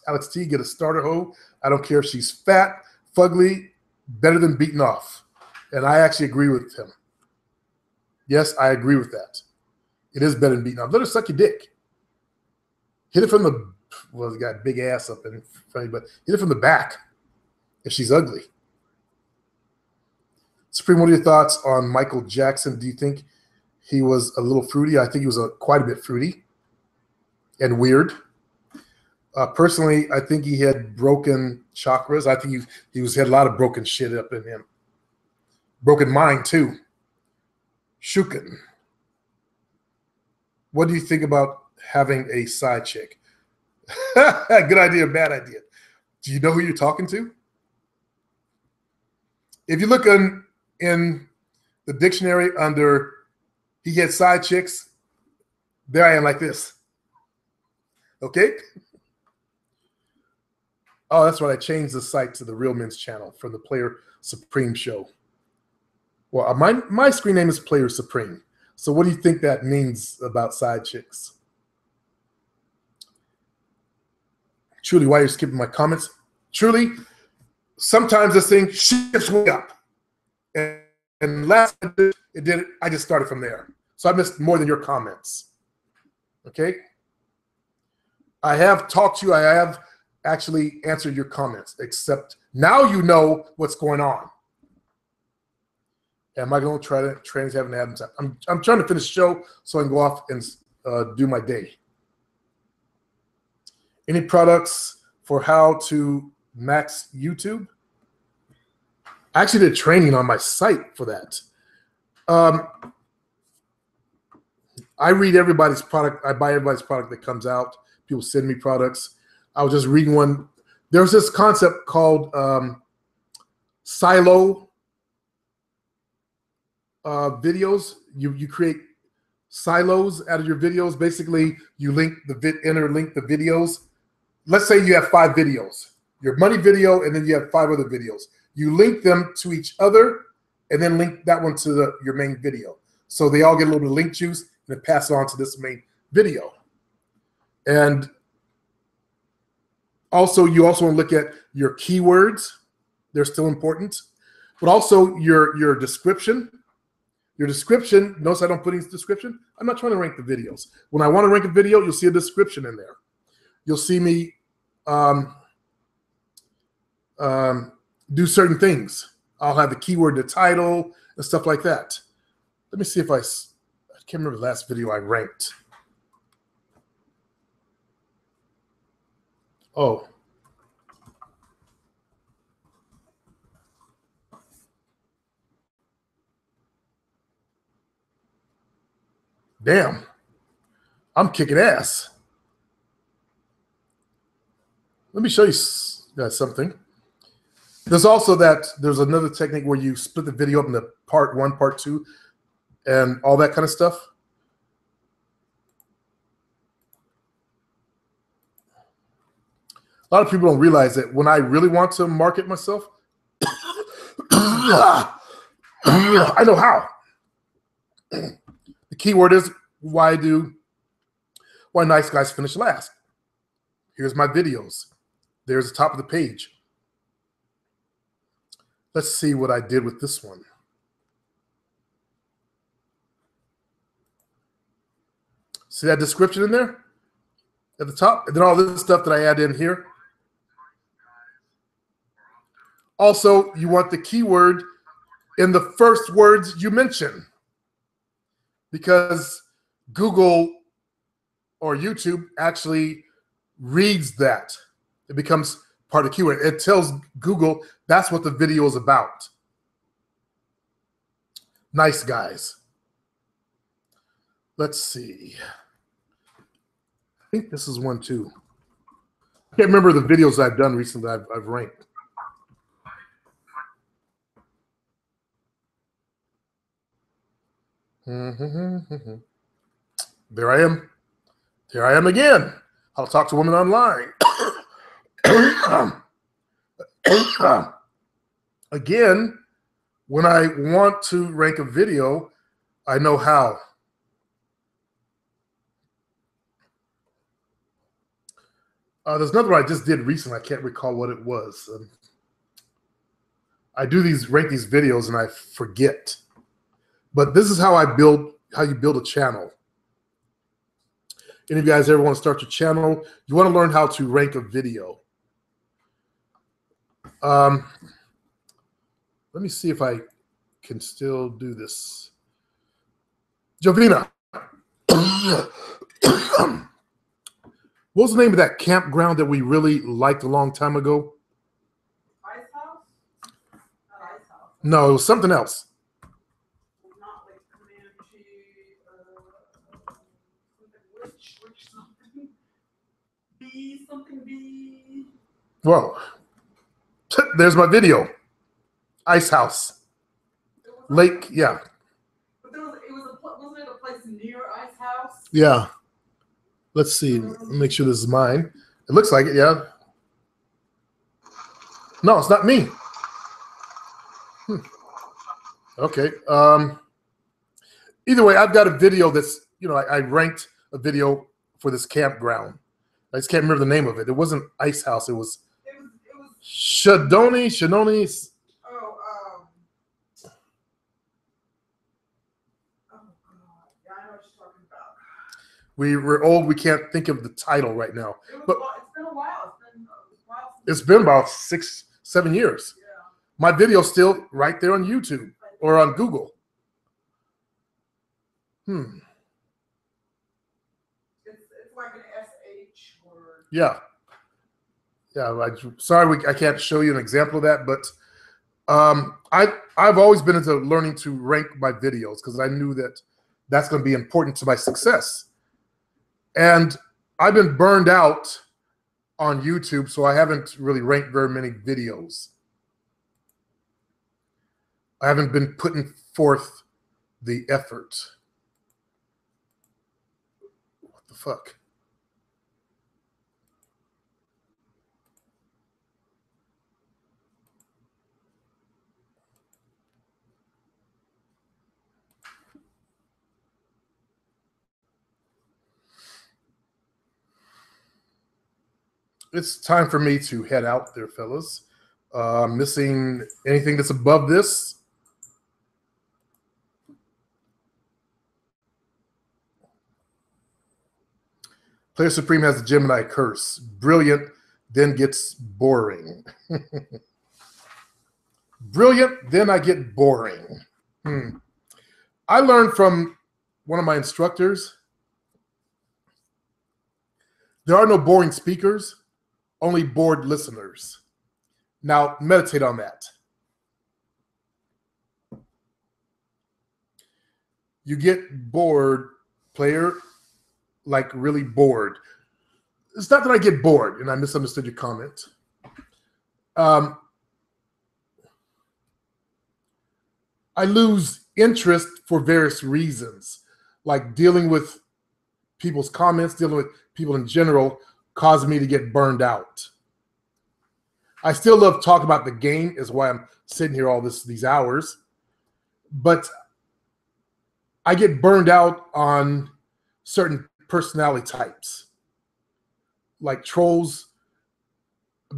Alex T, get a starter hoe. I don't care if she's fat, fugly, better than beaten off. And I actually agree with him. Yes, I agree with that. It is better than beaten off. Let her suck your dick. Hit it from the, well, you got a big ass up in front of you, but hit it from the back if she's ugly. Supreme, what are your thoughts on Michael Jackson? Do you think he was a little fruity? I think he was quite a bit fruity and weird. Personally, I think he had broken chakras. I think he had a lot of broken shit up in him. Broken mind, too. Shukin. What do you think about having a side chick? Good idea, bad idea. Do you know who you're talking to? If you look in the dictionary under he had side chicks, there I am like this. Okay? Oh, that's right. I changed the site to the Real Men's channel from the Player Supreme show. Well, my screen name is Player Supreme. So what do you think that means about side chicks? Truly, why are you skipping my comments? Truly, sometimes this thing shifts way up. And last time it did it, I just started from there. So I missed more than your comments. Okay? I have talked to you. I have actually answered your comments, except now you know what's going on. Am I going to try to train having to have them? I'm trying to finish the show so I can go off and do my day. Any products for how to max YouTube? I actually did training on my site for that. I read everybody's product. I buy everybody's product that comes out. People send me products. I was just reading one. There's this concept called silo videos. You create silos out of your videos. Basically, you link the interlink the videos. Let's say you have 5 videos, your money video, and then you have 5 other videos. You link them to each other, and then link that one to your main video. So they all get a little bit of link juice, and then pass it on to this main video. And also, you also want to look at your keywords. They're still important. But also your description. Your description, notice I don't put any description. I'm not trying to rank the videos. When I want to rank a video, you'll see a description in there. You'll see me do certain things. I'll have the keyword, the title, and stuff like that. Let me see if I can't remember the last video I ranked. Oh. Damn. I'm kicking ass. Let me show you guys something. There's also there's another technique where you split the video up into part 1, part 2, and all that kind of stuff. A lot of people don't realize that when I really want to market myself, I know how. The keyword is why nice guys finish last. Here's my videos. There's the top of the page. Let's see what I did with this one. See that description in there at the top? And then all this stuff that I add in here. Also, you want the keyword in the first words you mention, because Google or YouTube actually reads that. It becomes part of the keyword. It tells Google that's what the video is about. Nice guys. Let's see. I think this is one too. I can't remember the videos I've done recently I've ranked. There I am. Here I am again. I'll talk to women online. Again, when I want to rank a video, I know how. There's another one I just did recently. I can't recall what it was. I do rank these videos and I forget. But this is how you build a channel. Any of you guys ever want to start your channel? You want to learn how to rank a video. Let me see if I can still do this. Jovina, what was the name of that campground that we really liked a long time ago? Ice House? Not Ice House. No, it was something else. Not like Comanche, which something. B. Whoa. There's my video. Ice House. Lake, yeah. But wasn't it a place near Ice House? Yeah. Let's see. Make sure this is mine. It looks like it, yeah. No, it's not me. Okay. Either way, I've got a video that's, I ranked a video for this campground. I just can't remember the name of it. It wasn't Ice House. It was Shononi. Oh, God. Yeah, I know what you're talking about. We're old. We can't think of the title right now. But It's been a while. it's been about 6-7 years. Yeah. My video's still right there on YouTube or on Google. It's like an SH word. Yeah. Yeah, I'm sorry I can't show you an example of that, but I've always been into learning to rank my videos because I knew that that's going to be important to my success. And I've been burned out on YouTube, so I haven't really ranked very many videos. I haven't been putting forth the effort. fuck? It's time for me to head out there, fellas. Missing anything that's above this? Player Supreme has the Gemini curse. Brilliant, then gets boring. Brilliant, then I get boring. I learned from one of my instructors, there are no boring speakers, only bored listeners. Now, meditate on that. You get bored, player, like really bored. It's not that I get bored, and I misunderstood your comment. I lose interest for various reasons, like dealing with people's comments, dealing with people in general, cause me to get burned out. I still love talking about the game, is why I'm sitting here all these hours, but I get burned out on certain personality types, like trolls.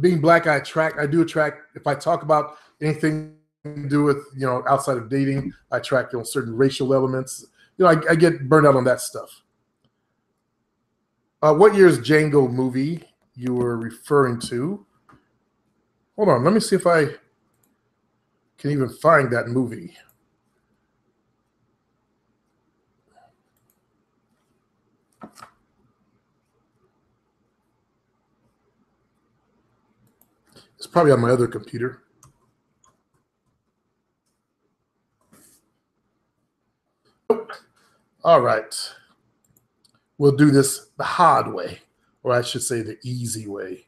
Being black, I do attract. If I talk about anything to do with, outside of dating, I attract, certain racial elements. I get burned out on that stuff. What year's Django movie you were referring to? Hold on, let me see if I can even find that movie. It's probably on my other computer. All right. We'll do this the hard way, or I should say the easy way.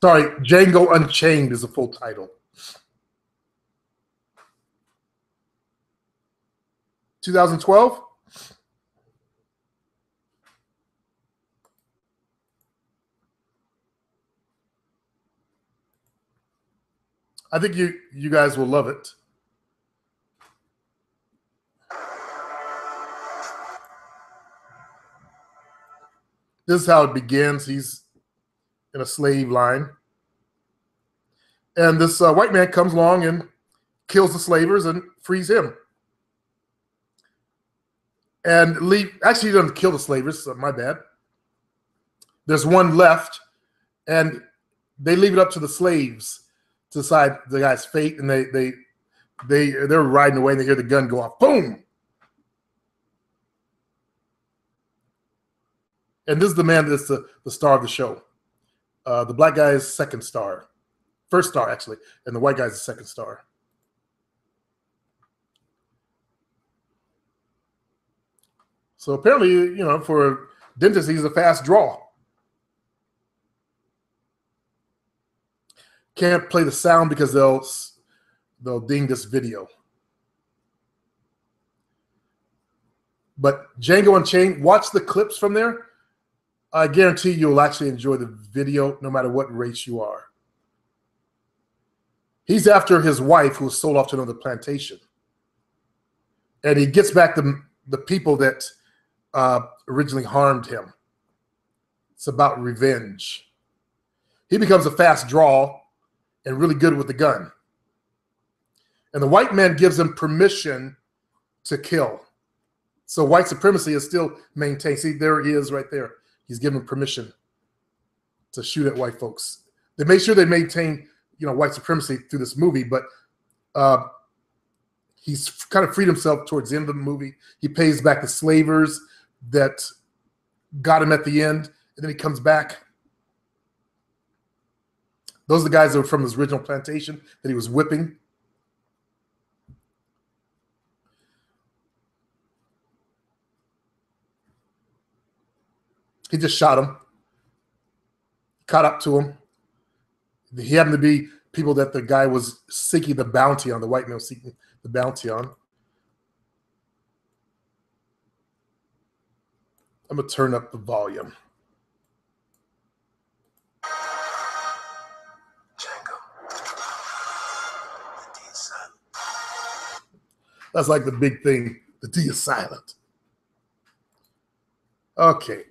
Sorry, Django Unchained is the full title. 2012? I think you guys will love it. This is how it begins. He's in a slave line. And this white man comes along and kills the slavers and frees him. And actually, he doesn't kill the slavers, so my bad. There's one left, and they leave it up to the slaves to decide the guy's fate, and they're riding away, and they hear the gun go off. Boom! And this is the man that's the star of the show. The black guy is second star. First star, actually, and the white guy's the second star. So apparently, for a dentist, he's a fast draw. Can't play the sound because they'll ding this video. But Django Unchained, watch the clips from there. I guarantee you'll actually enjoy the video no matter what race you are. He's after his wife who was sold off to another plantation. And he gets back the people that originally harmed him. It's about revenge. He becomes a fast draw and really good with the gun. And the white man gives him permission to kill. So white supremacy is still maintained. See, there he is right there. He's given permission to shoot at white folks. They make sure they maintain, white supremacy through this movie, but he's kind of freed himself towards the end of the movie. He pays back the slavers that got him at the end, and then he comes back. Those are the guys that were from his original plantation that he was whipping. He just shot him, caught up to him, He happened to be people that the guy was seeking the bounty on, the white man was seeking the bounty on. I'm going to turn up the volume. That's like the big thing. The D is silent. Okay.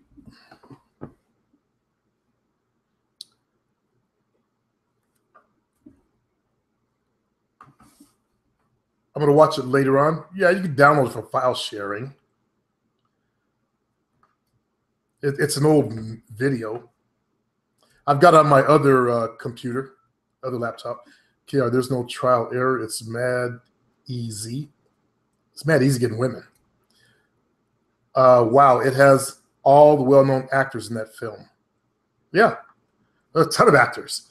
I'm going to watch it later on. Yeah, you can download it for file sharing. It's an old video. I've got it on my other computer, other laptop. Okay, there's no trial error. It's mad easy. It's mad easy getting women. Wow, it has all the well-known actors in that film. Yeah, a ton of actors.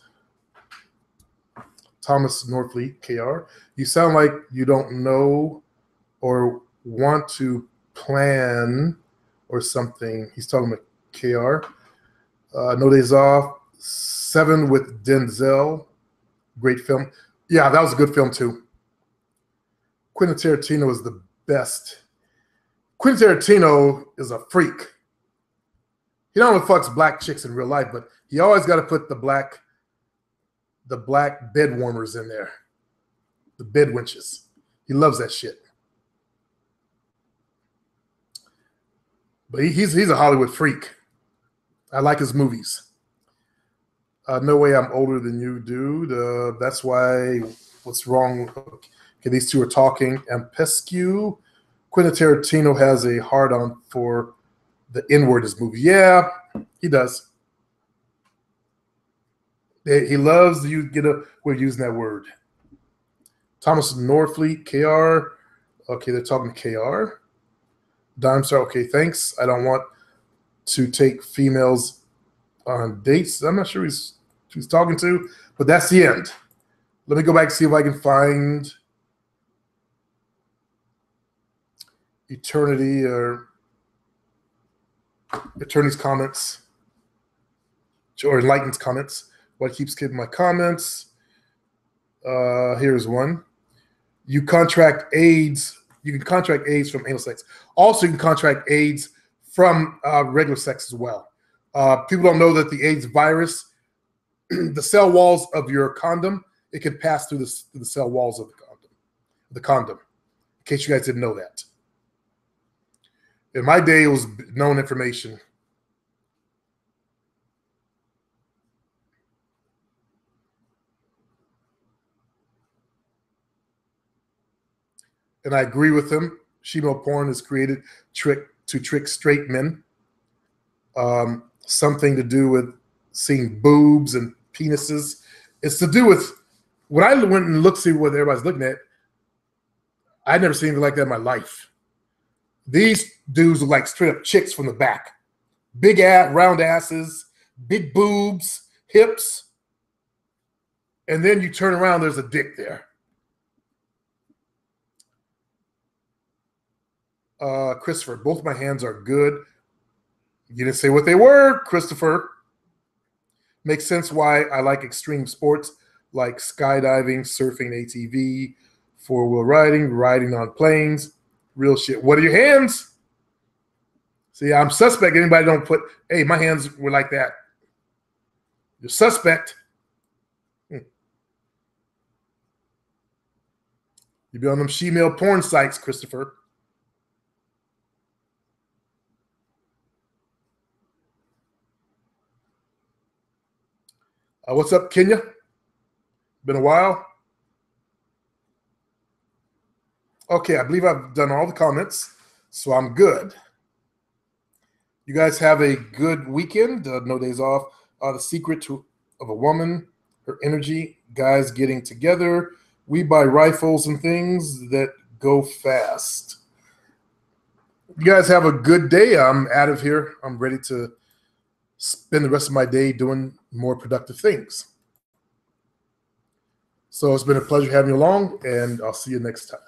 Thomas Norfleet, KR. You sound like you don't know or want to plan or something. He's talking about KR. No Days Off. 7 with Denzel. Great film. Yeah, that was a good film too. Quentin Tarantino is the best. Quentin Tarantino is a freak. He not only fucks black chicks in real life, but he always got to put the black bed warmers in there. The bed winches. He loves that shit. But he's a Hollywood freak. I like his movies. No way I'm older than you, dude. That's why. What's wrong? Okay, these two are talking. Pescu. Quentin Tarantino has a hard-on for the N-word in his movie. Yeah, he does. He loves you get a way of using that word. Thomas Norfleet, KR. Okay, they're talking to KR. Dime Star, okay, thanks. I don't want to take females on dates. I'm not sure who's talking to, but that's the end. Let me go back and see if I can find Eternity or Eternity's comments or Enlightened's comments. What keeps skipping my comments? Here's one. You contract AIDS. You can contract AIDS from anal sex. Also, you can contract AIDS from regular sex as well. People don't know that the AIDS virus, the cell walls of your condom, it can pass through the cell walls of the condom. In case you guys didn't know that. In my day, it was known information. And I agree with him. Shemale porn is created to trick straight men. Something to do with seeing boobs and penises. It's to do with, when I went and looked to see what everybody's looking at, I'd never seen anything like that in my life. These dudes look like straight up chicks from the back. Big ass, round asses, big boobs, hips. And then you turn around, there's a dick there. Christopher, both my hands are good. You didn't say what they were, Christopher. Makes sense why I like extreme sports like skydiving, surfing, ATV, four-wheel riding, riding on planes. Real shit. What are your hands? See, I'm suspect. Anybody don't put, hey, my hands were like that. You're suspect. You be on them shemale porn sites, Christopher. What's up, Kenya? Been a while. Okay, I believe I've done all the comments, so I'm good. You guys have a good weekend. No days off. The secret of a woman, her energy, guys getting together. We buy rifles and things that go fast. You guys have a good day. I'm out of here. I'm ready to spend the rest of my day doing more productive things. So it's been a pleasure having you along, and I'll see you next time.